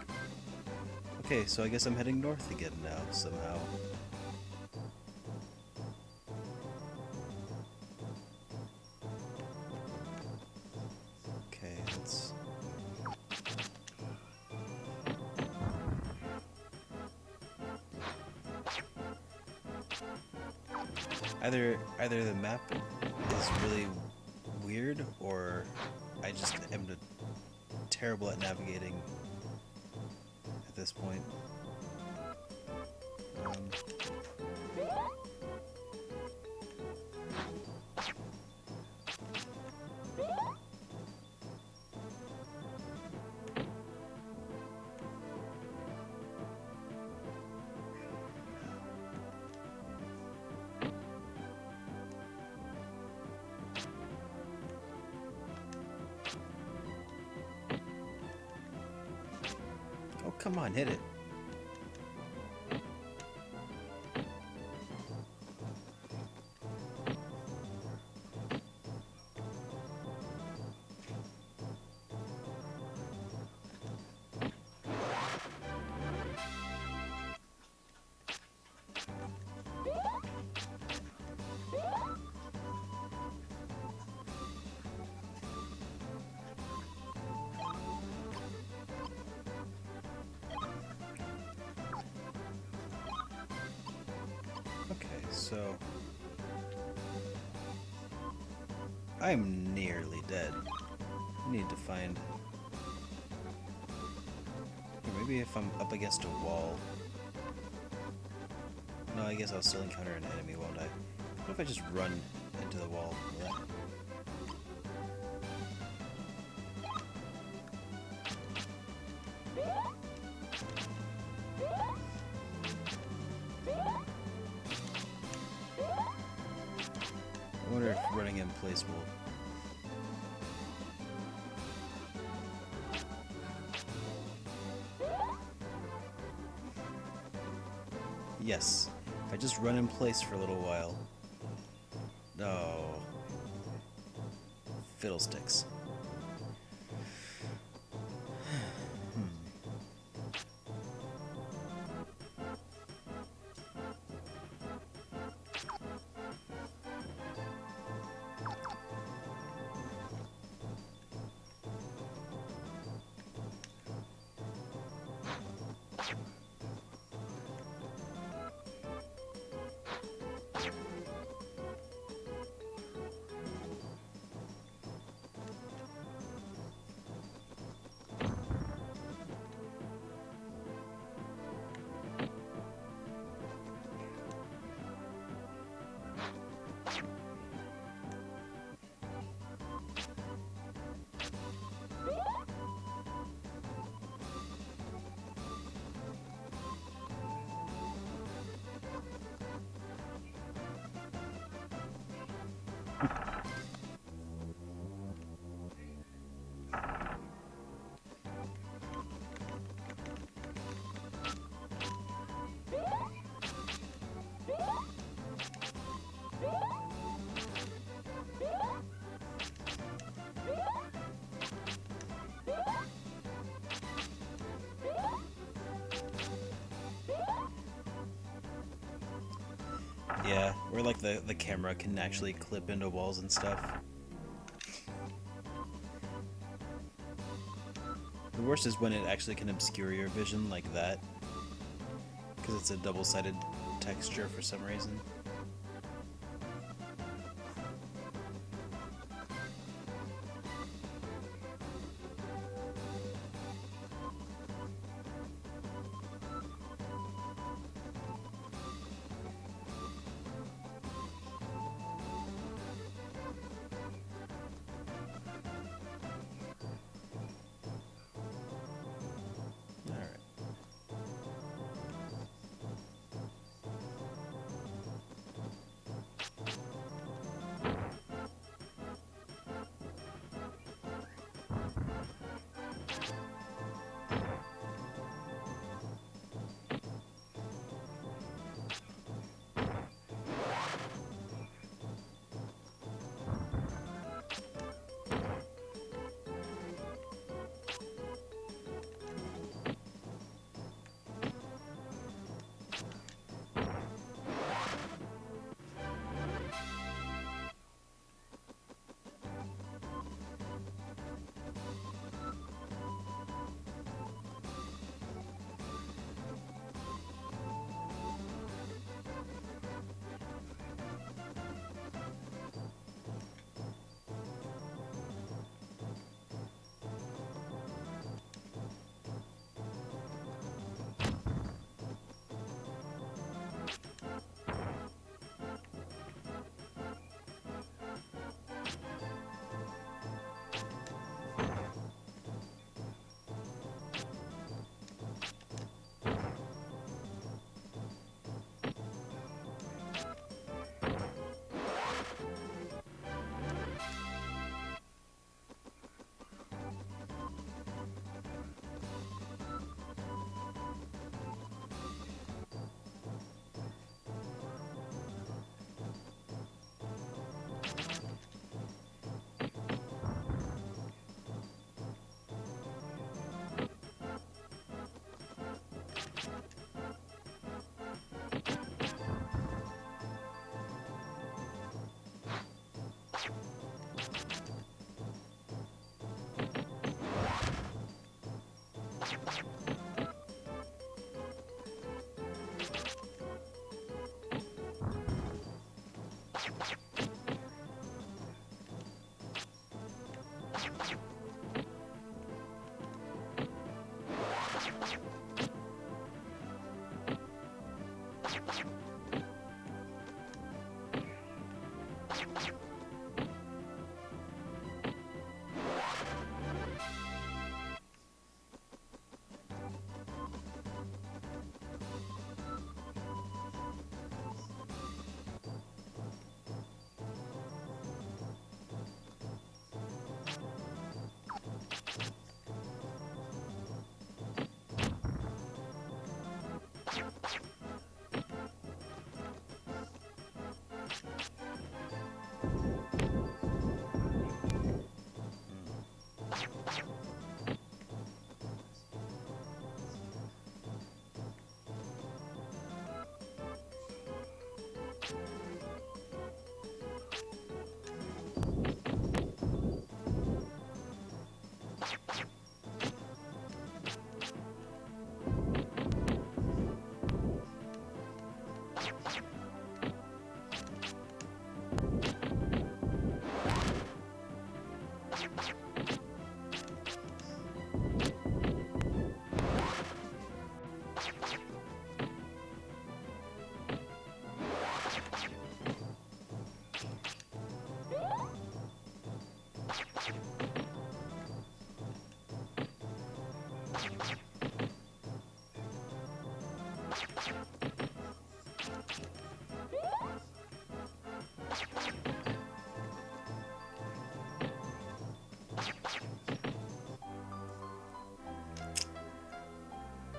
Okay, so I guess I'm heading north again now, somehow. Okay, let's... Either the map is really weird, or I just am terrible at navigating at this point. Oh, come on, hit it. Okay, so I'm nearly dead. I need to find... Or maybe if I'm up against a wall. No, I guess I'll still encounter an enemy, won't I? What if I just run into the wall? Will that... I wonder if running in place will... Yes. If I just run in place for a little while... No. Fiddlesticks. where like the camera can actually clip into walls and stuff. The worst is when it actually can obscure your vision like that, because it's a double-sided texture for some reason.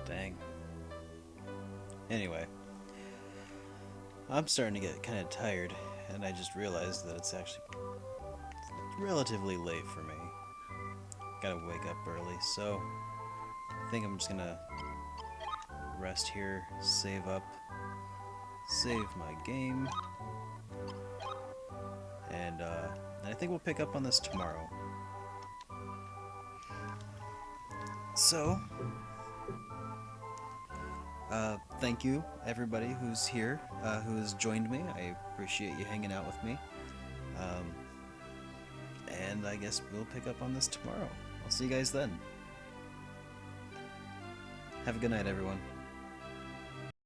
Dang. Anyway, I'm starting to get kind of tired, and I just realized that it's actually relatively late for me. Gotta wake up early, so I think I'm just gonna rest here, save up, save my game, and I think we'll pick up on this tomorrow. So, thank you everybody who's here, who has joined me. I appreciate you hanging out with me. And I guess we'll pick up on this tomorrow. I'll see you guys then. Have a good night, everyone.